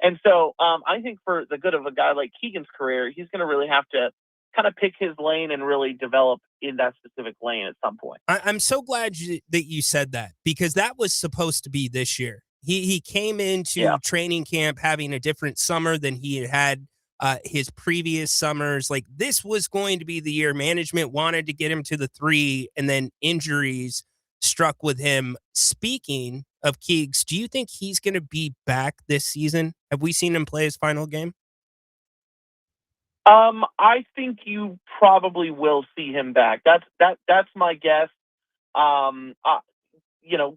And so I think for the good of a guy like Keegan's career, he's going to really have to kind of pick his lane and really develop in that specific lane at some point. I'm so glad that you said that, because that was supposed to be this year. He came into training camp having a different summer than he had his previous summers. Like, this was going to be the year. Management wanted to get him to the 3, and then injuries struck with him. Speaking of Keegs, do you think he's going to be back this season? Have we seen him play his final game? I think you probably will see him back. That's my guess.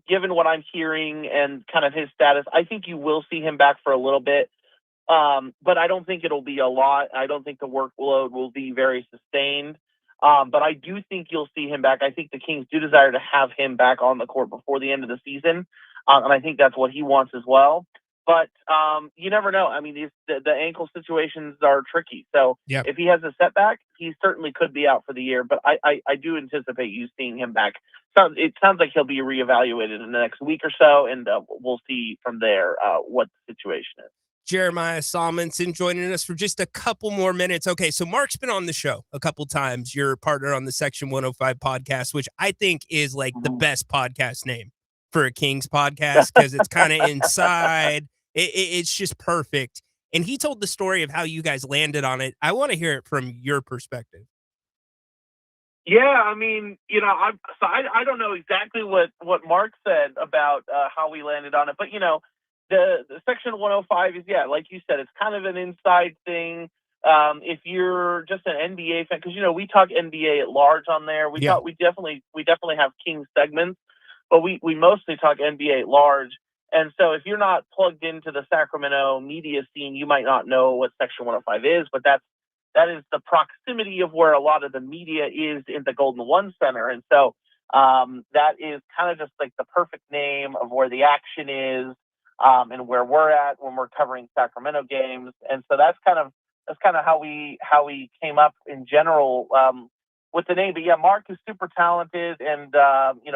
Given what I'm hearing and kind of his status, I think you will see him back for a little bit. But I don't think it'll be a lot. I don't think the workload will be very sustained. But I do think you'll see him back. I think the Kings do desire to have him back on the court before the end of the season. And I think that's what he wants as well. But you never know. I mean, the ankle situations are tricky. So if he has a setback, he certainly could be out for the year. But I do anticipate you seeing him back. So it sounds like he'll be reevaluated in the next week or so, and we'll see from there what the situation is. Jeremiah Salmonson joining us for just a couple more minutes. Okay, so Mark's been on the show a couple times, your partner on the Section 105 podcast, which I think is like the best podcast name for a Kings podcast, because it's kind of inside. It's just perfect. And he told the story of how you guys landed on it. I want to hear it from your perspective. Yeah, I mean, I don't know exactly what Mark said about how we landed on it, but the Section 105 is, like you said, it's kind of an inside thing. If you're just an NBA fan, because we talk NBA at large on there. We definitely have Kings segments, but we mostly talk NBA at large. And so if you're not plugged into the Sacramento media scene, you might not know what Section 105 is, but that is the proximity of where a lot of the media is in the Golden One Center. And so that is kind of just like the perfect name of where the action is, and where we're at when we're covering Sacramento games. And so that's kind of how we came up in general with the name. But yeah, Mark is super talented and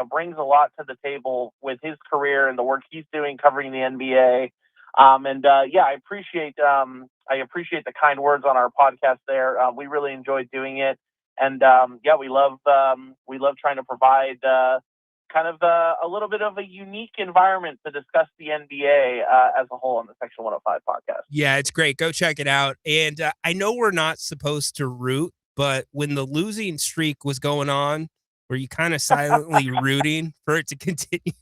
brings a lot to the table with his career and the work he's doing covering the NBA. I appreciate the kind words on our podcast there. We really enjoyed doing it, and we love trying to provide kind of a little bit of a unique environment to discuss the NBA as a whole on the Section 105 podcast. Yeah, it's great. Go check it out. And I know we're not supposed to root, but when the losing streak was going on, were you kind of silently rooting for it to continue?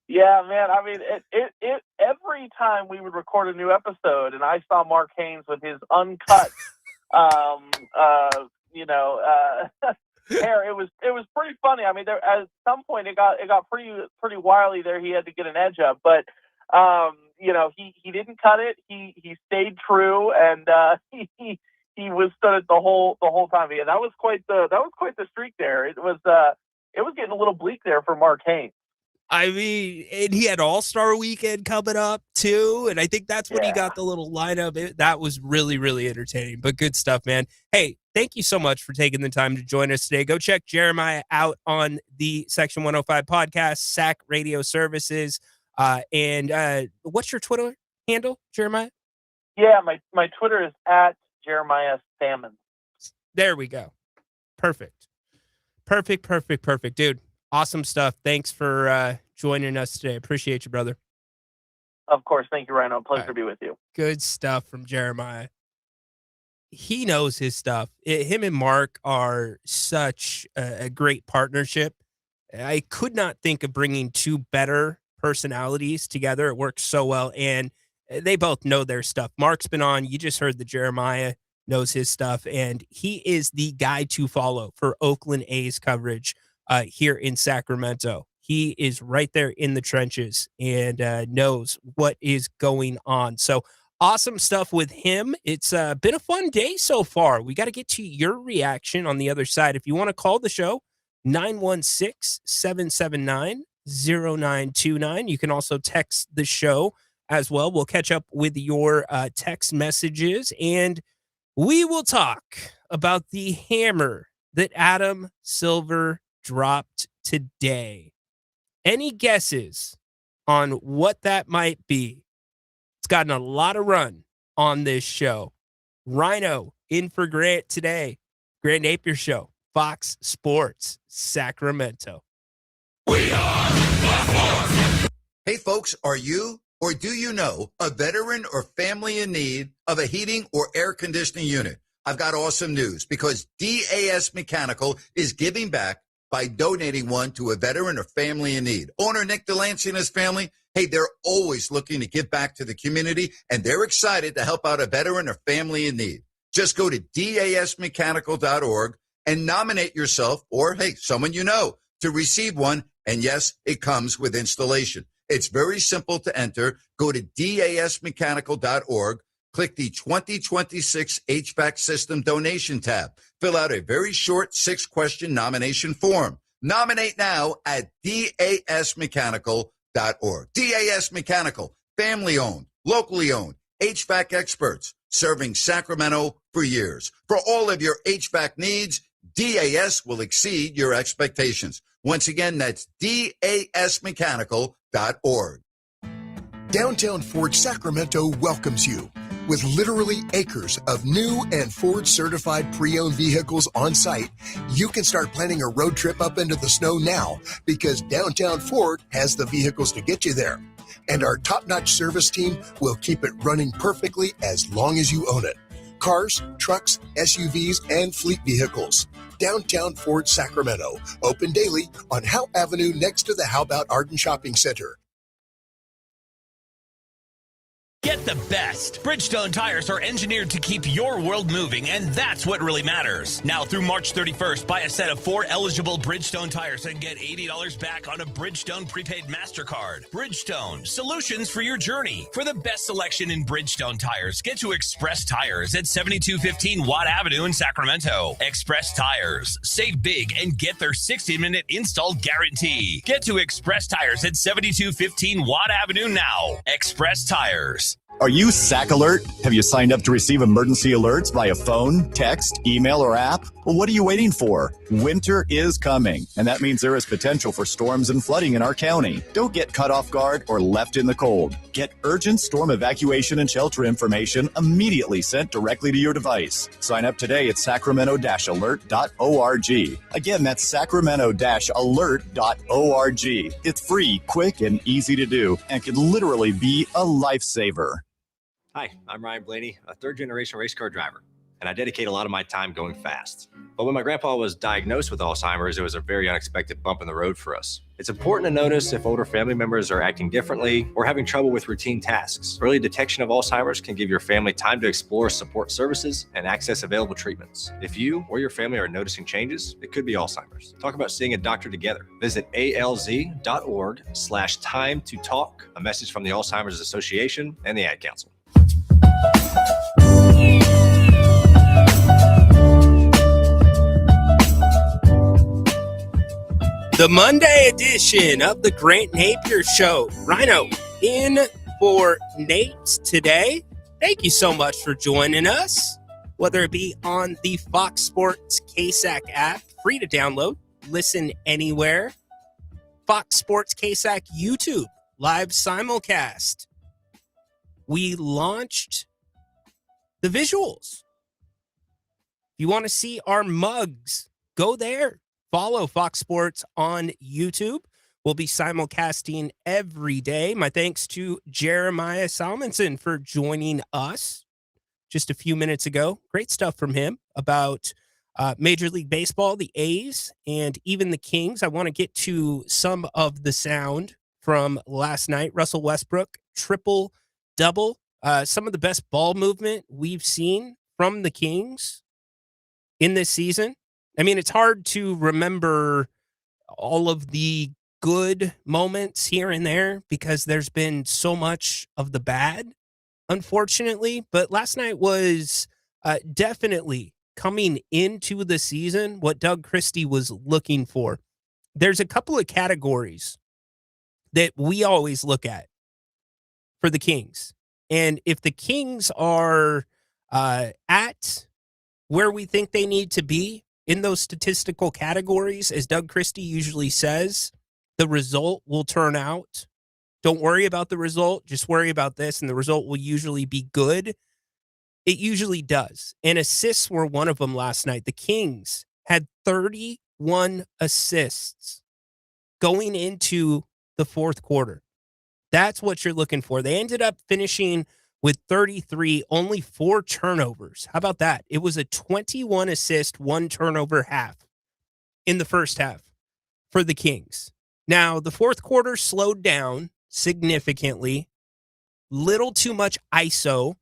Yeah, man. I mean, it every time we would record a new episode and I saw Mark Haynes with his uncut, hair, it was pretty funny. I mean, there at some point it got pretty wily there. He had to get an edge up, but he didn't cut it. He stayed true, and he was stood it the whole time. And that was quite the streak there. It was getting a little bleak there for Mark Haynes. I mean, and he had All-Star Weekend coming up too, and I think that's when he got the little lineup. That was really, really entertaining, but good stuff, man. Hey, thank you so much for taking the time to join us today. Go check Jeremiah out on the Section 105 podcast, SAC Radio Services. And what's your Twitter handle, Jeremiah? Yeah, my Twitter is at Jeremiah Salmon. There we go. Perfect, dude. Awesome stuff. Thanks for joining us today. Appreciate you, brother. Of course. Thank you, Rhino. Pleasure to be with you. Good stuff from Jeremiah. He knows his stuff. Him and Mark are such a great partnership. I could not think of bringing two better personalities together. It works so well, and they both know their stuff. Mark's been on. You just heard that Jeremiah knows his stuff, and he is the guy to follow for Oakland A's coverage here in Sacramento. He is right there in the trenches and knows what is going on. So awesome stuff with him. It's been a fun day so far. We got to get to your reaction on the other side. If you want to call the show, 916-779-0929. You can also text the show as well. We'll catch up with your text messages, and we will talk about the hammer that Adam Silver dropped today. Any guesses on what that might be? It's gotten a lot of run on this show. Rhino in for Grant today. Grant Napear Show, Fox Sports, Sacramento. Hey, folks, are you or do you know a veteran or family in need of a heating or air conditioning unit? I've got awesome news because DAS Mechanical is giving back by donating one to a veteran or family in need. Owner Nick Delancey and his family, hey, they're always looking to give back to the community, and they're excited to help out a veteran or family in need. Just go to dasmechanical.org and nominate yourself or, hey, someone you know to receive one. And yes, it comes with installation. It's very simple to enter. Go to dasmechanical.org, click the 2026 HVAC system donation tab. Fill out a very short 6-question nomination form. Nominate now at dasmechanical.org. DAS Mechanical, family-owned, locally owned, HVAC experts, serving Sacramento for years. For all of your HVAC needs, DAS will exceed your expectations. Once again, that's dasmechanical.org. Downtown Ford Sacramento welcomes you. With literally acres of new and Ford certified pre-owned vehicles on site, you can start planning a road trip up into the snow now because Downtown Ford has the vehicles to get you there. And our top-notch service team will keep it running perfectly as long as you own it. Cars, trucks, SUVs, and fleet vehicles. Downtown Ford Sacramento. Open daily on Howe Avenue next to the How About Arden Shopping Center. Get the best. Bridgestone tires are engineered to keep your world moving, and that's what really matters. Now through March 31st, buy a set of 4 eligible Bridgestone tires and get $80 back on a Bridgestone prepaid MasterCard. Bridgestone, solutions for your journey. For the best selection in Bridgestone tires, get to Express Tires at 7215 Watt Avenue in Sacramento. Express Tires. Save big and get their 60-minute install guarantee. Get to Express Tires at 7215 Watt Avenue now. Express Tires. Are you SAC Alert? Have you signed up to receive emergency alerts via phone, text, email, or app? Well, what are you waiting for? Winter is coming, and that means there is potential for storms and flooding in our county. Don't get caught off guard or left in the cold. Get urgent storm evacuation and shelter information immediately sent directly to your device. Sign up today at sacramento-alert.org. Again, that's sacramento-alert.org. It's free, quick, and easy to do, and can literally be a lifesaver. Hi, I'm Ryan Blaney, a third-generation race car driver, and I dedicate a lot of my time going fast. But when my grandpa was diagnosed with Alzheimer's, it was a very unexpected bump in the road for us. It's important to notice if older family members are acting differently or having trouble with routine tasks. Early detection of Alzheimer's can give your family time to explore support services and access available treatments. If you or your family are noticing changes, it could be Alzheimer's. Talk about seeing a doctor together. Visit alz.org/time to talk. A message from the Alzheimer's Association and the Ad Council. The Monday edition of the Grant Napear Show. Rhino in for Nate today. Thank you so much for joining us. Whether it be on the Fox Sports KSAC app, free to download, listen anywhere. Fox Sports KSAC YouTube, live simulcast. We launched the visuals. If you want to see our mugs, go there. Follow Fox Sports on YouTube. We'll be simulcasting every day. My thanks to Jeremiah Salmonson for joining us just a few minutes ago. Great stuff from him about Major League Baseball, the A's, and even the Kings. I want to get to some of the sound from last night. Russell Westbrook, triple-double. Some of the best ball movement we've seen from the Kings in this season. I mean, it's hard to remember all of the good moments here and there because there's been so much of the bad, unfortunately. But last night was definitely coming into the season what Doug Christie was looking for. There's a couple of categories that we always look at for the Kings. And if the Kings are at where we think they need to be, in those statistical categories, as Doug Christie usually says, the result will turn out. Don't worry about the result. Just worry about this, and the result will usually be good. It usually does. And assists were one of them last night. The Kings had 31 assists going into the fourth quarter. That's what you're looking for. They ended up finishing with 33, only 4 turnovers. How about that? It was a 21 assist, 1 turnover half in the first half for the Kings. Now, the fourth quarter slowed down significantly. Little too much ISO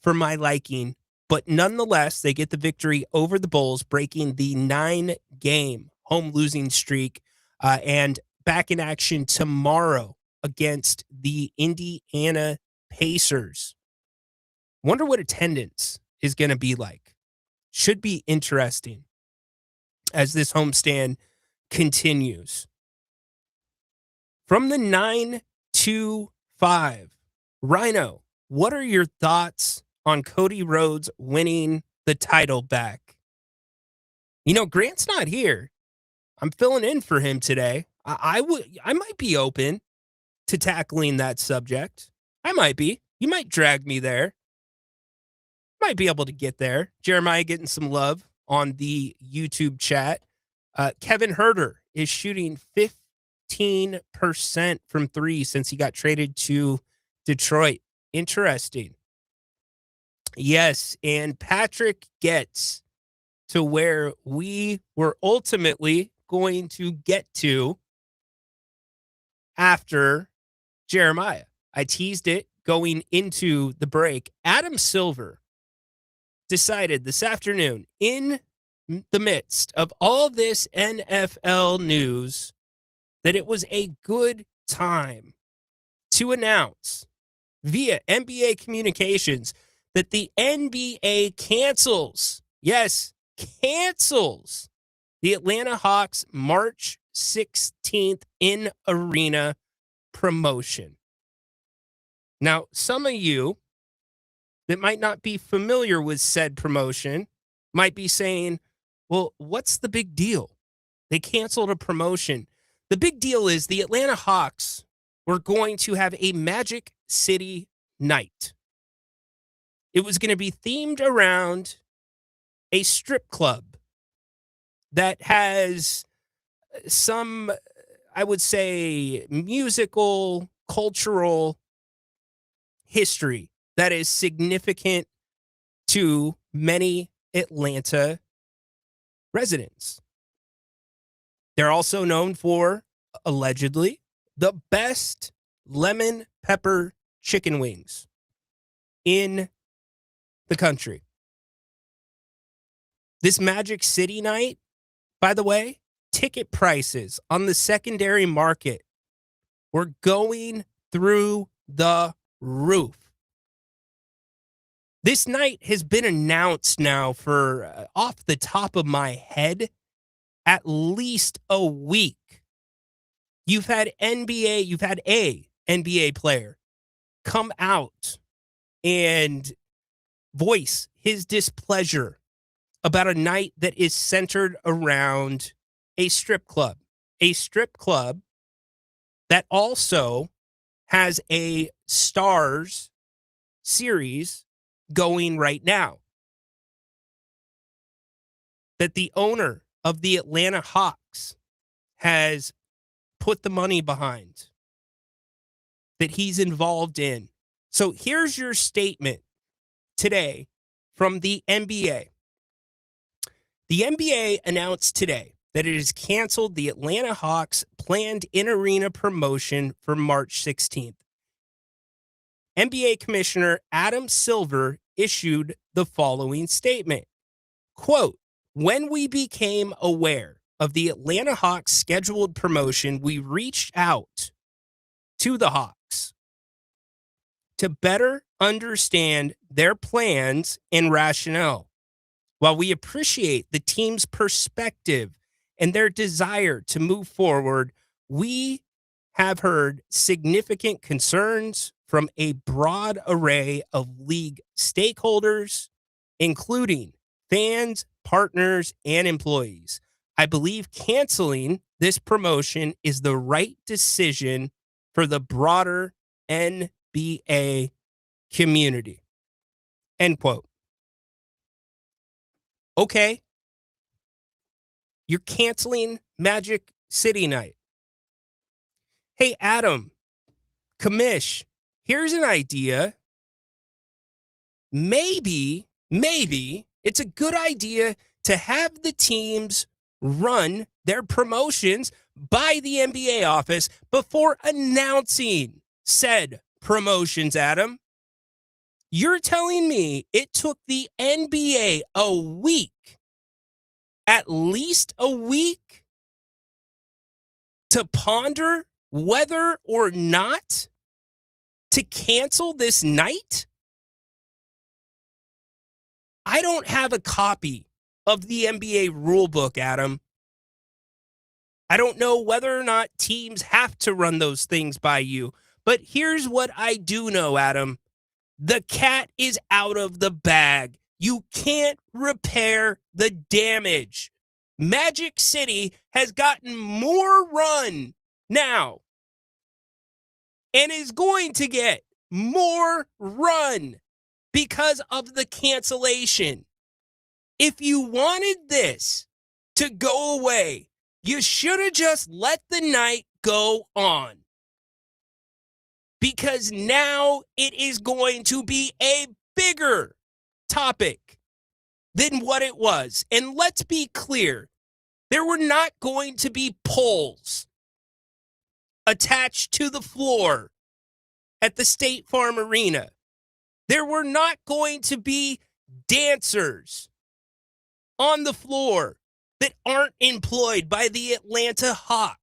for my liking, but nonetheless, they get the victory over the Bulls, breaking the 9-game home losing streak, and back in action tomorrow against the Indiana Pacers. Wonder what attendance is going to be like. Should be interesting as this homestand continues. From the 9-5, Rhino, what are your thoughts on Cody Rhodes winning the title back? You know, Grant's not here. I'm filling in for him today. I might be open to tackling that subject. I might be. You might drag me there. Might be able to get there. Jeremiah getting some love on the YouTube chat. Kevin Herter is shooting 15% from 3 since he got traded to Detroit. Interesting. Yes, and Patrick gets to where we were ultimately going to get to after Jeremiah. I teased it going into the break. Adam Silver decided this afternoon, in the midst of all this NFL news, that it was a good time to announce via NBA communications that the NBA cancels, yes, cancels the Atlanta Hawks March 16th in arena promotion. Now, some of you that might not be familiar with said promotion might be saying, well, what's the big deal? They canceled a promotion. The big deal is the Atlanta Hawks were going to have a Magic City night. It was going to be themed around a strip club that has some, I would say, musical, cultural history that is significant to many Atlanta residents. They're also known for, allegedly, the best lemon pepper chicken wings in the country. This Magic City night, by the way, ticket prices on the secondary market were going through the roof. This night has been announced now for, off the top of my head, at least a week. You've had a NBA player come out and voice his displeasure about a night that is centered around a strip club that also has a Stars series going right now, that the owner of the Atlanta Hawks has put the money behind, that he's involved in. So here's your statement today from the NBA. The NBA announced today that it has canceled the Atlanta Hawks' planned in-arena promotion for March 16th. NBA Commissioner Adam Silver issued the following statement. Quote, when we became aware of the Atlanta Hawks' scheduled promotion, we reached out to the Hawks to better understand their plans and rationale. While we appreciate the team's perspective and their desire to move forward, we have heard significant concerns from a broad array of league stakeholders, including fans, partners, and employees. I believe canceling this promotion is the right decision for the broader NBA community. End quote. Okay. You're canceling Magic City Night. Hey, Adam, Kamish, here's an idea. Maybe it's a good idea to have the teams run their promotions by the NBA office before announcing said promotions, Adam. You're telling me it took the NBA a week, at least a week, to ponder whether or not to cancel this night? I don't have a copy of the NBA rulebook, Adam. I don't know whether or not teams have to run those things by you. But here's what I do know, Adam. The cat is out of the bag. You can't repair the damage. Magic City has gotten more run now and is going to get more run because of the cancellation. If you wanted this to go away, you should have just let the night go on. Because now it is going to be a bigger topic than what it was. And let's be clear, there were not going to be poles attached to the floor at the State Farm Arena. There were not going to be dancers on the floor that aren't employed by the Atlanta Hawks.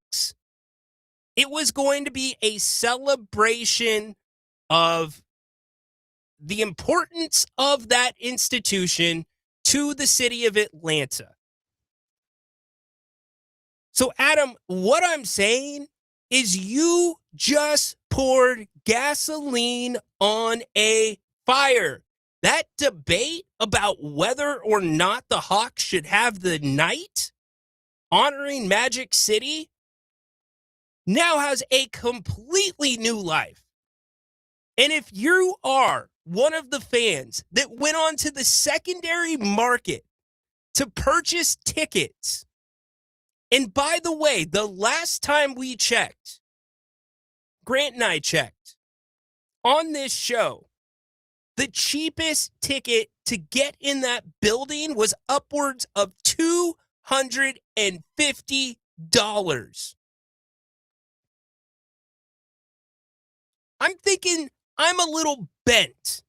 It was going to be a celebration of the importance of that institution to the city of Atlanta. So, Adam, what I'm saying is you just poured gasoline on a fire. That debate about whether or not the Hawks should have the night honoring Magic City now has a completely new life. And if you are one of the fans that went onto the secondary market to purchase tickets, and by the way, the last time we checked, Grant and I checked, on this show, the cheapest ticket to get in that building was upwards of $250. I'm thinking I'm a little bent.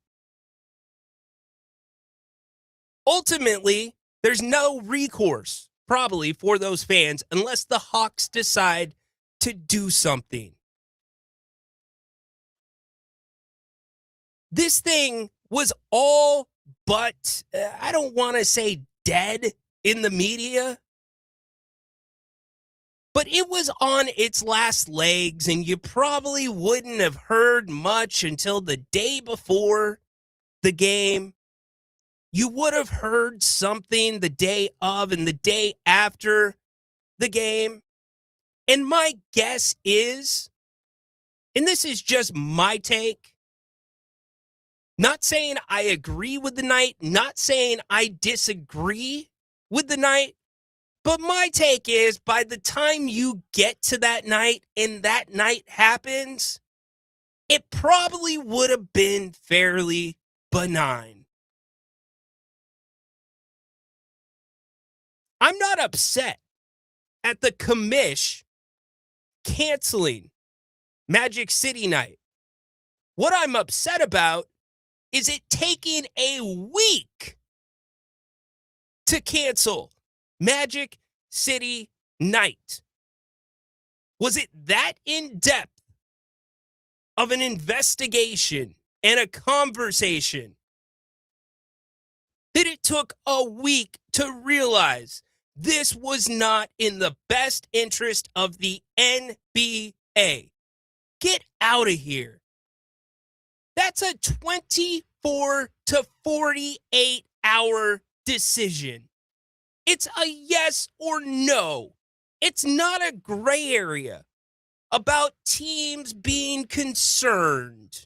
Ultimately, there's no recourse probably for those fans unless the Hawks decide to do something. This thing was all but, I don't want to say dead in the media, but it was on its last legs, and you probably wouldn't have heard much until the day before the game. You would have heard something the day of and the day after the game. And my guess is, and this is just my take, not saying I agree with the night, not saying I disagree with the night, but my take is by the time you get to that night and that night happens, it probably would have been fairly benign. I'm not upset at the commish canceling Magic City Night. What I'm upset about is it taking a week to cancel Magic City Night. Was it that in-depth of an investigation and a conversation that it took a week to realize this was not in the best interest of the NBA? Get out of here. That's a 24 to 48 hour decision. It's a yes or no. It's not a gray area about teams being concerned.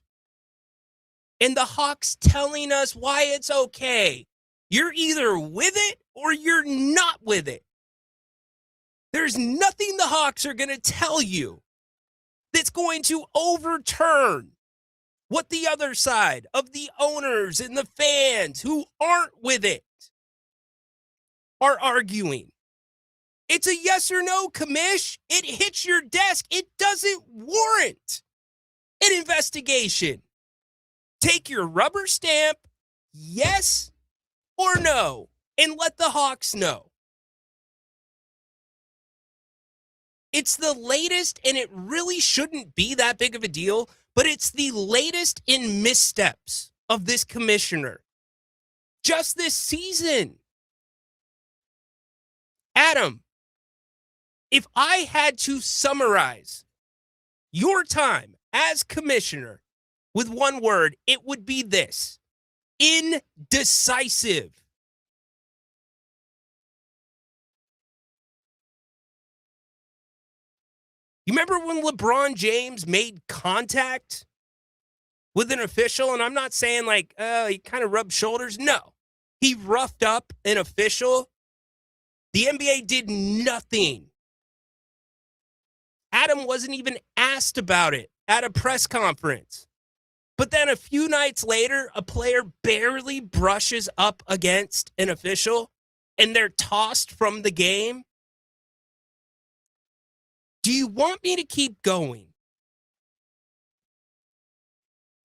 and the Hawks telling us why it's okay. You're either with it or you're not with it. There's nothing the Hawks are going to tell you that's going to overturn what the other side of the owners and the fans who aren't with it are arguing. It's a yes or no, commish. It hits your desk. It doesn't warrant an investigation. Take your rubber stamp, yes or no, and let the Hawks know. It's the latest, and it really shouldn't be that big of a deal, but it's the latest in missteps of this commissioner just this season. Adam, if I had to summarize your time as commissioner with one word, it would be this: indecisive. You remember when LeBron James made contact with an official? And I'm not saying like, he kind of rubbed shoulders. No, he roughed up an official. The NBA did nothing. Adam wasn't even asked about it at a press conference. But then a few nights later, a player barely brushes up against an official and they're tossed from the game. Do you want me to keep going?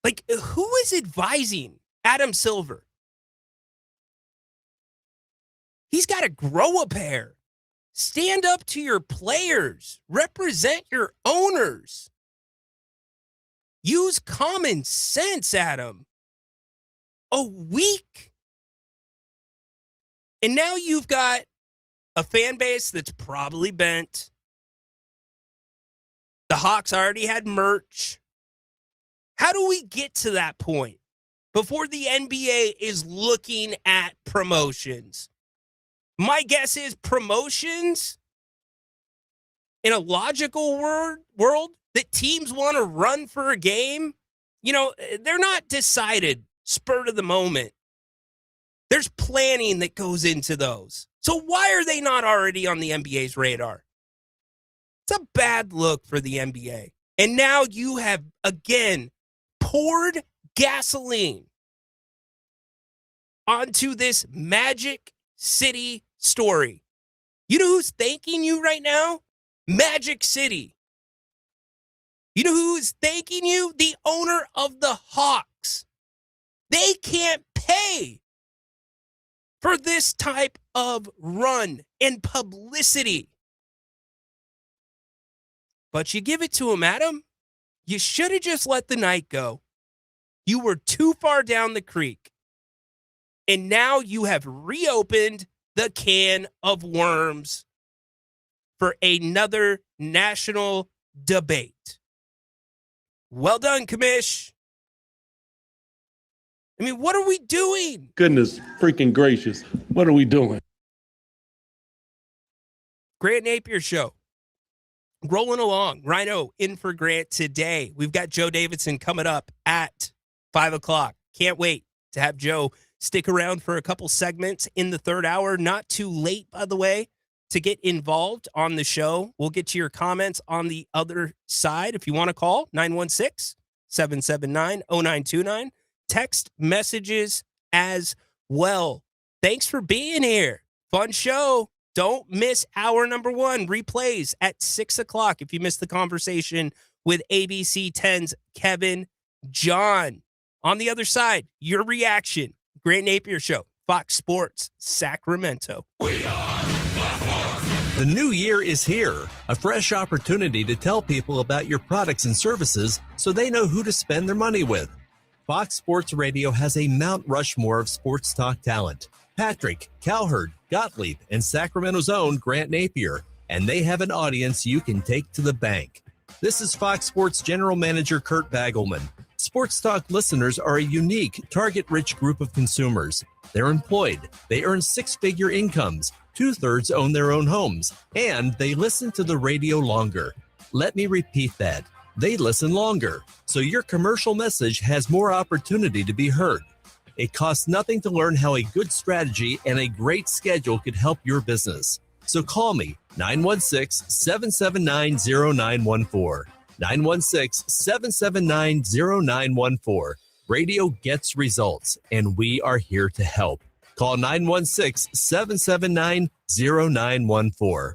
Like, who is advising Adam Silver? He's got to grow a pair. Stand up to your players. Represent your owners. Use common sense, Adam. A week. And now you've got a fan base that's probably bent. The Hawks already had merch. How do we get to that point before the NBA is looking at promotions? My guess is promotions in a logical world that teams want to run for a game, they're not decided spur of the moment. There's planning that goes into those. So why are they not already on the NBA's radar? It's a bad look for the NBA. And now you have, again, poured gasoline onto this Magic City story. You know who's thanking you right now? Magic City. You know who's thanking you? The owner of the Hawks. They can't pay for this type of run and publicity. But you give it to him, Adam. You should have just let the night go. You were too far down the creek. And now you have reopened the can of worms for another national debate. Well done, Commish. I mean, what are we doing? Goodness freaking gracious. What are we doing? Grant Napear Show. Rolling along. Rhino in for Grant today. We've got Joe Davidson coming up at 5 o'clock. Can't wait to have Joe stick around for a couple segments in the third hour. Not too late, by the way, to get involved on the show. We'll get to your comments on the other side. If you want to call, 916-779-0929. Text messages as well. Thanks for being here. Fun show. Don't miss hour number one. Replays at 6 o'clock if you missed the conversation with ABC 10's Kevin John. On the other side, your reaction. Grant Napear Show, Fox Sports, Sacramento. The new year is here, a fresh opportunity to tell people about your products and services so they know who to spend their money with. Fox Sports Radio has a Mount Rushmore of sports talk talent. Patrick, Cowherd, Gottlieb, and Sacramento's own Grant Napear, and they have an audience you can take to the bank. This is Fox Sports General Manager Kurt Bagelman. Sports Talk listeners are a unique, target-rich group of consumers. They're employed, they earn six-figure incomes, 2/3 own their own homes, and they listen to the radio longer. Let me repeat that. they listen longer, so your commercial message has more opportunity to be heard. It costs nothing to learn how a good strategy and a great schedule could help your business. So call me, 916-779-0914. 916-779-0914. Radio gets results, and we are here to help. Call 916-779-0914.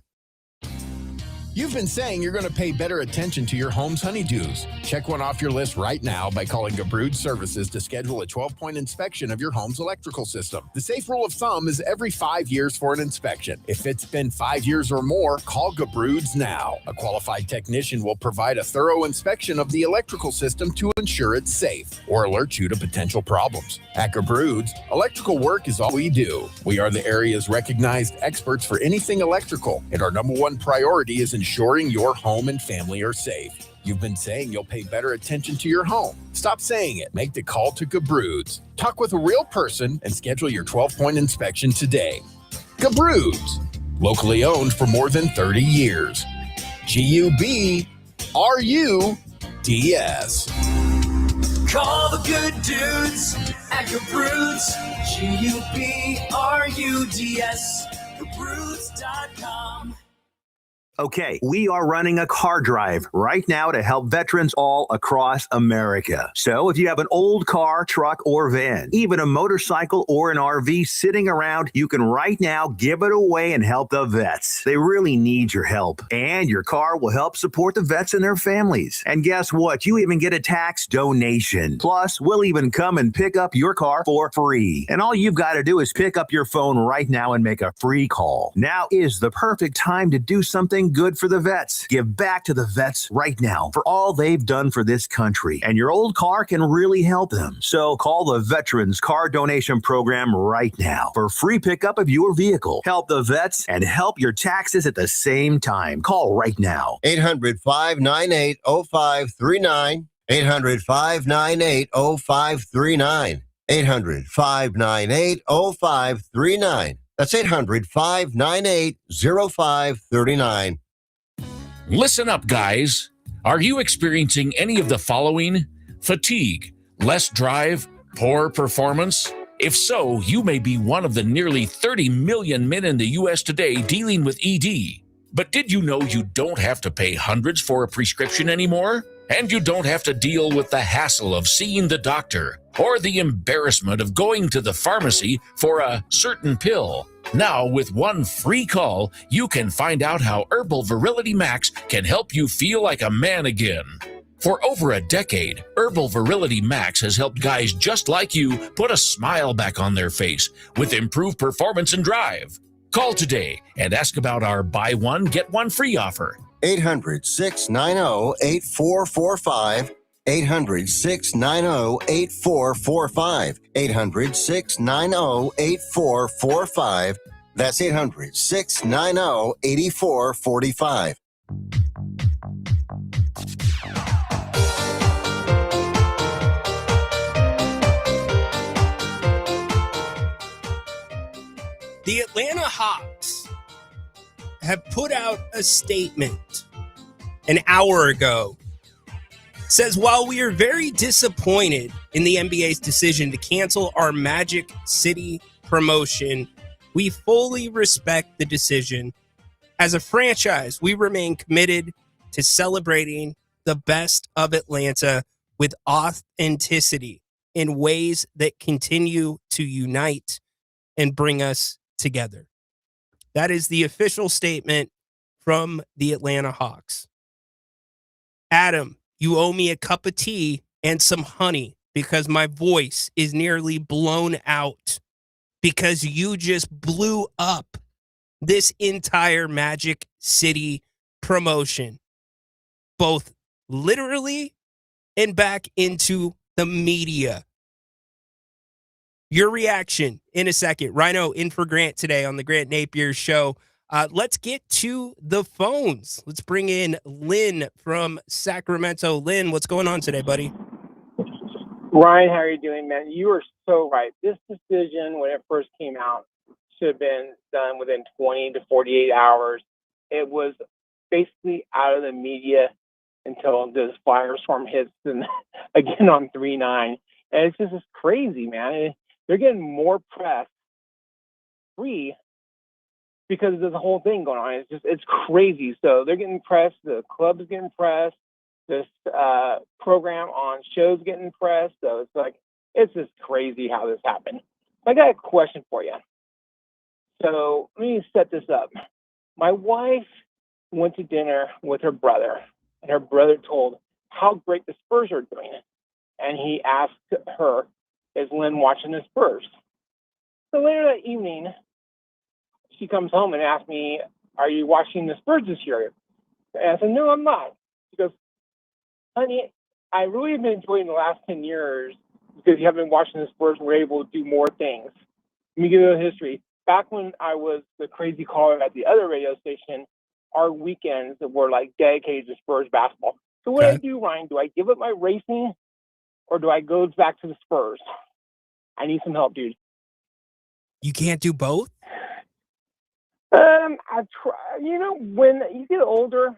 You've been saying you're going to pay better attention to your home's honeydews. Check one off your list right now by calling Gabrude Services to schedule a 12-point inspection of your home's electrical system. The safe rule of thumb is every 5 years for an inspection. If it's been 5 years or more, call Gabrude's now. A qualified technician will provide a thorough inspection of the electrical system to ensure it's safe or alert you to potential problems. At Gabrude's, electrical work is all we do. We are the area's recognized experts for anything electrical, and our number one priority is ensuring your home and family are safe. You've been saying you'll pay better attention to your home. Stop saying it. Make the call to Gabrude's. Talk with a real person and schedule your 12-point inspection today. Gabrude's, locally owned for more than 30 years. Gubruds. Call the good dudes at Gabruds. Gubruds. Gabruds.com. Okay, we are running a car drive right now to help veterans all across America. So if you have an old car, truck, or van, even a motorcycle or an RV sitting around, you can right now give it away and help the vets. They really need your help. And your car will help support the vets and their families. And guess what? You even get a tax donation. Plus, we'll even come and pick up your car for free. And all you've got to do is pick up your phone right now and make a free call. Now is the perfect time to do something good for the vets. Give back to the vets right now for all they've done for this country. And your old car can really help them. So call the Veterans Car Donation Program right now for free pickup of your vehicle. Help the vets and help your taxes at the same time. Call right now. 800-598-0539. 800-598-0539. 800-598-0539. That's 800-598-0539. Listen up, guys. Are you experiencing any of the following? Fatigue, less drive, poor performance? If so, you may be one of the nearly 30 million men in the U.S. today dealing with ED. But did you know you don't have to pay hundreds for a prescription anymore? And you don't have to deal with the hassle of seeing the doctor or the embarrassment of going to the pharmacy for a certain pill. Now, with one free call, you can find out how Herbal Virility Max can help you feel like a man again. For over a decade, Herbal Virility Max has helped guys just like you put a smile back on their face with improved performance and drive. Call today and ask about our buy one, get one free offer. 800-690-8445. 800-690-8445. 800-690-8445. That's 800-690-8445. The Atlanta Hawks have put out a statement an hour ago. Says, while we are very disappointed in the NBA's decision to cancel our Magic City promotion, we fully respect the decision. As a franchise, we remain committed to celebrating the best of Atlanta with authenticity in ways that continue to unite and bring us together. That is the official statement from the Atlanta Hawks. Adam, you owe me a cup of tea and some honey because my voice is nearly blown out because you just blew up this entire Magic City promotion, both literally and back into the media. Your reaction in a second. Rhino in for Grant today on the Grant Napear Show. Let's get to the phones. Let's bring in Lynn from Sacramento. Lynn, what's going on today, buddy? Ryan, how are you doing, man? You are so right. This decision, when it first came out, should have been done within 20 to 48 hours. It was basically out of the media until this firestorm hits and again on 3-9. And it's crazy, man. They're getting more press free because there's a whole thing going on. It's crazy. So they're getting pressed. The club's getting pressed. This program on shows getting pressed. So it's just crazy how this happened. I got a question for you. So let me set this up. My wife went to dinner with her brother, and her brother told how great the Spurs are doing. And he asked her, "Is Lynn watching the Spurs?" So later that evening, she comes home and asks me, "Are you watching the Spurs this year?" And I said, "No, I'm not." She goes, "Honey, I really have been enjoying the last 10 years because you have been watching the Spurs. We're able to do more things." Let me give you a history. Back when I was the crazy caller at the other radio station, our weekends were dedicated to Spurs basketball. So what do I do, Ryan? Do I give up my racing or do I go back to the Spurs? I need some help, dude. You can't do both? I try. When you get older,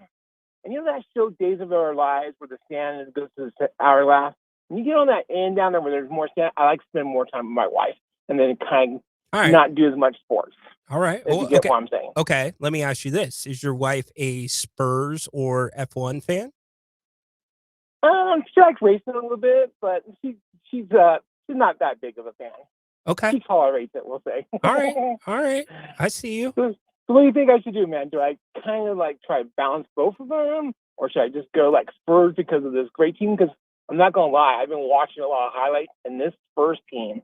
and that show Days of Our Lives where the sand goes to the hourglass, when you get on that end down there where there's more sand, I like to spend more time with my wife and then kind of not do as much sports. All right. If you get what I'm saying. Okay. Let me ask you this. Is your wife a Spurs or F1 fan? She likes racing a little bit, but she's not that big of a fan. Okay. She tolerates it, we'll say. All right. I see you. So what do you think I should do, man? Do I kind of try to balance both of them? Or should I just go Spurs because of this great team? Because I'm not going to lie, I've been watching a lot of highlights, and this Spurs team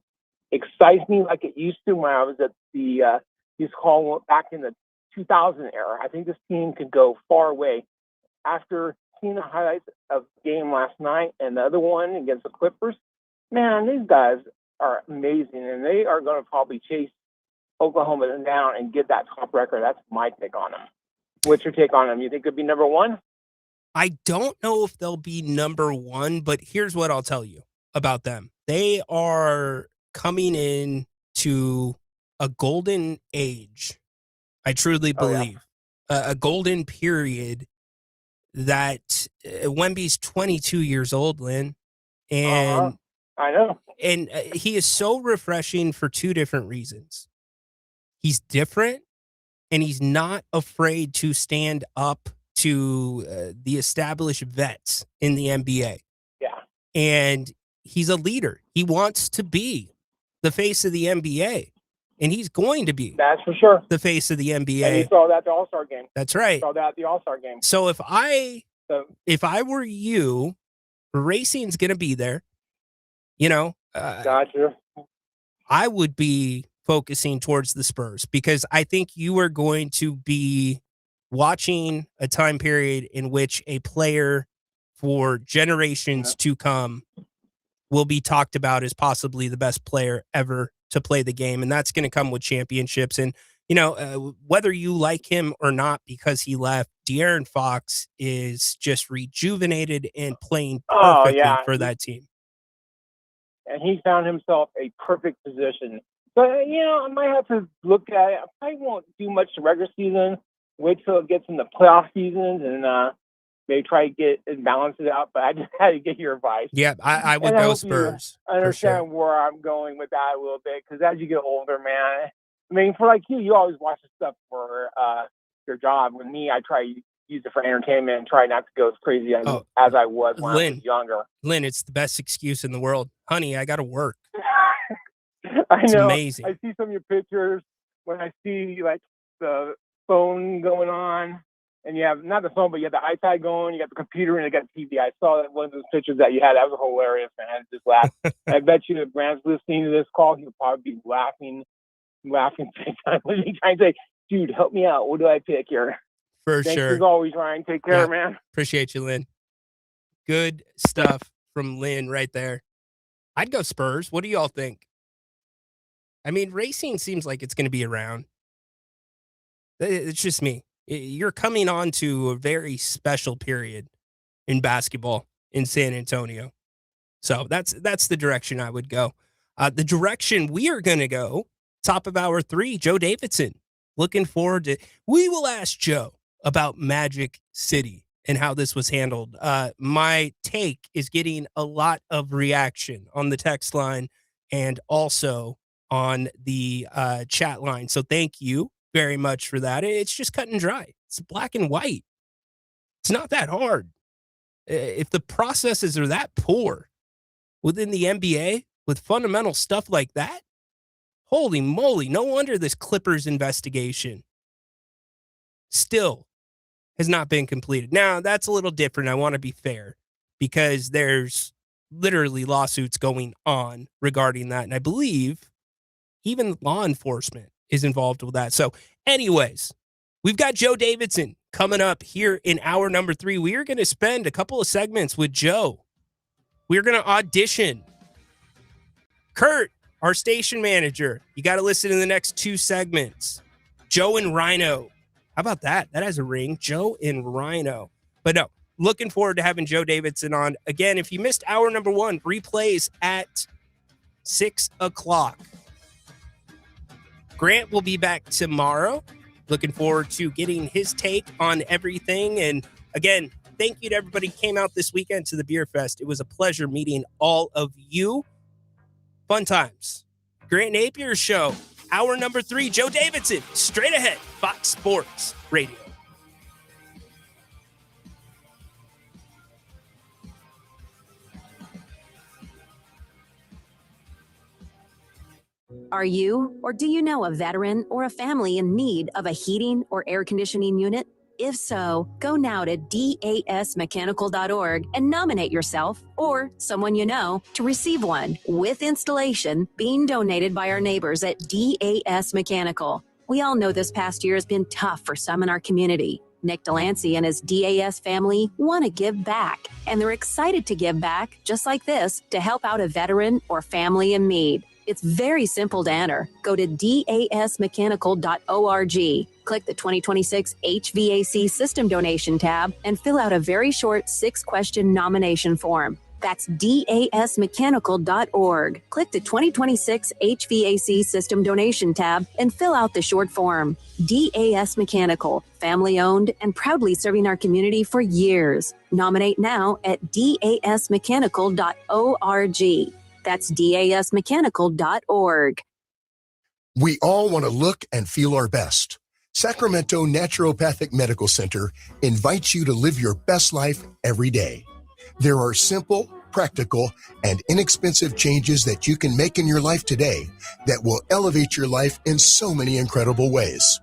excites me like it used to when I was at the East Hall back in the 2000 era. I think this team could go far away. After seeing the highlights of the game last night and the other one against the Clippers, man, these guys are amazing, and they are going to probably chase Oklahoma down and get that top record. That's my take on them. What's your take on them? You think it'd be number one? I don't know if they'll be number one, but here's what I'll tell you about them. They are coming in to a golden age. I truly believe a golden period that Wemby's 22 years old, Lynn. And I know. And he is so refreshing for two different reasons. He's different, and he's not afraid to stand up to the established vets in the NBA. Yeah. And he's a leader. He wants to be the face of the NBA, and he's going to be. That's for sure. The face of the NBA. And you saw that at the All-Star game. That's right. Saw that at the All-Star game. So if I were you, racing's going to be there. Gotcha. I would be focusing towards the Spurs because I think you are going to be watching a time period in which a player for generations to come will be talked about as possibly the best player ever to play the game. And that's going to come with championships. And, whether you like him or not because he left, De'Aaron Fox is just rejuvenated and playing perfectly for that team. And he found himself a perfect position. But, I might have to look at it. I probably won't do much the regular season. Wait till it gets in the playoff seasons and maybe try to get and balance it out. But I just had to get your advice. Yeah, I would go Spurs. I understand where I'm going with that a little bit because as you get older, man, I mean, for you always watch the stuff for your job. With me, I try to use it for entertainment and try not to go as crazy as I was when I was younger. Lynn, it's the best excuse in the world. Honey, I got to work. I know. Amazing. I see some of your pictures when I see the phone going on, and you have not the phone, but you have the iPad going. You got the computer and you got the TV. I saw that one of those pictures that you had. That was hilarious, man. I just laughed. I bet you if Grant's listening to this call, he'll probably be laughing big time. He's trying to say, "Dude, help me out. What do I pick here?" For Thanks sure. as always, Ryan. Take care, man. Appreciate you, Lynn. Good stuff from Lynn right there. I'd go Spurs. What do y'all think? I mean, racing seems like it's going to be around. It's just me. You're coming on to a very special period in basketball in San Antonio. So that's the direction I would go. The direction we are going to go, top of hour 3, Joe Davidson. Looking forward to, we will ask Joe about Magic City and how this was handled. My take is getting a lot of reaction on the text line and also on the chat line. So thank you very much for that. It's just cut and dry. It's black and white. It's not that hard. If the processes are that poor within the NBA with fundamental stuff like that, holy moly, no wonder this Clippers investigation still has not been completed. Now, that's a little different. I want to be fair because there's literally lawsuits going on regarding that. And I believe even law enforcement is involved with that. So anyways, we've got Joe Davidson coming up here in hour number 3. We are going to spend a couple of segments with Joe. We're going to audition Kurt, our station manager. You got to listen to the next 2 segments. Joe and Rhino. How about that? That has a ring. Joe and Rhino. But no, looking forward to having Joe Davidson on. Again, if you missed hour number 1, replays at 6 o'clock. Grant will be back tomorrow. Looking forward to getting his take on everything. And again, thank you to everybody who came out this weekend to the Beer Fest. It was a pleasure meeting all of you. Fun times. Grant Napear Show. Hour number 3, Joe Davidson, straight ahead, Fox Sports Radio. Are you or do you know a veteran or a family in need of a heating or air conditioning unit? If so, go now to dasmechanical.org and nominate yourself or someone you know to receive one with installation being donated by our neighbors at DAS Mechanical. We all know this past year has been tough for some in our community. Nick Delancey and his DAS family want to give back, and they're excited to give back, just like this, to help out a veteran or family in need. It's very simple to enter. Go to dasmechanical.org, click the 2026 HVAC System Donation tab, and fill out a very short 6-question nomination form. That's dasmechanical.org. Click the 2026 HVAC System Donation tab and fill out the short form. DAS Mechanical, family-owned and proudly serving our community for years. Nominate now at dasmechanical.org. That's dasmechanical.org. We all want to look and feel our best. Sacramento Naturopathic Medical Center invites you to live your best life every day. There are simple, practical, and inexpensive changes that you can make in your life today that will elevate your life in so many incredible ways.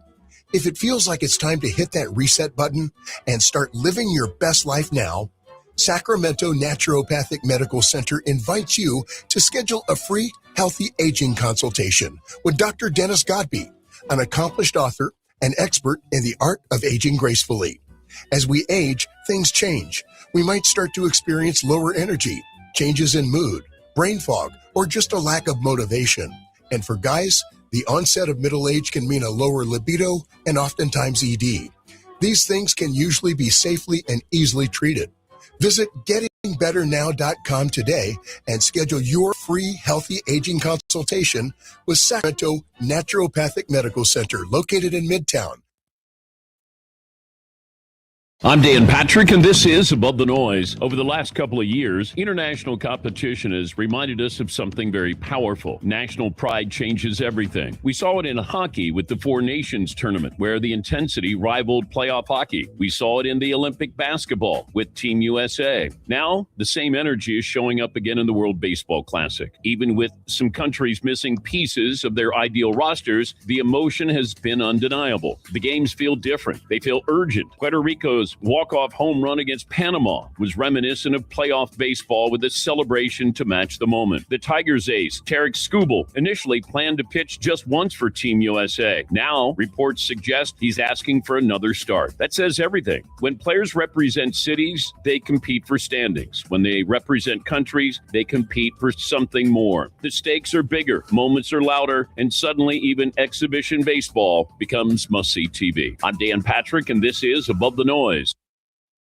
If it feels like it's time to hit that reset button and start living your best life now, Sacramento Naturopathic Medical Center invites you to schedule a free healthy aging consultation with Dr. Dennis Godby, an accomplished author and expert in the art of aging gracefully. As we age, things change. We might start to experience lower energy, changes in mood, brain fog, or just a lack of motivation. And for guys, the onset of middle age can mean a lower libido and oftentimes ED. These things can usually be safely and easily treated. Visit gettingbetternow.com today and schedule your free healthy aging consultation with Sacramento Naturopathic Medical Center located in Midtown. I'm Dan Patrick, and this is Above the Noise. Over the last couple of years, international competition has reminded us of something very powerful. National pride changes everything. We saw it in hockey with the Four Nations tournament, where the intensity rivaled playoff hockey. We saw it in the Olympic basketball with Team USA. Now, the same energy is showing up again in the World Baseball Classic. Even with some countries missing pieces of their ideal rosters, the emotion has been undeniable. The games feel different. They feel urgent. Puerto Rico's walk-off home run against Panama was reminiscent of playoff baseball with a celebration to match the moment. The Tigers ace, Tarek Skubal, initially planned to pitch just once for Team USA. Now, reports suggest he's asking for another start. That says everything. When players represent cities, they compete for standings. When they represent countries, they compete for something more. The stakes are bigger, moments are louder, and suddenly even exhibition baseball becomes must-see TV. I'm Dan Patrick, and this is Above the Noise.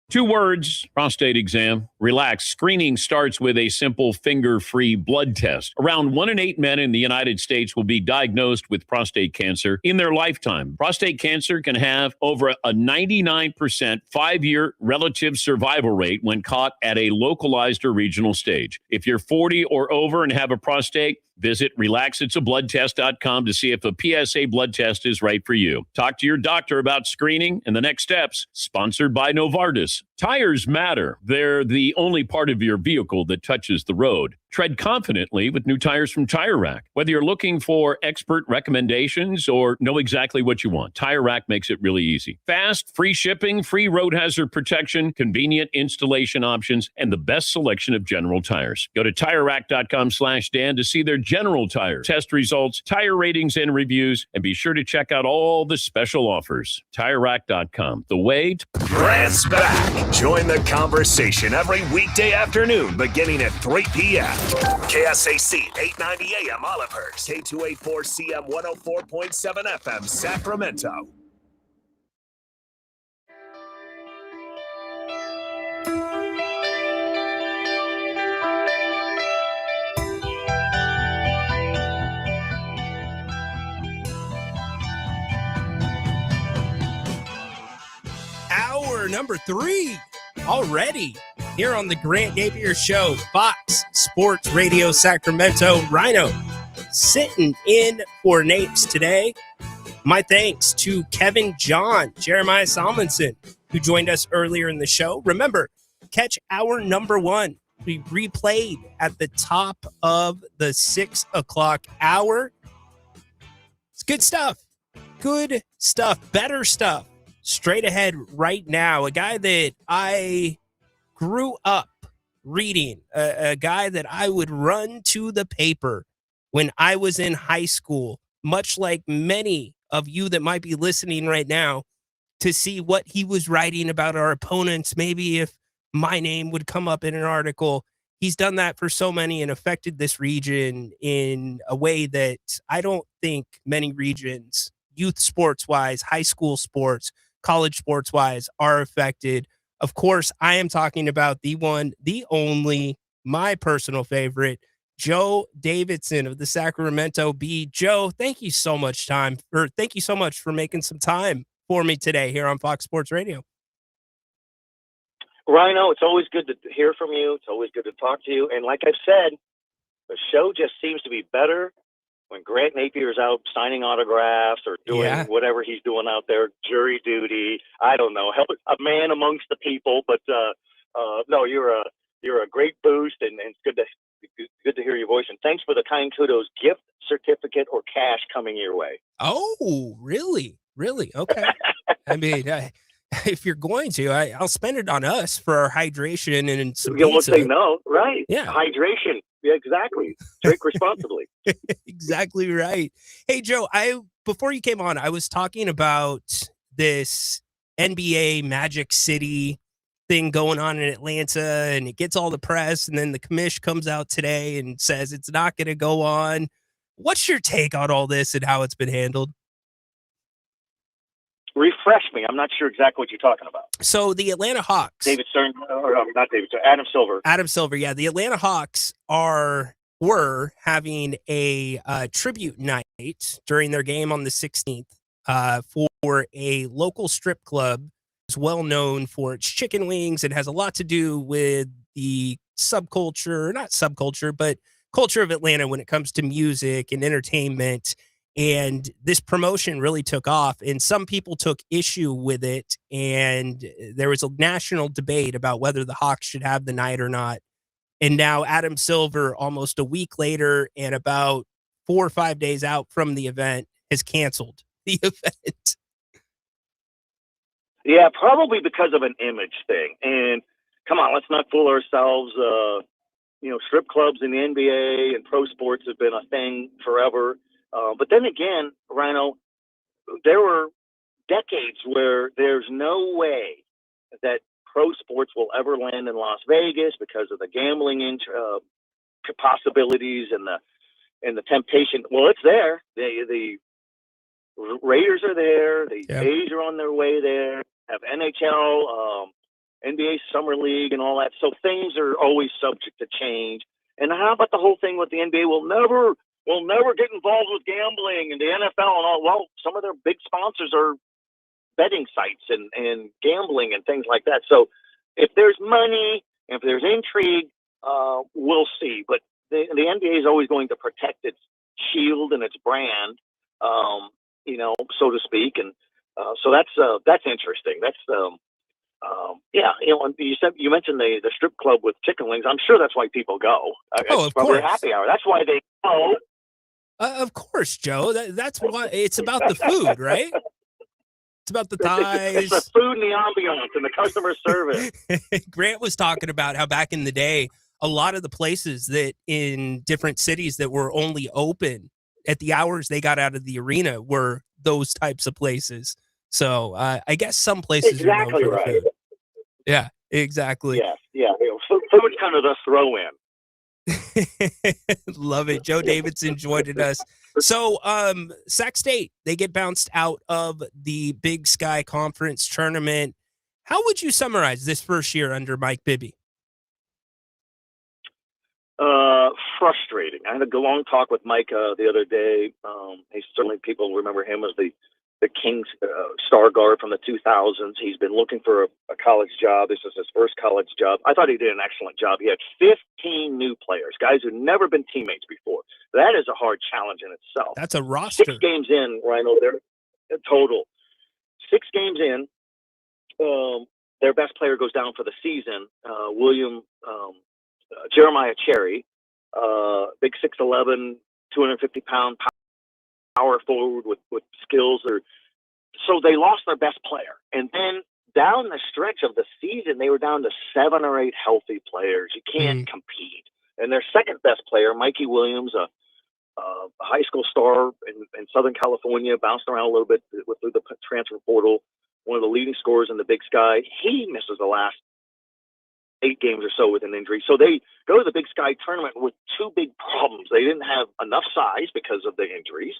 2 words, prostate exam. Relax. Screening starts with a simple finger-free blood test. Around 1 in 8 men in the United States will be diagnosed with prostate cancer in their lifetime. Prostate cancer can have over a 99% 5-year relative survival rate when caught at a localized or regional stage. If you're 40 or over and have a prostate, visit relaxitsabloodtest.com to see if a PSA blood test is right for you. Talk to your doctor about screening and the next steps. Sponsored by Novartis. Tires matter. They're the only part of your vehicle that touches the road. Tread confidently with new tires from Tire Rack. Whether you're looking for expert recommendations or know exactly what you want, Tire Rack makes it really easy. Fast, free shipping, free road hazard protection, convenient installation options, and the best selection of General tires. Go to TireRack.com/Dan to see their General tire test results, tire ratings, and reviews, and be sure to check out all the special offers. TireRack.com, the way to... Grant's back. Join the conversation every weekday afternoon beginning at 3 p.m. KSAC 890 AM Olivehurst, K284CM 104.7 FM Sacramento. Hour number 3 already here on the Grant Napear Show, Fox Sports Radio Sacramento. Rhino sitting in for Napes today. My thanks to Kevin John, Jeremiah Salmonson, who joined us earlier in the show. Remember, catch hour number 1. We replayed at the top of the 6 o'clock hour. It's good stuff. Good stuff. Better stuff. Straight ahead right now. A guy that I grew up reading, a guy that I would run to the paper when I was in high school, much like many of you that might be listening right now, to see what he was writing about our opponents. Maybe if my name would come up in an article. He's done that for so many and affected this region in a way that I don't think many regions, youth sports-wise, high school sports, college sports-wise, are affected. Of course, I am talking about the one, the only, my personal favorite, Joe Davidson of the Sacramento Bee. Joe, thank you so much for making some time for me today here on Fox Sports Radio. Rhino, it's always good to hear from you. It's always good to talk to you. And like I've said, the show just seems to be better when Grant Napear is out signing autographs or doing whatever he's doing out there, jury duty. I don't know, help a man amongst the people. But no, you're a great boost, and it's good to hear your voice. And thanks for the kind kudos, gift certificate or cash coming your way. Oh, really? Really? Okay. I mean, if you're going to, I'll spend it on us for our hydration and some pizza. You won't say no, right? Yeah. Hydration. Yeah, exactly. Drink responsibly. Exactly right. Hey, Joe, before you came on, I was talking about this NBA Magic City thing going on in Atlanta, and it gets all the press, and then the commish comes out today and says it's not going to go on. What's your take on all this and how it's been handled? Refresh me. I'm not sure exactly what you're talking about. So the Atlanta Hawks. David Stern, or not David Stern, Adam Silver. Adam Silver, yeah. The Atlanta Hawks were having a tribute night during their game on the 16th for a local strip club. It's well known for its chicken wings. It has a lot to do with the not subculture, but culture of Atlanta when it comes to music and entertainment. And this promotion really took off, and some people took issue with it. And there was a national debate about whether the Hawks should have the night or not. And now Adam Silver, almost a week later and about 4 or 5 days out from the event, has canceled the event. Yeah, probably because of an image thing. And come on, let's not fool ourselves. Strip clubs in the NBA and pro sports have been a thing forever. But then again, Rhino, there were decades where there's no way that pro sports will ever land in Las Vegas because of the gambling possibilities and the temptation. Well, it's there. The Raiders are there. The A's are on their way there. Have NHL NBA Summer League and all that. So things are always subject to change. And how about the whole thing with the NBA? We'll never get involved with gambling and the NFL and all. Well, some of their big sponsors are betting sites and gambling and things like that. So if there's money, if there's intrigue, we'll see. But the NBA is always going to protect its shield and its brand, so to speak. And so that's interesting. That's and you mentioned the strip club with chicken wings. I'm sure that's why people go. It's probably course. happy hour. That's why they go. Of course, Joe. That's why it's about the food, right? It's about the thighs. It's the food and the ambiance and the customer service. Grant was talking about how back in the day, a lot of the places that in different cities that were only open at the hours they got out of the arena were those types of places. So I guess some places exactly are known for right. the food. Yeah, exactly. Yeah. Food's kind of the throw in. Love it. Joe Davidson joined us. So Sac State, they get bounced out of the Big Sky Conference tournament. How would you summarize this first year under Mike Bibby? Frustrating. I had a long talk with Mike the other day. Certainly people remember him as the Kings star guard from the 2000s. He's been looking for a college job. This is his first college job. I thought he did an excellent job. He had 15 new players, guys who'd never been teammates before. That is a hard challenge in itself. That's a roster. 6 games in, Rhino, they're total. 6 games in, their best player goes down for the season, Jeremiah Cherry, big 6'11", 250-pound power forward with skills. So they lost their best player. And then down the stretch of the season, they were down to 7 or 8 healthy players. You can't compete. And their second best player, Mikey Williams, a high school star in Southern California, bounced around a little bit through the transfer portal, one of the leading scorers in the Big Sky. He misses the last 8 games or so with an injury. So they go to the Big Sky tournament with 2 big problems. They didn't have enough size because of the injuries.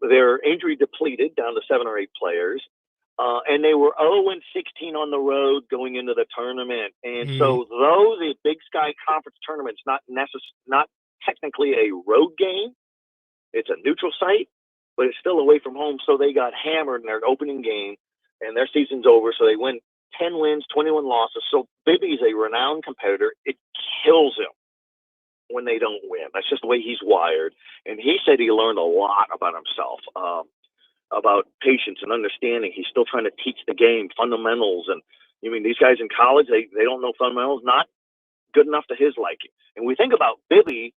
They're injury depleted, down to 7 or 8 players. And they were 0-16 on the road going into the tournament. And so though the Big Sky Conference tournament's not technically a road game, it's a neutral site, but it's still away from home. So they got hammered in their opening game, and their season's over. So they win 10 wins, 21 losses. So Bibby's a renowned competitor. It kills him when they don't win. That's just the way he's wired. And he said he learned a lot about himself, about patience and understanding. He's still trying to teach the game, fundamentals. And these guys in college, they don't know fundamentals, not good enough to his liking. And we think about Bibby,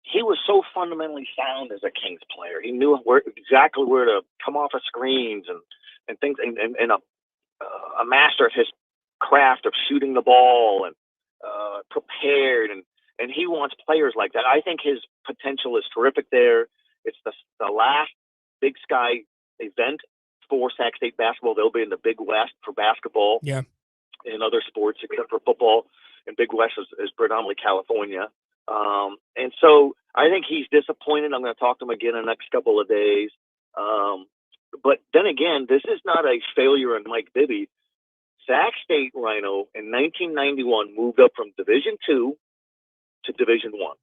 he was so fundamentally sound as a Kings player. He knew exactly where to come off of screens and things, and a master of his craft of shooting the ball and prepared. And he wants players like that. I think his potential is terrific there. It's the last Big Sky event for Sac State basketball. They'll be in the Big West for basketball and other sports, except for football. And Big West is predominantly California. And so I think he's disappointed. I'm going to talk to him again in the next couple of days. But then again, this is not a failure in Mike Bibby. Sac State, Rhino, in 1991 moved up from Division II to Division I.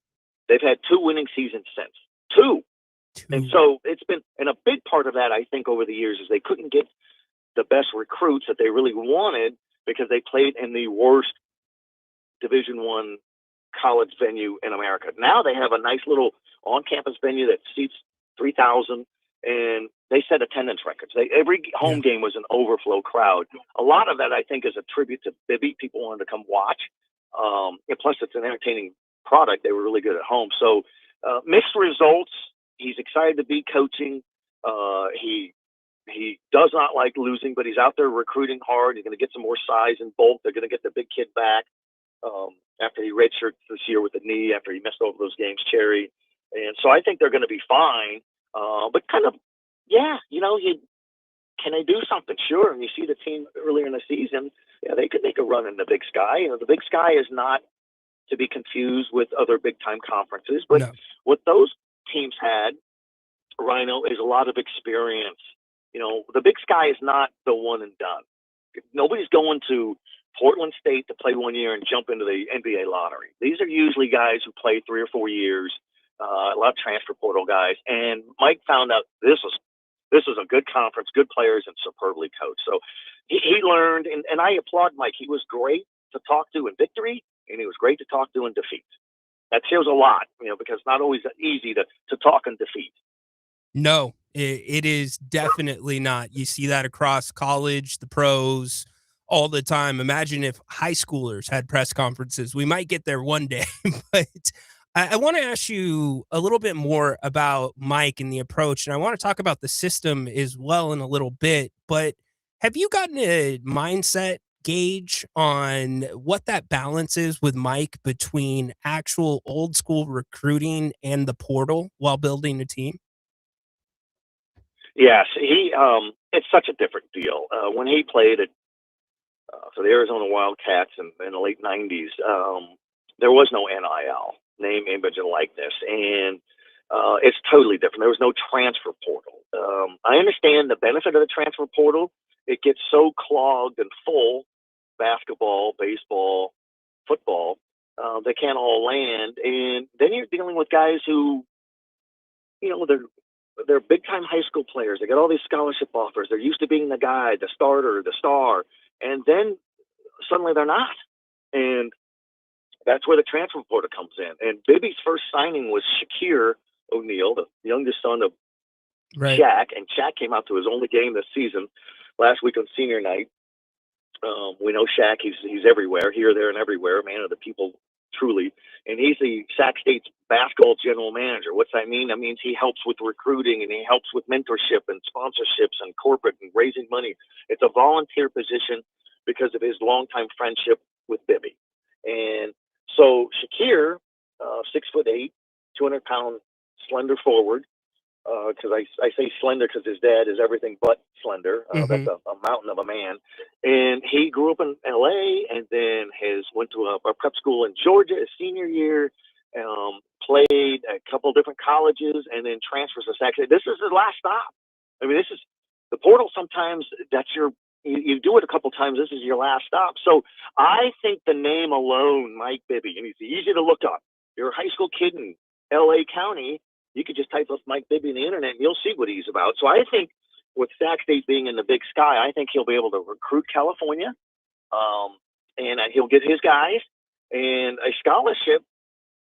They've had 2 winning seasons since. 2. And so it's been, and a big part of that, I think, over the years is they couldn't get the best recruits that they really wanted because they played in the worst Division I college venue in America. Now they have a nice little on-campus venue that seats 3,000, and they set attendance records. Every home game was an overflow crowd. A lot of that, I think, is a tribute to Bibby. People wanted to come watch. And plus, it's an entertaining product. They were really good at home. So mixed results. He's excited to be coaching. He does not like losing, but he's out there recruiting hard. He's going to get some more size and bulk. They're going to get the big kid back after he redshirts this year with the knee, after he missed over those games, Cherry. And so I think they're going to be fine. But kind of, can they do something? Sure. And you see the team earlier in the season, they could make a run in the Big Sky. The Big Sky is not to be confused with other big-time conferences. But what those teams had, Rhino, is a lot of experience. The Big Sky is not the one and done. Nobody's going to Portland State to play 1 year and jump into the NBA lottery. These are usually guys who play 3 or 4 years, a lot of transfer portal guys. And Mike found out this was a good conference, good players, and superbly coached. So he learned, and I applaud Mike. He was great to talk to in victory, and he was great to talk to in defeat. That shows a lot, because it's not always easy to talk in defeat. No, it is definitely not. You see that across college, the pros, all the time. Imagine if high schoolers had press conferences. We might get there one day, but I want to ask you a little bit more about Mike and the approach, and I want to talk about the system as well in a little bit, but have you gotten a mindset gauge on what that balance is with Mike between actual old school recruiting and the portal while building a team? Yes, it's such a different deal. When he played for the Arizona Wildcats in the late 90s, there was no NIL, name, image, and likeness, and it's totally different. There was no transfer portal. I understand the benefit of the transfer portal. It gets so clogged and full, basketball, baseball, football, they can't all land, and then you're dealing with guys who, they're big-time high school players. They got all these scholarship offers. They're used to being the guy, the starter, the star, and then suddenly they're not. And that's where the transfer portal comes in. And Bibby's first signing was Shaquille O'Neal, the youngest son of Shaq, and Shaq came out to his only game this season last week on senior night. We know Shaq, he's everywhere, here, there, and everywhere, man of the people, truly. And he's the Sac State's basketball general manager. What's that mean? That means he helps with recruiting, and he helps with mentorship and sponsorships and corporate and raising money. It's a volunteer position because of his longtime friendship with Bibby. And so Shakir, 6'8", 200-pound slender forward, because I say slender because his dad is everything but slender. That's a mountain of a man. And he grew up in L.A. and then went to a prep school in Georgia his senior year, played a couple of different colleges, and then transfers to Sac State. This is his last stop. I mean, this is the portal. Sometimes you do it a couple times. This is your last stop. So I think the name alone, Mike Bibby, and he's easy to look up. You're a high school kid in L.A. County. You could just type up Mike Bibby on the internet and you'll see what he's about. So I think with Sac State being in the big sky, I think he'll be able to recruit California, and he'll get his guys. And a scholarship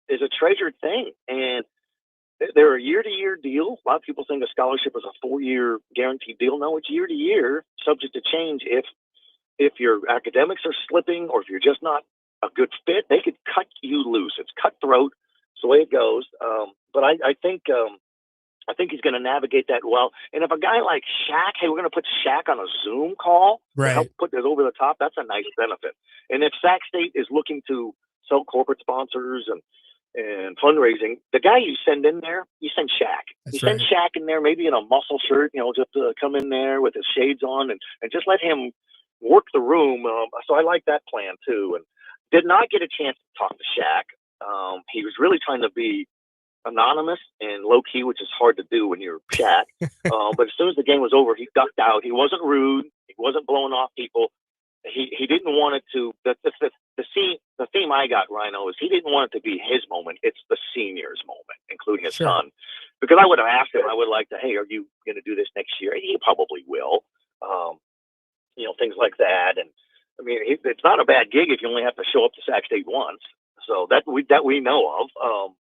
is a treasured thing. And they're a year-to-year deal. A lot of people think a scholarship is a 4-year guaranteed deal. No, it's year-to-year, subject to change. If your academics are slipping or if you're just not a good fit, they could cut you loose. It's cutthroat. It's the way it goes. But I think he's going to navigate that well. And if a guy like Shaq, hey, we're going to put Shaq on a Zoom call to help put this over the top, that's a nice benefit. And if Sac State is looking to sell corporate sponsors and fundraising, the guy you send in there, you send Shaq. Send Shaq in there, maybe in a muscle shirt, just to come in there with his shades on and just let him work the room. So I like that plan too. And did not get a chance to talk to Shaq. He was really trying to be anonymous and low key, which is hard to do when you're Shaq. But as soon as the game was over, he ducked out. He wasn't rude. He wasn't blowing off people. He didn't want it to. The theme I got, Rhino, is he didn't want it to be his moment. It's the seniors' moment, including his son. Because I would have asked him. I would like to. Hey, are you going to do this next year? He probably will. Things like that. And I mean, it's not a bad gig if you only have to show up to Sac State once. So that we know of.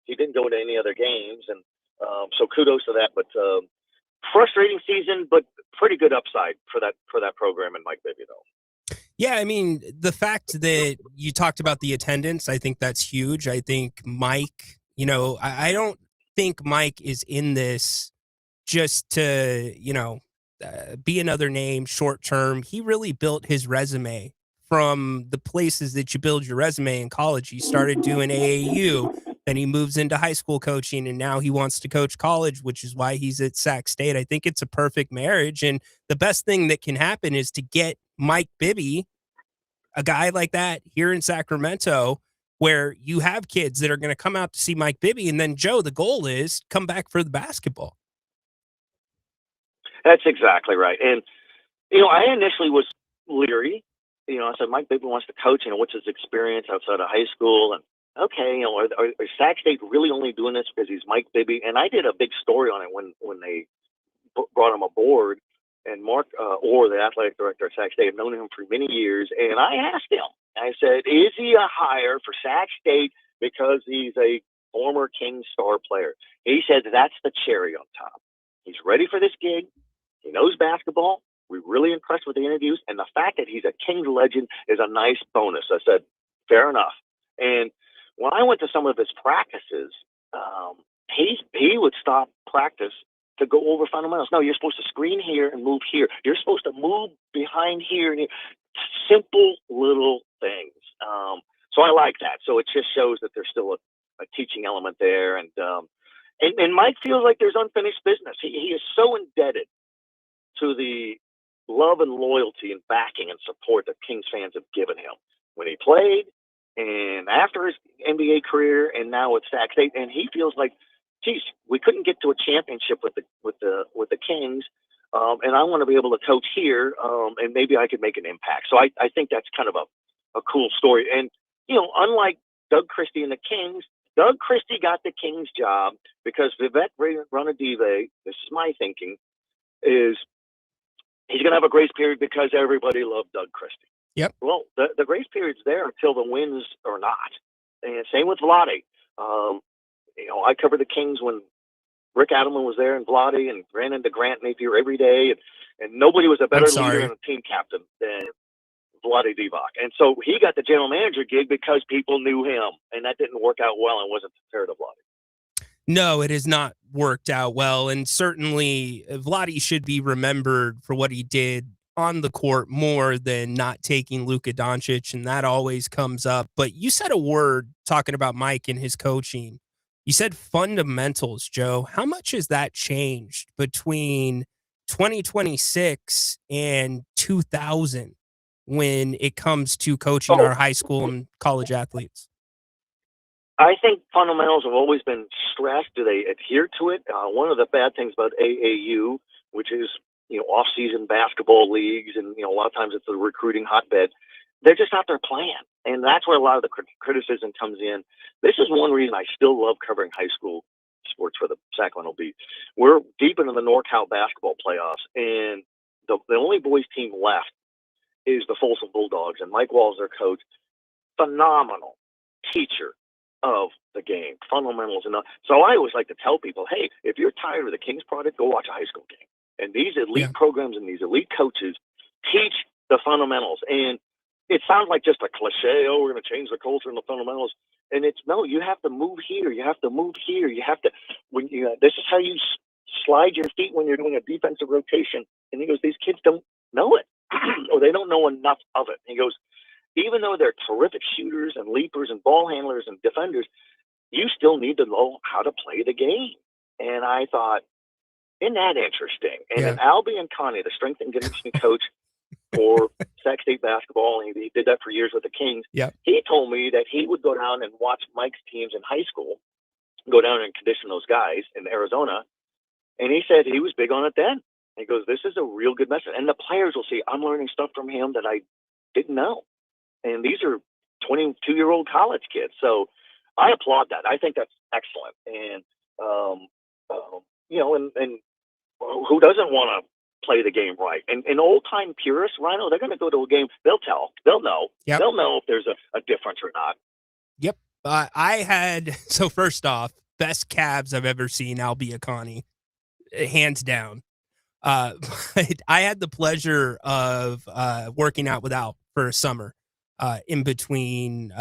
He didn't go to any other games, and so kudos to that. But frustrating season, but pretty good upside for that program and Mike Bibby, though. Yeah, I mean, the fact that you talked about the attendance, I think that's huge. I think Mike, I don't think Mike is in this just to, be another name short term. He really built his resume from the places that you build your resume in college. He started doing AAU, then he moves into high school coaching, and now he wants to coach college, which is why he's at Sac State. I think it's a perfect marriage, and the best thing that can happen is to get Mike Bibby, a guy like that, here in Sacramento, where you have kids that are going to come out to see Mike Bibby, and then, Joe, the goal is come back for the basketball. That's exactly right. And, I initially was leery. I said, Mike Bibby wants to coach. What's his experience outside of high school? And okay, are Sac State really only doing this because he's Mike Bibby? And I did a big story on it when they brought him aboard. And Mark Orr, the athletic director at Sac State, I've known him for many years. And I asked him, I said, is he a hire for Sac State because he's a former Kings star player? He said that's the cherry on top. He's ready for this gig. He knows basketball. We're really impressed with the interviews. And the fact that he's a Kings legend is a nice bonus. I said, fair enough. And when I went to some of his practices, he would stop practice to go over fundamentals. No, you're supposed to screen here and move here. You're supposed to move behind here and here. Simple little things. So I like that. So it just shows that there's still a teaching element there. And Mike feels like there's unfinished business. He is so indebted to the love and loyalty and backing and support that Kings fans have given him when he played and after his NBA career and now at Sac State. And he feels like, geez, we couldn't get to a championship with the Kings, and I want to be able to coach here, and maybe I could make an impact. So I think that's kind of a cool story. And unlike Doug Christie and the Kings, Doug Christie got the Kings job because Vivek Ranadive, this is my thinking, is he's going to have a grace period because everybody loved Doug Christie. Yep. Well, the grace period's there until the wins are not. And same with Vlade. I covered the Kings when Rick Adelman was there and Vlade, and ran into Grant Napear every day. And nobody was a better leader and a team captain than Vlade Divac. And so he got the general manager gig because people knew him. And that didn't work out well and wasn't fair to Vlade. No, it has not worked out well. And certainly Vlade should be remembered for what he did on the court more than not taking Luka Doncic. And that always comes up. But you said a word talking about Mike and his coaching. You said fundamentals, Joe. How much has that changed between 2026 and 2000 when it comes to coaching our high school and college athletes? I think fundamentals have always been stressed. Do they adhere to it? One of the bad things about AAU, which is off-season basketball leagues, and a lot of times it's a recruiting hotbed. They're just out there playing, and that's where a lot of the criticism comes in. This is one reason I still love covering high school sports for the Sacramento Bee. We're deep into the NorCal basketball playoffs, and the only boys team left is the Folsom Bulldogs, and Mike Wall's their coach. Phenomenal teacher of the game, fundamentals. And so I always like to tell people, hey, if you're tired of the Kings product, go watch a high school game. And these elite programs and these elite coaches teach the fundamentals. And it sounds like just a cliche, we're going to change the culture and the fundamentals. And it's, no, you have to move here. You have to move here. You have to, this is how you slide your feet when you're doing a defensive rotation. And he goes, these kids don't know it or they don't know enough of it. And he goes, even though they're terrific shooters and leapers and ball handlers and defenders, you still need to know how to play the game. And I thought, isn't that interesting? And then Al Bianconi, the strength and conditioning coach for Sac State basketball, and he did that for years with the Kings. He told me that he would go down and watch Mike's teams in high school, go down and condition those guys in Arizona. And he said he was big on it then. He goes, this is a real good message. And the players will see, I'm learning stuff from him that I didn't know. And these are 22-year-old college kids. So I applaud that. I think that's excellent. And, and who doesn't want to play the game right? And old-time purists, Rhino, they're going to go to a game. They'll know. They'll know if there's a difference or not. Yep. I had, so first off, best Cavs I've ever seen, Al Bianconi, hands down. But I had the pleasure of working out with Al for a summer in between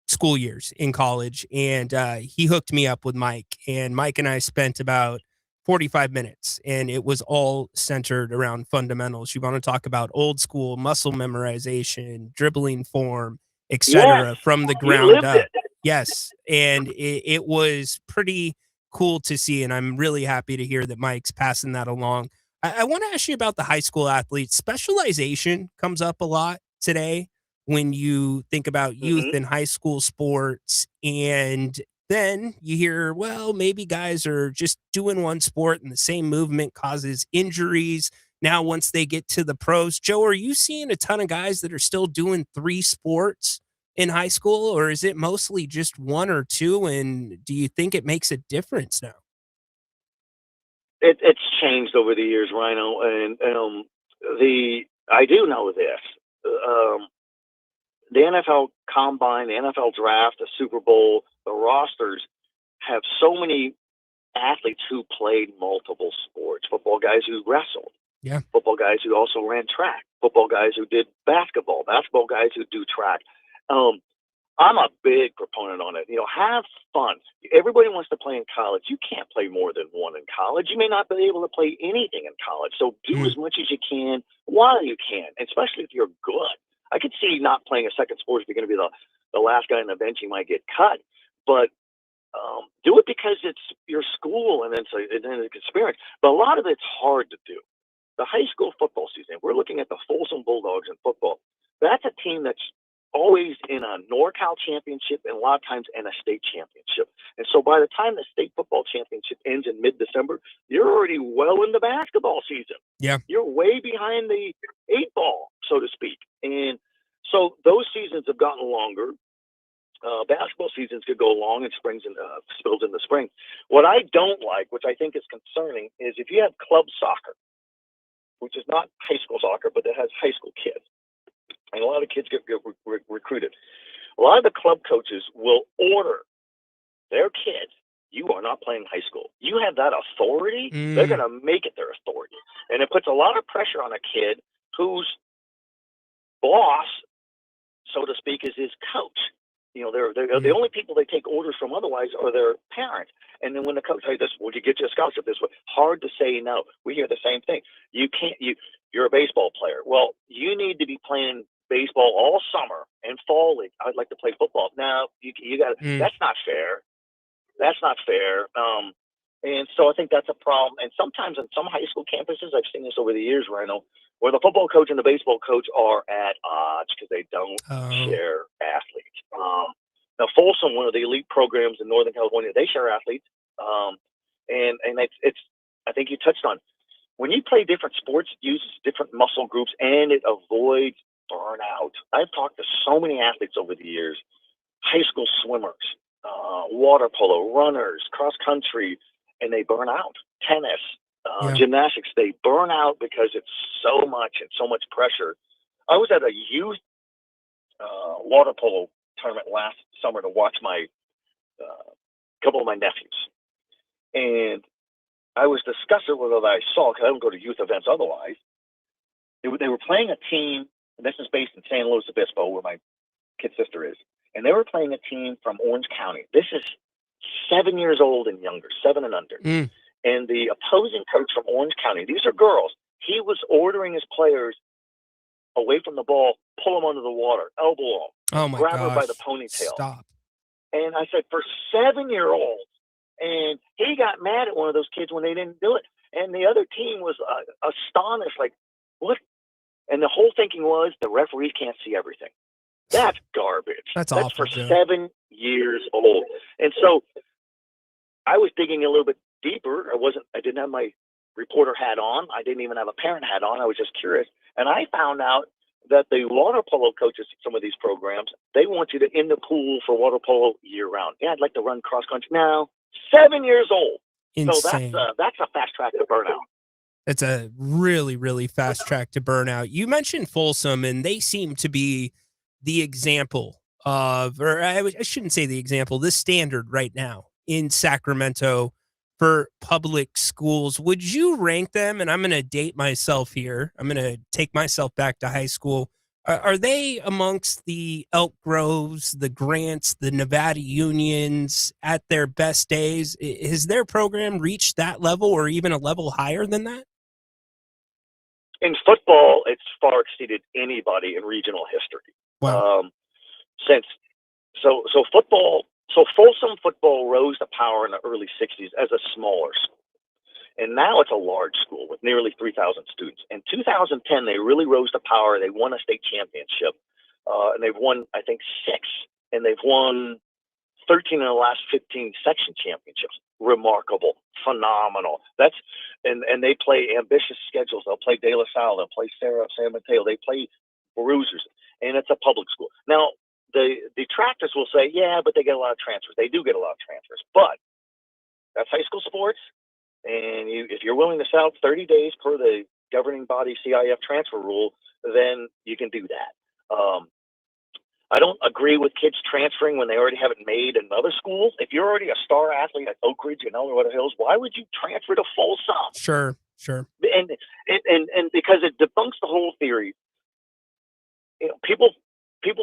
school years in college. And he hooked me up with Mike. And Mike and I spent about 45 minutes. And it was all centered around fundamentals. You want to talk about old school muscle memorization, dribbling form, etc. from the ground up. Yes. And it was pretty cool to see. And I'm really happy to hear that Mike's passing that along. I want to ask you about the high school athletes. Specialization comes up a lot today when you think about youth and high school sports. And then you hear, well, maybe guys are just doing one sport and the same movement causes injuries. now once they get to the pros. Joe, are you seeing a ton of guys that are still doing 3 sports in high school, or is it mostly just 1 or 2? And do you think it makes a difference now? It's changed over the years, Rhino, and I do know this. The NFL Combine, the NFL Draft, the Super Bowl, the rosters have so many athletes who played multiple sports. Football guys who wrestled. Yeah. Football guys who also ran track. Football guys who did basketball. Basketball guys who do track. I'm a big proponent on it. Have fun. Everybody wants to play in college. You can't play more than one in college. You may not be able to play anything in college. So do as much as you can while you can, especially if you're good. I could see not playing a second sport if you're going to be the last guy on the bench. You might get cut. But do it because it's your school and it's an experience. But a lot of it's hard to do. The high school football season, we're looking at the Folsom Bulldogs in football. That's a team that's always in a NorCal championship and a lot of times in a state championship. And so by the time the state football championship ends in mid-December, you're already well into basketball season. Yeah. You're way behind the 8 ball, so to speak. And so those seasons have gotten longer. Basketball seasons could go long and springs and spills in the spring. What I don't like, which I think is concerning, is if you have club soccer, which is not high school soccer, but it has high school kids. And a lot of kids get recruited. A lot of the club coaches will order their kids, you are not playing high school. You have that authority, they're going to make it their authority. And it puts a lot of pressure on a kid whose boss, so to speak, is his coach. They're the only people they take orders from otherwise are their parents. And then when the coach says, "Would you get you a scholarship this way?" Hard to say no. We hear the same thing. You're a baseball player. Well, you need to be playing baseball all summer and fall league. I'd like to play football. Now you got that's not fair. That's not fair. And so I think that's a problem. And sometimes on some high school campuses, I've seen this over the years, Rhino, where the football coach and the baseball coach are at odds because they don't share athletes. Now, Folsom, one of the elite programs in Northern California, they share athletes. And it's I think you touched on, when you play different sports, it uses different muscle groups and it avoids burnout. I've talked to so many athletes over the years, high school swimmers, water polo, runners, cross country, and they burn out. Tennis, gymnastics, they burn out because it's so much and so much pressure. I was at a youth water polo tournament last summer to watch my couple of my nephews. And I was discussing with what I saw, because I don't go to youth events otherwise. They were playing a team, and this is based in San Luis Obispo, where my kid sister is. And they were playing a team from Orange County. This is 7 years old and younger, 7 and under. And the opposing coach from Orange County, these are girls, he was ordering his players away from the ball, pull them under the water, elbow them, grab her by the ponytail. Stop. And I said, for 7-year-olds, and he got mad at one of those kids when they didn't do it. And the other team was astonished, like, what? And the whole thinking was the referees can't see everything. That's garbage. That's awful, for Joe. 7 years old. And so I was digging a little bit deeper. I didn't have my reporter hat on. I didn't even have a parent hat on. I was just curious. And I found out that the water polo coaches at some of these programs, they want you to in the pool for water polo year round. Yeah, I'd like to run cross country now. 7 years old. Insane. So that's a fast track to burnout. It's a really, really fast track to burnout. You mentioned Folsom, and they seem to be the example of, or I shouldn't say the example, the standard right now in Sacramento for public schools. Would you rank them? And I'm going to date myself here. I'm going to take myself back to high school. Are they amongst the Elk Groves, the Grants, the Nevada Unions at their best days? Has their program reached that level or even a level higher than that? In football, it's far exceeded anybody in regional history. Wow. So Folsom football rose to power in the early 60s as a smaller school. And now it's a large school with nearly 3,000 students. In 2010, they really rose to power. They won a state championship. And they've won, I think, 6. And they've won 13 in the last 15 section championships. remarkable, phenomenal. And they play ambitious schedules. They'll play De La Salle, they'll play San Mateo, they play Bruisers, and it's a public school. Now, the detractors will say, yeah, but they get a lot of transfers. They do get a lot of transfers, but that's high school sports. And if you're willing to sell 30 days per the governing body CIF transfer rule, then you can do that. I don't agree with kids transferring when they already have it made in other schools. If you're already a star athlete at Oak Ridge and Eldorado Hills, why would you transfer to Folsom? Sure. And because it debunks the whole theory. People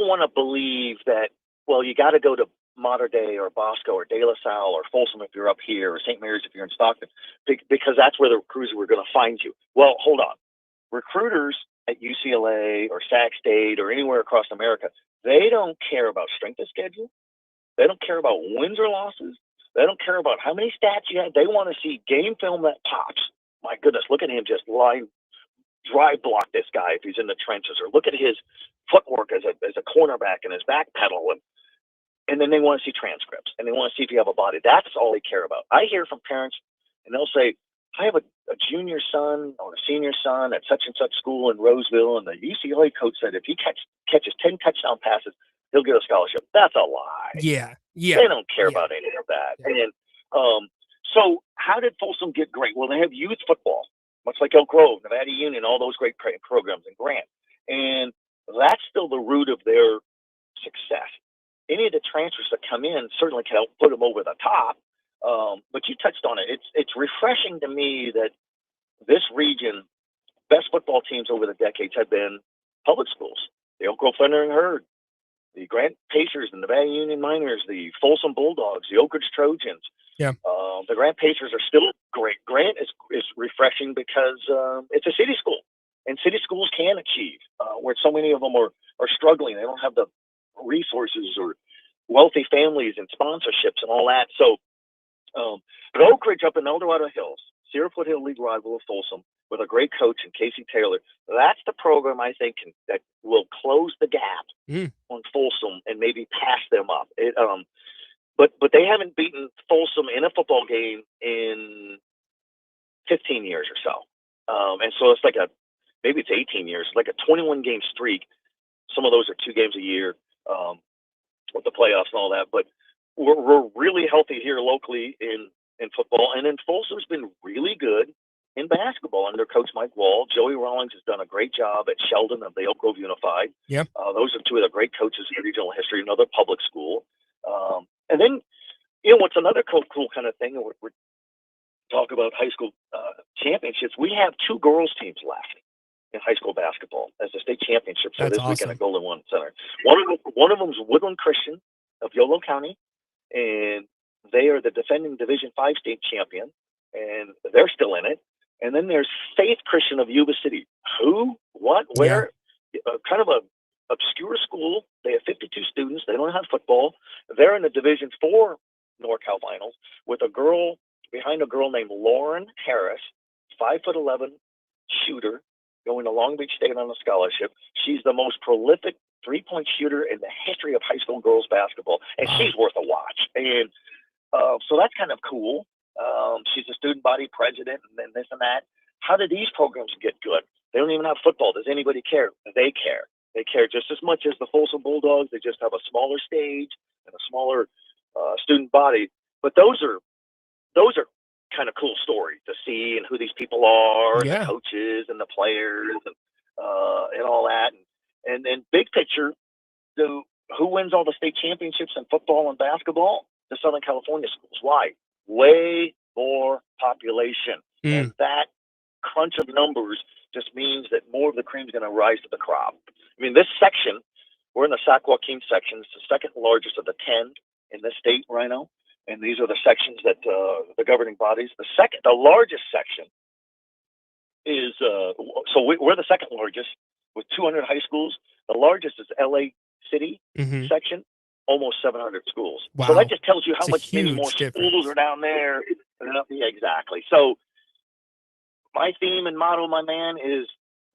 want to believe that, well, you got to go to Mater Dei or Bosco or De La Salle or Folsom if you're up here, or St. Mary's if you're in Stockton, because that's where the recruiters were going to find you. Well, hold on. Recruiters at UCLA or Sac State or anywhere across America, they don't care about strength of schedule. They don't care about wins or losses. They don't care about how many stats you had. They want to see game film that pops. My goodness, look at him just drive block this guy if he's in the trenches, or look at his footwork as a cornerback and his back pedal. And then they want to see transcripts, and they want to see if you have a body. That's all they care about. I hear from parents, and they'll say, I have a junior son or a senior son at such and such school in Roseville, and the UCLA coach said if he catches 10 touchdown passes, he'll get a scholarship. That's a lie. Yeah. They don't care about any of that. Yeah. And so how did Folsom get great? Well, they have youth football, much like Elk Grove, Nevada Union, all those great programs in Grant. And that's still the root of their success. Any of the transfers that come in certainly can help put them over the top. But you touched on it. It's refreshing to me that this region, best football teams over the decades have been public schools. The Elk Grove Thunder and Herd, the Grant Pacers, the Nevada Union Miners, the Folsom Bulldogs, the Oak Ridge Trojans. Yeah. The Grant Pacers are still great. Grant is refreshing because it's a city school, and city schools can achieve where so many of them are struggling. They don't have the resources or wealthy families and sponsorships and all that. So, but Oak Ridge up in Eldorado Hills, Sierra Foothill League rival of Folsom, with a great coach in Casey Taylor, that's the program I think that will close the gap on Folsom and maybe pass them up. But they haven't beaten Folsom in a football game in 15 years or so. And so it's like maybe it's 18 years, like a 21 game streak. Some of those are 2 games a year with the playoffs and all that. But we're really healthy here locally in football. And then Folsom's been really good in basketball under Coach Mike Wall. Joey Rawlings has done a great job at Sheldon of the Elk Grove Unified. Yep. Those are 2 of the great coaches in regional history, another public school. And then, what's another cool kind of thing, we're talking about high school championships. We have 2 girls teams left in high school basketball as the state championship. So That's this weekend awesome. at Golden One Center. One of them's Woodland Christian of Yolo County, and they are the defending Division 5 state champion, and they're still in it. And then there's Faith Christian of Yuba City. Who? What? Where? Kind of a obscure school. They have 52 students. They don't have football. They're in the Division 4 NorCal finals with a girl behind a girl named Lauren Harris, 5'11" shooter, going to Long Beach State on a scholarship. She's the most prolific 3-point shooter in the history of high school girls basketball, and she's worth a watch. And so that's kind of cool. She's a student body president and this and that. How do these programs get good? They don't even have football. Does anybody care? They care. They care just as much as the Folsom Bulldogs. They just have a smaller stage and a smaller student body. But those are kind of cool stories to see, and who these people are, and the coaches and the players and all that. And then big picture, who wins all the state championships in football and basketball? The Southern California schools. Why? Way more population. And that crunch of numbers just means that more of the cream is going to rise to the crop. I mean, this section, we're in the Sac Joaquin section. It's the second largest of the 10 in the state, Rhino. And these are the sections that the governing bodies. The largest section is, we're the second largest with 200 high schools. The largest is LA City section, almost 700 schools. Wow. So that just tells you how It's a many more huge schools are down there. Yeah, exactly. So my theme and motto, my man, is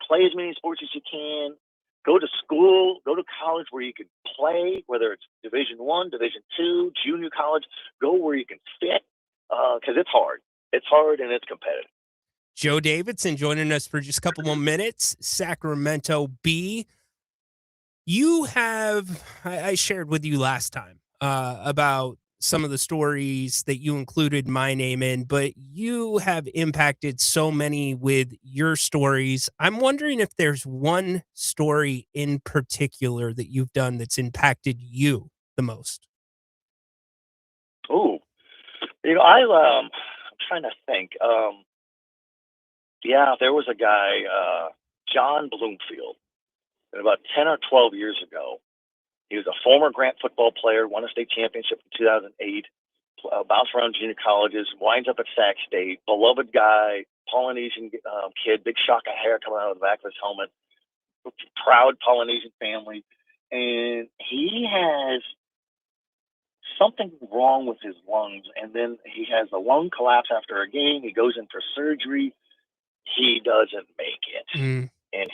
play as many sports as you can. Go to school, go to college where you can play, whether it's Division I, Division II, junior college. Go where you can fit. because it's hard. It's hard and it's competitive. Joe Davidson joining us for just a couple more minutes. Sacramento Bee. You have, I shared with you last time about some of the stories that you included my name in, but you have impacted so many with your stories. I'm wondering if there's one story in particular that you've done that's impacted you the most. Ooh, I'm trying to think. Yeah, there was a guy, John Bloomfield, about 10 or 12 years ago. He was a former Grant football player, won a state championship in 2008, bounced around junior colleges, winds up at Sac State, beloved guy, Polynesian kid, big shock of hair coming out of the back of his helmet, proud Polynesian family. And he has something wrong with his lungs, and then he has a lung collapse after a game. He goes in for surgery. He doesn't make it. And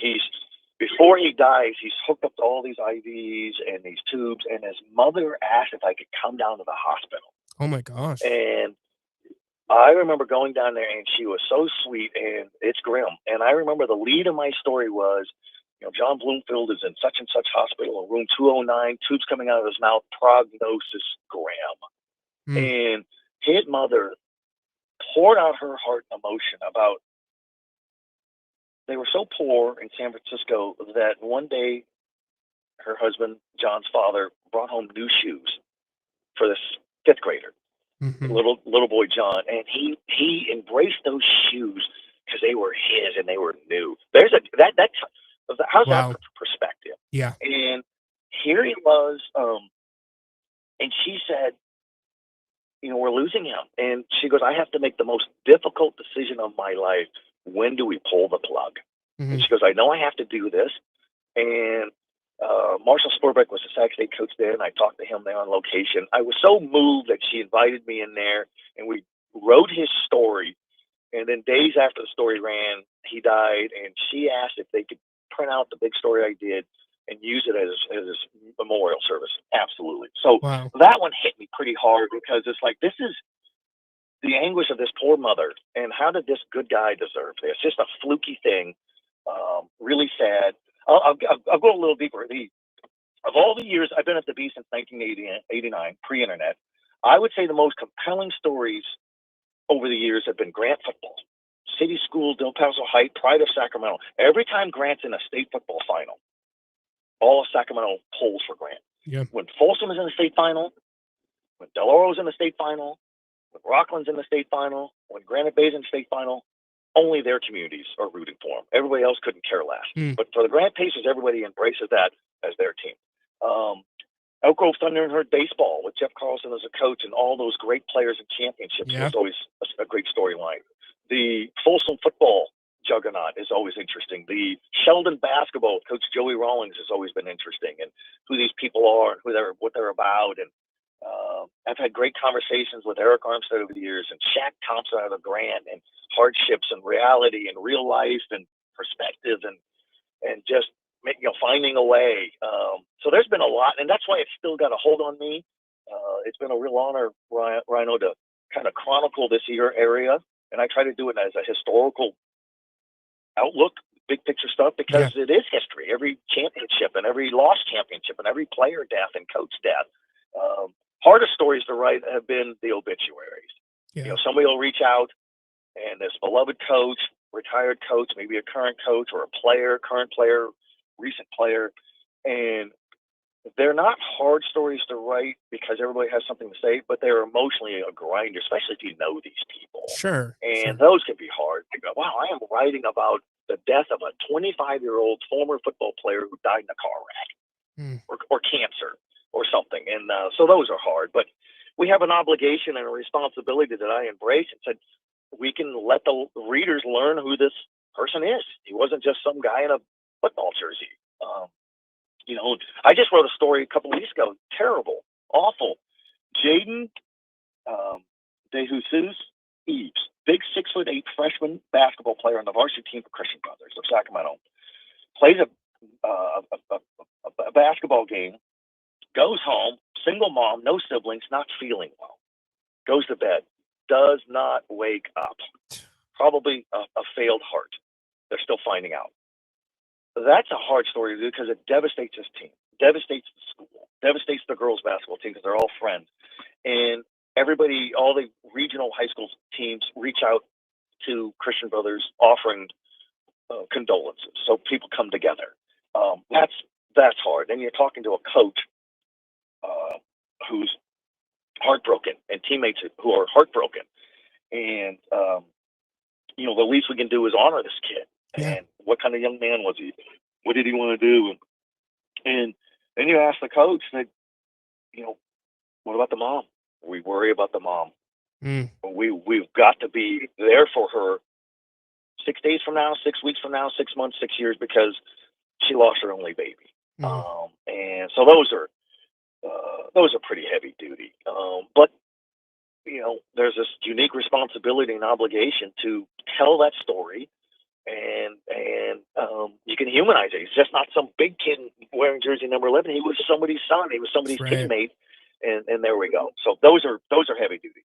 before he dies, he's hooked up to all these IVs and these tubes, and his mother asked if I could come down to the hospital. Oh my gosh. And I remember going down there, and she was so sweet, and it's grim. And I remember the lead of my story was, John Bloomfield is in such and such hospital in room 209, tubes coming out of his mouth, prognosis grim. And his mother poured out her heart and emotion about, they were so poor in San Francisco that one day her husband, John's father, brought home new shoes for this fifth grader, little boy John, and he embraced those shoes because they were his and they were new. There's how's that for perspective? Yeah. And here he was, and she said, we're losing him. And she goes, I have to make the most difficult decision of my life. When do we pull the plug? And she goes, I know I have to do this. And Marshall Sporbeck was the Sac State coach there, and I talked to him there on location. I was so moved that she invited me in there, and we wrote his story. And then days after the story ran, he died, and she asked if they could print out the big story I did and use it as his memorial service. Absolutely. So that one hit me pretty hard because it's like, this is the anguish of this poor mother, and how did this good guy deserve this? Just a fluky thing. Really sad. I'll go a little deeper. Of all the years I've been at the Bee since 1989, pre-internet, I would say the most compelling stories over the years have been Grant football, City School, Del Paso Heights, Pride of Sacramento. Every time Grant's in a state football final, all of Sacramento pulls for Grant. Yeah. When Folsom is in the state final, when Del Oro's in the state final, when Rockland's in the state final, when Granite Bay's in the state final, only their communities are rooting for them. Everybody else couldn't care less. But for the Grant Pacers, everybody embraces that as their team. Elk Grove Thunder and Herd baseball with Jeff Carlson as a coach and all those great players and championships was always a great storyline. The Folsom football juggernaut is always interesting. The Sheldon basketball, Coach Joey Rawlings, has always been interesting, and who these people are and what they're about. And I've had great conversations with Eric Armstead over the years, and Shaq Thompson out of Grant, and hardships and reality and real life and perspective and just finding a way. So there's been a lot, and that's why it's still got a hold on me. It's been a real honor, Rhino, to kind of chronicle this area, and I try to do it as a historical outlook, big picture stuff, because it is history. Every championship and every lost championship and every player death and coach death. Hardest stories to write have been the obituaries. Somebody will reach out, and this beloved coach, retired coach, maybe a current coach or a player, current player, recent player, and they're not hard stories to write because everybody has something to say, but they're emotionally a grinder, especially if you know these people. Sure. And those can be hard. You go, wow, I am writing about the death of a 25-year-old former football player who died in a car wreck or cancer or something. And so those are hard. But we have an obligation and a responsibility that I embrace and said, we can let the readers learn who this person is. He wasn't just some guy in a football jersey. I just wrote a story a couple of weeks ago. Terrible, awful. Jaden De Jesus Eves, big 6'8" freshman basketball player on the varsity team for Christian Brothers of Sacramento, plays a basketball game, goes home, single mom, no siblings, not feeling well, goes to bed. does not wake up. Probably a failed heart. They're still finding out. That's a hard story to do because it devastates his team, devastates the school, devastates the girls' basketball team because they're all friends. And everybody, all the regional high school teams reach out to Christian Brothers offering condolences. So people come together. That's hard. And you're talking to a coach who's heartbroken and teammates who are heartbroken. And, the least we can do is honor this kid. Yeah. And what kind of young man was he? What did he want to do? And then you ask the coach, and what about the mom? We worry about the mom. We've got to be there for her 6 days from now, 6 weeks from now, 6 months, 6 years, because she lost her only baby. And so those are pretty heavy duty. But there's this unique responsibility and obligation to tell that story, and you can humanize it. He's just not some big kid wearing jersey number 11. He was somebody's son. He was somebody's teammate, and there we go. So those are heavy duty.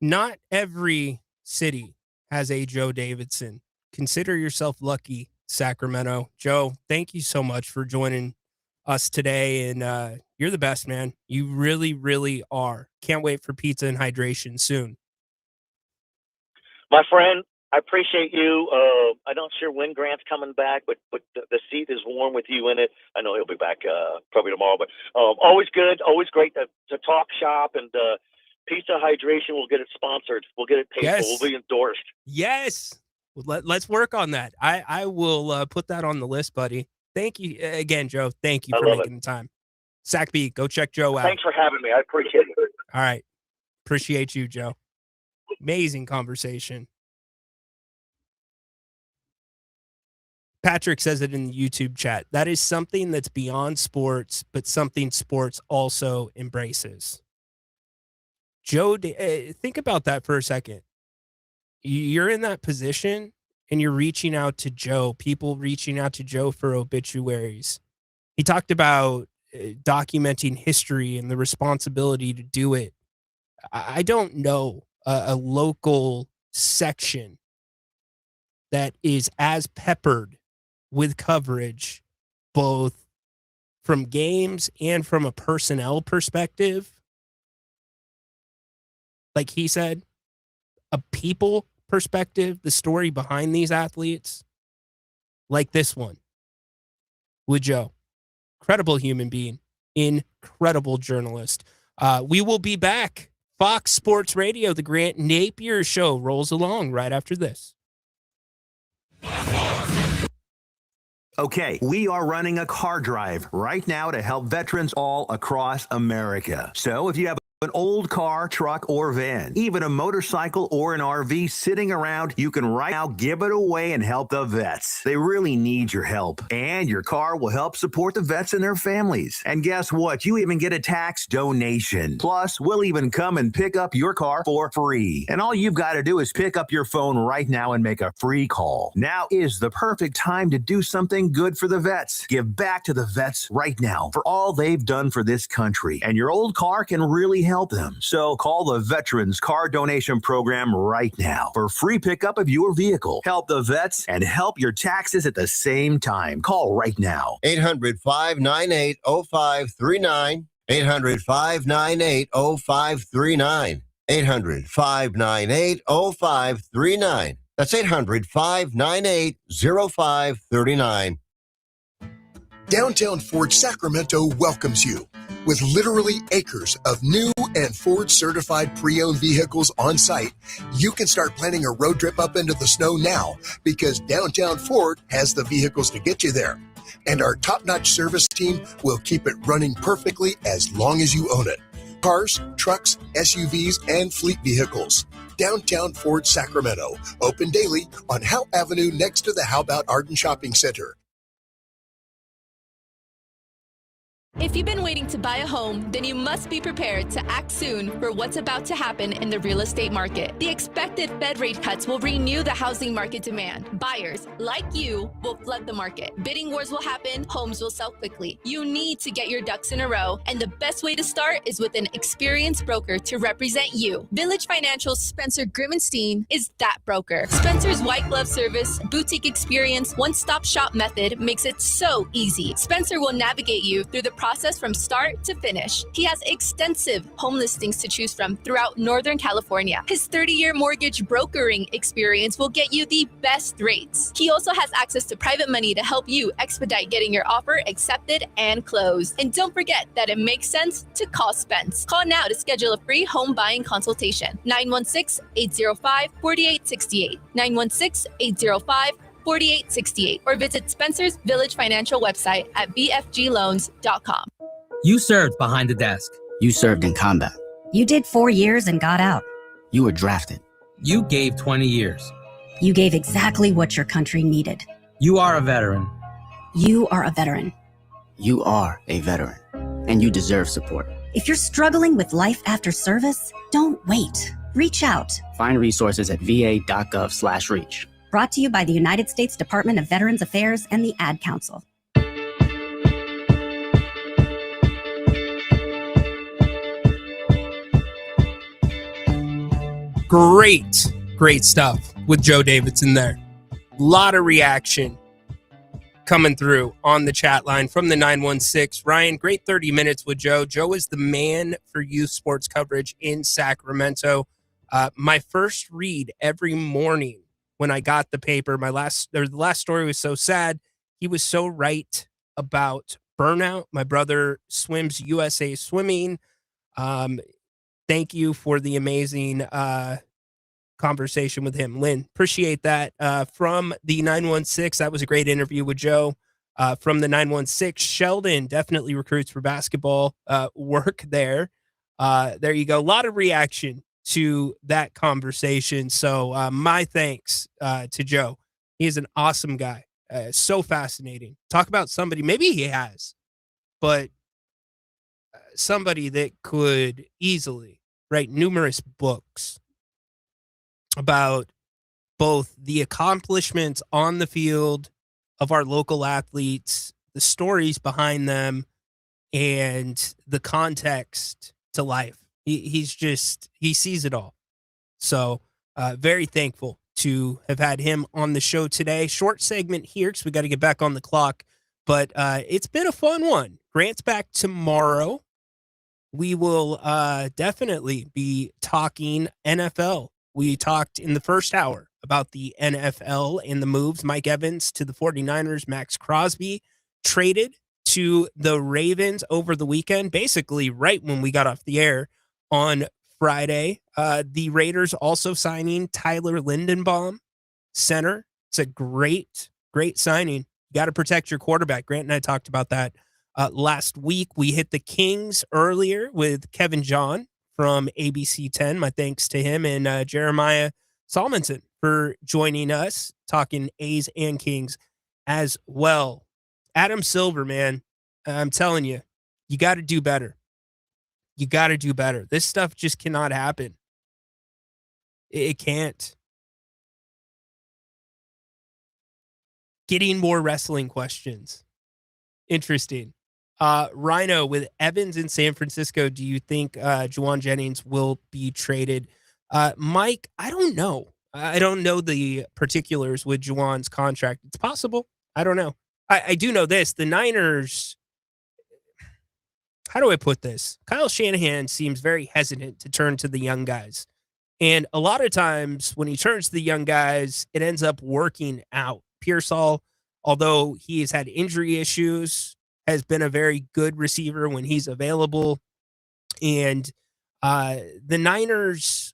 Not every city has a Joe Davidson. Consider yourself lucky, Sacramento. Joe, thank you so much for joining us today, and you're the best, man. You really, really are. Can't wait for pizza and hydration soon. My friend, I appreciate you. I'm not sure when Grant's coming back, but the seat is warm with you in it. I know he'll be back probably tomorrow, but always good, always great to talk shop, and pizza hydration. We'll get it sponsored. We'll get it paid for. We'll be endorsed. Yes. Let's work on that. I will put that on the list, buddy. Thank you again, Joe. Thank you for making the time. Sac B, go check Joe out. Thanks for having me. I appreciate it. All right. Appreciate you, Joe. Amazing conversation. Patrick says it in the YouTube chat. That is something that's beyond sports, but something sports also embraces. Joe, think about that for a second. You're in that position and you're reaching out to Joe, people reaching out to Joe for obituaries. He talked about documenting history and the responsibility to do it. I don't know a local section that is as peppered with coverage, both from games and from a personnel perspective. Like he said, a people perspective, the story behind these athletes, like this one with Joe. Incredible human being, incredible journalist. We will be back. Fox Sports Radio, the Grant Napear Show rolls along right after this. Okay, we are running a car drive right now to help veterans all across America. So if you have an old car, truck, or van, even a motorcycle or an RV sitting around, you can right now give it away and help the vets. They really need your help. And your car will help support the vets and their families. And guess what? You even get a tax donation. Plus, we'll even come and pick up your car for free. And all you've got to do is pick up your phone right now and make a free call. Now is the perfect time to do something good for the vets. Give back to the vets right now for all they've done for this country. And your old car can really help them. So call the Veterans Car Donation Program right now for free pickup of your vehicle. Help the vets and help your taxes at the same time. Call right now. 800-598-0539. 800-598-0539. 800-598-0539. That's 800-598-0539. Downtown Ford Sacramento welcomes you. With literally acres of new and Ford certified pre-owned vehicles on site, you can start planning a road trip up into the snow now because Downtown Ford has the vehicles to get you there. And our top-notch service team will keep it running perfectly as long as you own it. Cars, trucks, SUVs, and fleet vehicles. Downtown Ford Sacramento, open daily on Howe Avenue next to the How About Arden Shopping Center. If you've been waiting to buy a home, then you must be prepared to act soon for what's about to happen in the real estate market. The expected Fed rate cuts will renew the housing market demand. Buyers, like you, will flood the market. Bidding wars will happen, homes will sell quickly. You need to get your ducks in a row, and the best way to start is with an experienced broker to represent you. Village Financial's Spencer Grimmenstein is that broker. Spencer's white glove service, boutique experience, one-stop shop method makes it so easy. Spencer will navigate you through the process from start to finish. He has extensive home listings to choose from throughout Northern California. His 30-year mortgage brokering experience will get you the best rates. He also has access to private money to help you expedite getting your offer accepted and closed. And don't forget that it makes sense to call Spence. Call now to schedule a free home buying consultation. 916-805-4868. 916-805-4868 or visit Spencer's Village Financial website at bfgloans.com. You served behind the desk. You served in combat. You did 4 years and got out. You were drafted. You gave 20 years. You gave exactly what your country needed. You are a veteran. You are a veteran. You are a veteran, and you deserve support. If you're struggling with life after service, don't wait. Reach out. Find resources at va.gov/reach. Brought to you by the United States Department of Veterans Affairs and the Ad Council. Great stuff with Joe Davidson there. A lot of reaction coming through on the chat line from the 916. Ryan, great 30 minutes with Joe. Joe is the man for youth sports coverage in Sacramento. My first read every morning when I got the paper, the last story was so sad. He was so right about burnout. My brother swims USA Swimming. Thank you for the amazing conversation with him, Lynn. Appreciate that. From the 916, that was a great interview with Joe. From the 916, Sheldon definitely recruits for basketball work there. There you go. A lot of reaction to that conversation. So my thanks to Joe. He is an awesome guy. So fascinating. Talk about somebody, maybe he has, but somebody that could easily write numerous books about both the accomplishments on the field of our local athletes, the stories behind them, and the context to life. He sees it all. So very thankful to have had him on the show today. Short segment here because we got to get back on the clock, but it's been a fun one. Grant's back tomorrow. We will definitely be talking NFL. We talked in the first hour about the NFL and the moves. Mike Evans to the 49ers, Max Crosby traded to the Ravens over the weekend, basically right when we got off the air on Friday. The Raiders also signing Tyler Lindenbaum, center. It's a great signing. You got to protect your quarterback. Grant and I talked about that last week. We hit the Kings earlier with Kevin John from ABC 10. My thanks to him and Jeremiah Salmonson for joining us, talking A's and Kings as well. Adam Silver, man, I'm telling you, you got to do better. You got to do better. This stuff just cannot happen. It can't. Getting more wrestling questions. Interesting. Rhino with Evans in San Francisco. Do you think Juwan Jennings will be traded? Mike, I don't know. I don't know the particulars with Juwan's contract. It's possible. I don't know. I do know this. The Niners, how do I put this? Kyle Shanahan seems very hesitant to turn to the young guys. And a lot of times when he turns to the young guys, it ends up working out. Pearsall, although he has had injury issues, has been a very good receiver when he's available. And the Niners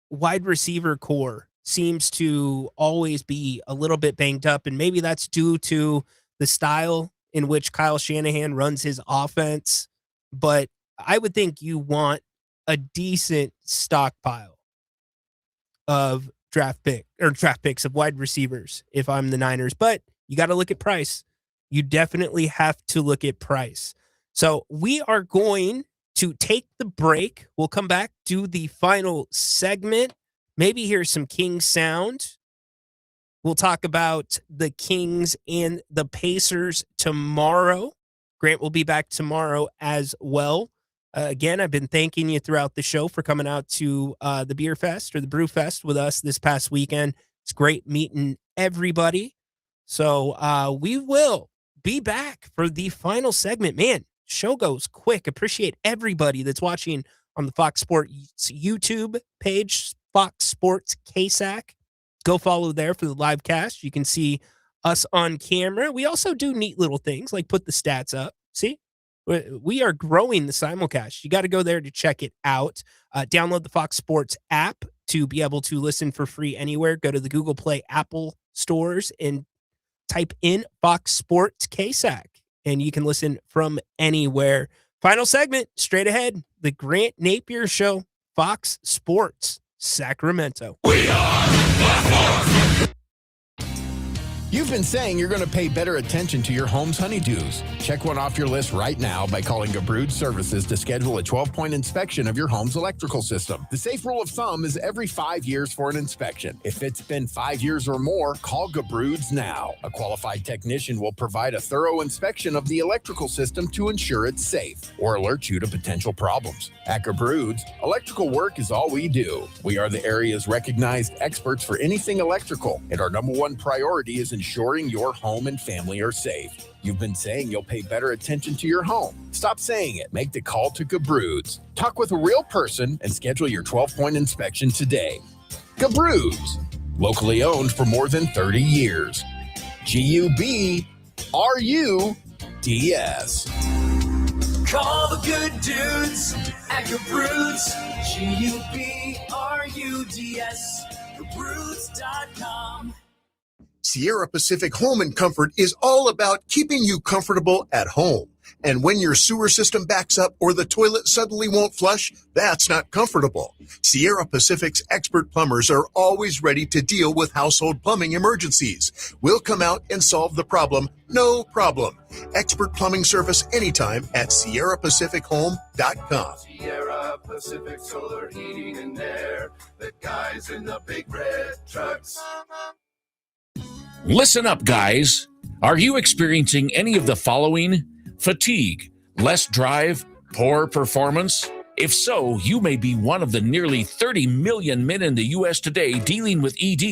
wide receiver core seems to always be a little bit banged up. And maybe that's due to the style in which Kyle Shanahan runs his offense. But I would think you want a decent stockpile of draft picks of wide receivers if I'm the Niners. But you got to look at price. You definitely have to look at price. So we are going to take the break. We'll come back, do the final segment, maybe hear some Kings sound. We'll talk about the Kings and the Pacers tomorrow. Grant will be back tomorrow as well. Again, I've been thanking you throughout the show for coming out to the Beer Fest or the Brew Fest with us this past weekend. It's great meeting everybody. So we will be back for the final segment. Man, show goes quick. Appreciate everybody that's watching on the Fox Sports YouTube page, Fox Sports KSAC. Go follow there for the live cast. You can see us on camera. We also do neat little things like put the stats up. See? We are growing the simulcast. You got to go there to check it out. Download the Fox Sports app to be able to listen for free anywhere. Go to the Google Play, Apple stores, and type in Fox Sports KSAC, and you can listen from anywhere. Final segment, straight ahead, the Grant Napear Show, Fox Sports, Sacramento. We are Fox Sports. You've been saying you're going to pay better attention to your home's honeydews. Check one off your list right now by calling Gabrud Services to schedule a 12-point inspection of your home's electrical system. The safe rule of thumb is every 5 years for an inspection. If it's been 5 years or more, call Gabrud's now. A qualified technician will provide a thorough inspection of the electrical system to ensure it's safe or alert you to potential problems. At Gabrud's, electrical work is all we do. We are the area's recognized experts for anything electrical, and our number one priority is ensuring your home and family are safe. You've been saying you'll pay better attention to your home. Stop saying it. Make the call to Gabrud's. Talk with a real person and schedule your 12-point inspection today. Gabrud's, locally owned for more than 30 years. G-U-B-R-U-D-S. Call the good dudes at Gabrud's. G-U-B-R-U-D-S. Gabrud's.com. Sierra Pacific Home and Comfort is all about keeping you comfortable at home. And when your sewer system backs up or the toilet suddenly won't flush, that's not comfortable. Sierra Pacific's expert plumbers are always ready to deal with household plumbing emergencies. We'll come out and solve the problem, no problem. Expert plumbing service anytime at SierraPacificHome.com. Sierra Pacific Solar Heating and Air. The guys in the big red trucks. Listen up, guys. Are you experiencing any of the following? Fatigue, less drive, poor performance? If so, you may be one of the nearly 30 million men in the U.S. today dealing with ED.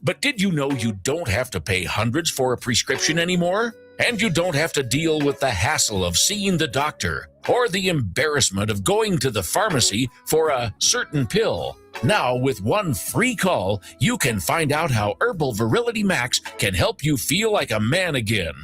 But did you know you don't have to pay hundreds for a prescription anymore? And you don't have to deal with the hassle of seeing the doctor or the embarrassment of going to the pharmacy for a certain pill. Now, with one free call, you can find out how Herbal Virility Max can help you feel like a man again.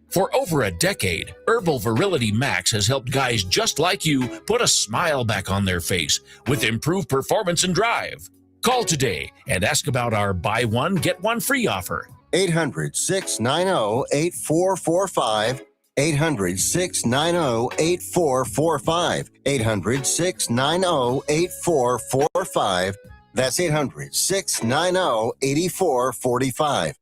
For over a decade, Herbal Virility Max has helped guys just like you put a smile back on their face with improved performance and drive. Call today and ask about our buy one, get one free offer. 800-690-8445. 800-690-8445. 800-690-8445. That's 800-690-8445.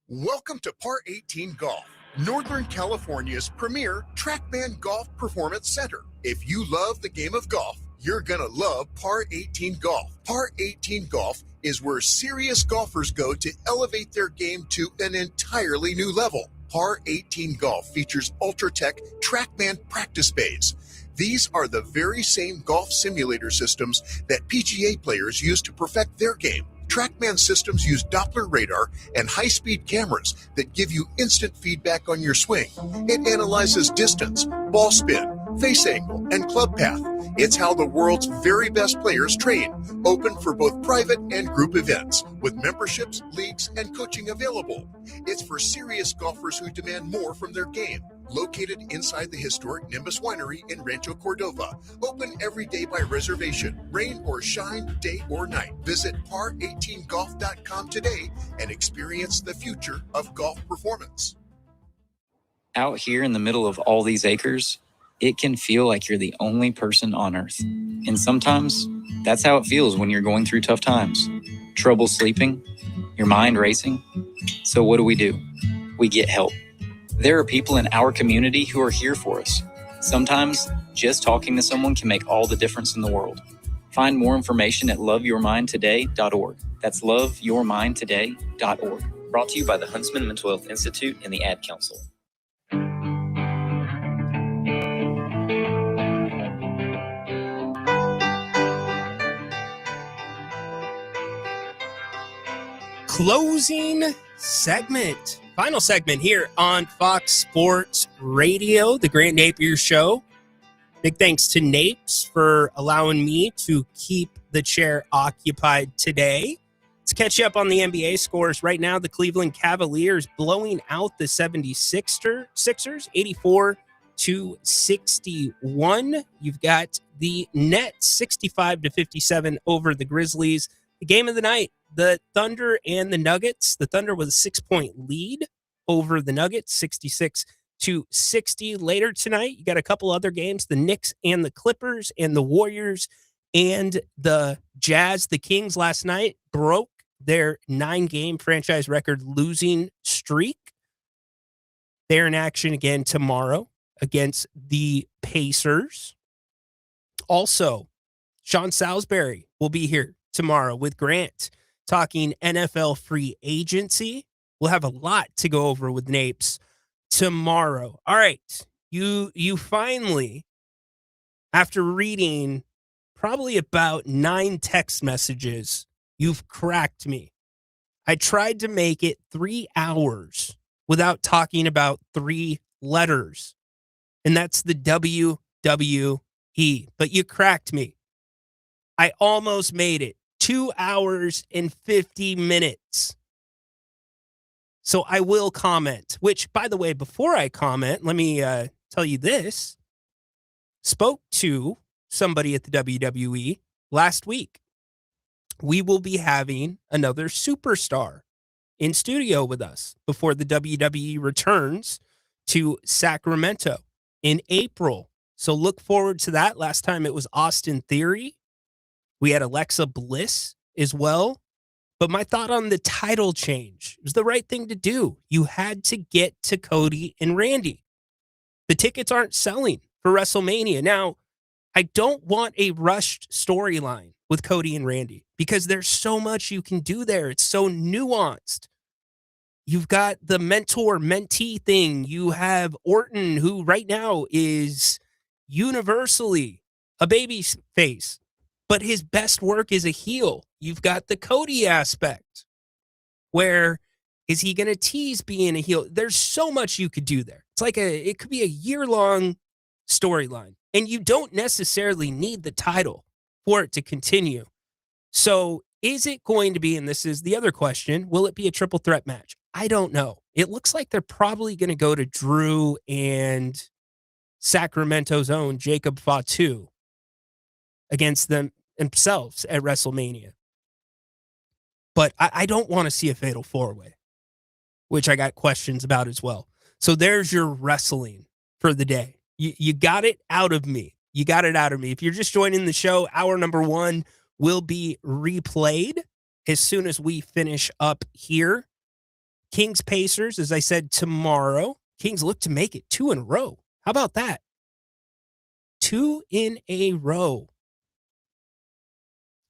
Welcome to Par 18 Golf, Northern California's premier TrackMan Golf Performance Center. If you love the game of golf, you're gonna love Par 18 Golf. Par 18 Golf is where serious golfers go to elevate their game to an entirely new level. Par 18 Golf features Ultratech TrackMan practice bays. These are the very same golf simulator systems that PGA players use to perfect their game. TrackMan systems use Doppler radar and high-speed cameras that give you instant feedback on your swing. It analyzes distance, ball spin, face angle, and club path. It's how the world's very best players train, open for both private and group events, with memberships, leagues, and coaching available. It's for serious golfers who demand more from their game. Located inside the historic Nimbus Winery in Rancho Cordova. Open every day by reservation, rain or shine, day or night. Visit par18golf.com today and experience the future of golf performance. Out here in the middle of all these acres, it can feel like you're the only person on earth. And sometimes that's how it feels when you're going through tough times. Trouble sleeping, your mind racing. So what do? We get help. There are people in our community who are here for us. Sometimes just talking to someone can make all the difference in the world. Find more information at loveyourmindtoday.org. That's loveyourmindtoday.org. Brought to you by the Huntsman Mental Health Institute and the Ad Council. Closing segment, final segment here on Fox Sports Radio, the Grant Napear Show. Big thanks to Napes for allowing me to keep the chair occupied today. Let's catch you up on the NBA scores. Right now, the Cleveland Cavaliers blowing out the 76ers, 84-61. You've got the Nets, 65-57 over the Grizzlies. The game of the night, the Thunder and the Nuggets. The Thunder with a 6-point lead over the Nuggets, 66-60. Later tonight, you got a couple other games, the Knicks and the Clippers and the Warriors and the Jazz. The Kings last night broke their 9-game franchise record losing streak. They're in action again tomorrow against the Pacers. Also, Sean Salisbury will be here tomorrow with Grant talking NFL free agency. We'll have a lot to go over with Napes tomorrow. All right. You finally, after reading probably about 9 text messages, you've cracked me. I tried to make it 3 hours without talking about 3 letters, and that's the WWE. But you cracked me. I almost made it. 2 hours and 50 minutes. So I will comment, which, by the way, before I comment, let me tell you this. Spoke to somebody at the WWE last week. We will be having another superstar in studio with us before the WWE returns to Sacramento in April. So look forward to that. Last time it was Austin Theory. We had Alexa Bliss as well. But my thought on the title change, it was the right thing to do. You had to get to Cody and Randy. The tickets aren't selling for WrestleMania. Now, I don't want a rushed storyline with Cody and Randy because there's so much you can do there. It's so nuanced. You've got the mentor-mentee thing. You have Orton, who right now is universally a baby face, but his best work is a heel. You've got the Cody aspect. Where is he going to tease being a heel? There's so much you could do there. It's like it could be a year-long storyline. And you don't necessarily need the title for it to continue. So is it going to be, and this is the other question, will it be a triple threat match? I don't know. It looks like they're probably going to go to Drew and Sacramento's own Jacob Fatu against themselves at WrestleMania. But I don't want to see a fatal 4-way, which I got questions about as well. So there's your wrestling for the day. You got it out of me. You got it out of me. If you're just joining the show, hour number 1 will be replayed as soon as we finish up here. Kings Pacers, as I said, tomorrow. Kings look to make it 2 in a row. How about that? 2 in a row.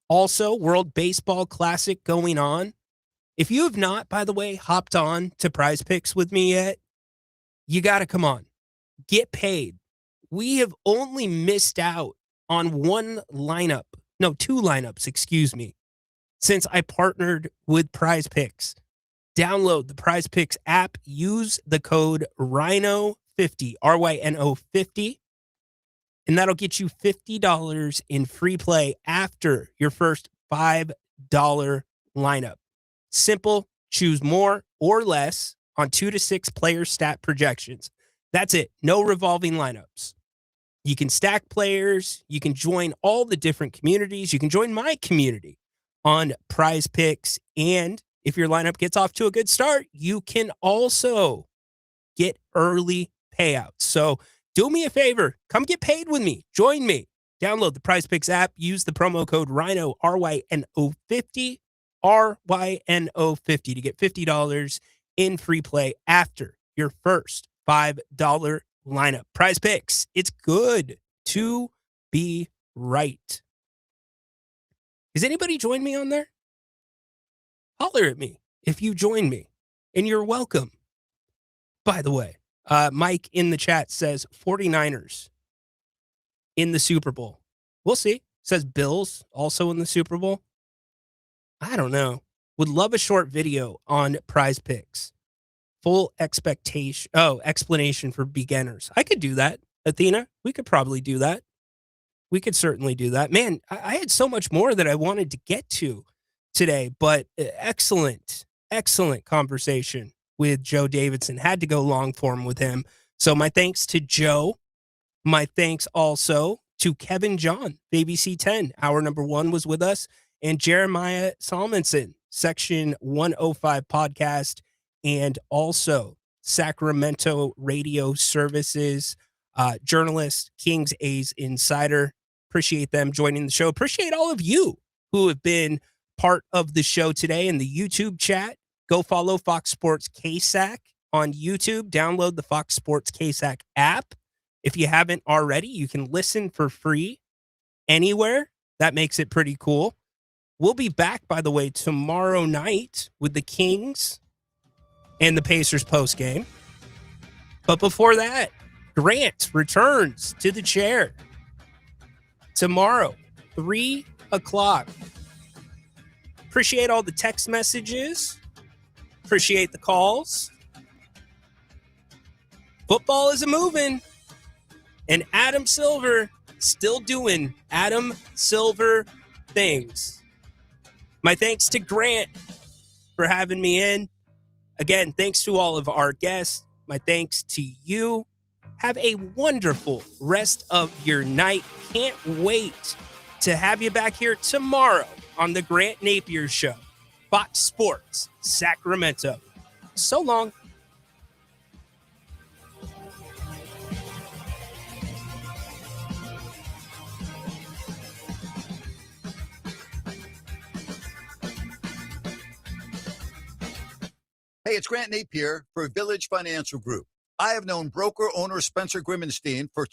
Also, World Baseball Classic going on. If you have not, by the way, hopped on to Prize Picks with me yet, you got to come on. Get paid. We have only missed out on 2 lineups, since I partnered with Prize Picks. Download the Prize Picks app. Use the code RYNO50, RYNO50. And that'll get you $50 in free play after your first $5 lineup. Simple. Choose more or less on 2 to 6 player stat projections. That's it. No revolving lineups. You can stack players. You can join all the different communities. You can join my community on Prize Picks. And if your lineup gets off to a good start, you can also get early payouts. So do me a favor. Come get paid with me. Join me. Download the Prize Picks app. Use the promo code RYNO, RYNO50, RYNO50 to get $50 in free play after your first $5 lineup. Prize Picks. It's good to be right. Has anybody joined me on there? Holler at me if you join me, and you're welcome. By the way, Mike in the chat says 49ers in the Super Bowl. We'll see. Says Bills also in the Super Bowl. I don't know. Would love a short video on Prize Picks. Full explanation for beginners. I could do that, Athena. We could probably do that. We could certainly do that. Man, I had so much more that I wanted to get to today, but excellent conversation with Joe Davidson. Had to go long form with him. So my thanks to Joe. My thanks also to Kevin John, ABC 10. Hour number 1 was with us. And Jeremiah Salmonson, Section 105 podcast, and also Sacramento Radio Services journalist, Kings A's Insider. Appreciate them joining the show. Appreciate all of you who have been part of the show today in the YouTube chat. Go follow Fox Sports KSAC on YouTube. Download the Fox Sports KSAC app. If you haven't already, you can listen for free anywhere. That makes it pretty cool. We'll be back, by the way, tomorrow night with the Kings and the Pacers postgame. But before that, Grant returns to the chair tomorrow, 3 o'clock. Appreciate all the text messages. Appreciate the calls. Football is a-moving. And Adam Silver still doing Adam Silver things. My thanks to Grant for having me in. Again, thanks to all of our guests. My thanks to you. Have a wonderful rest of your night. Can't wait to have you back here tomorrow on the Grant Napear Show. Fox Sports, Sacramento. So long. Hey, it's Grant Napear for Village Financial Group. I have known broker owner Spencer Grimmenstein for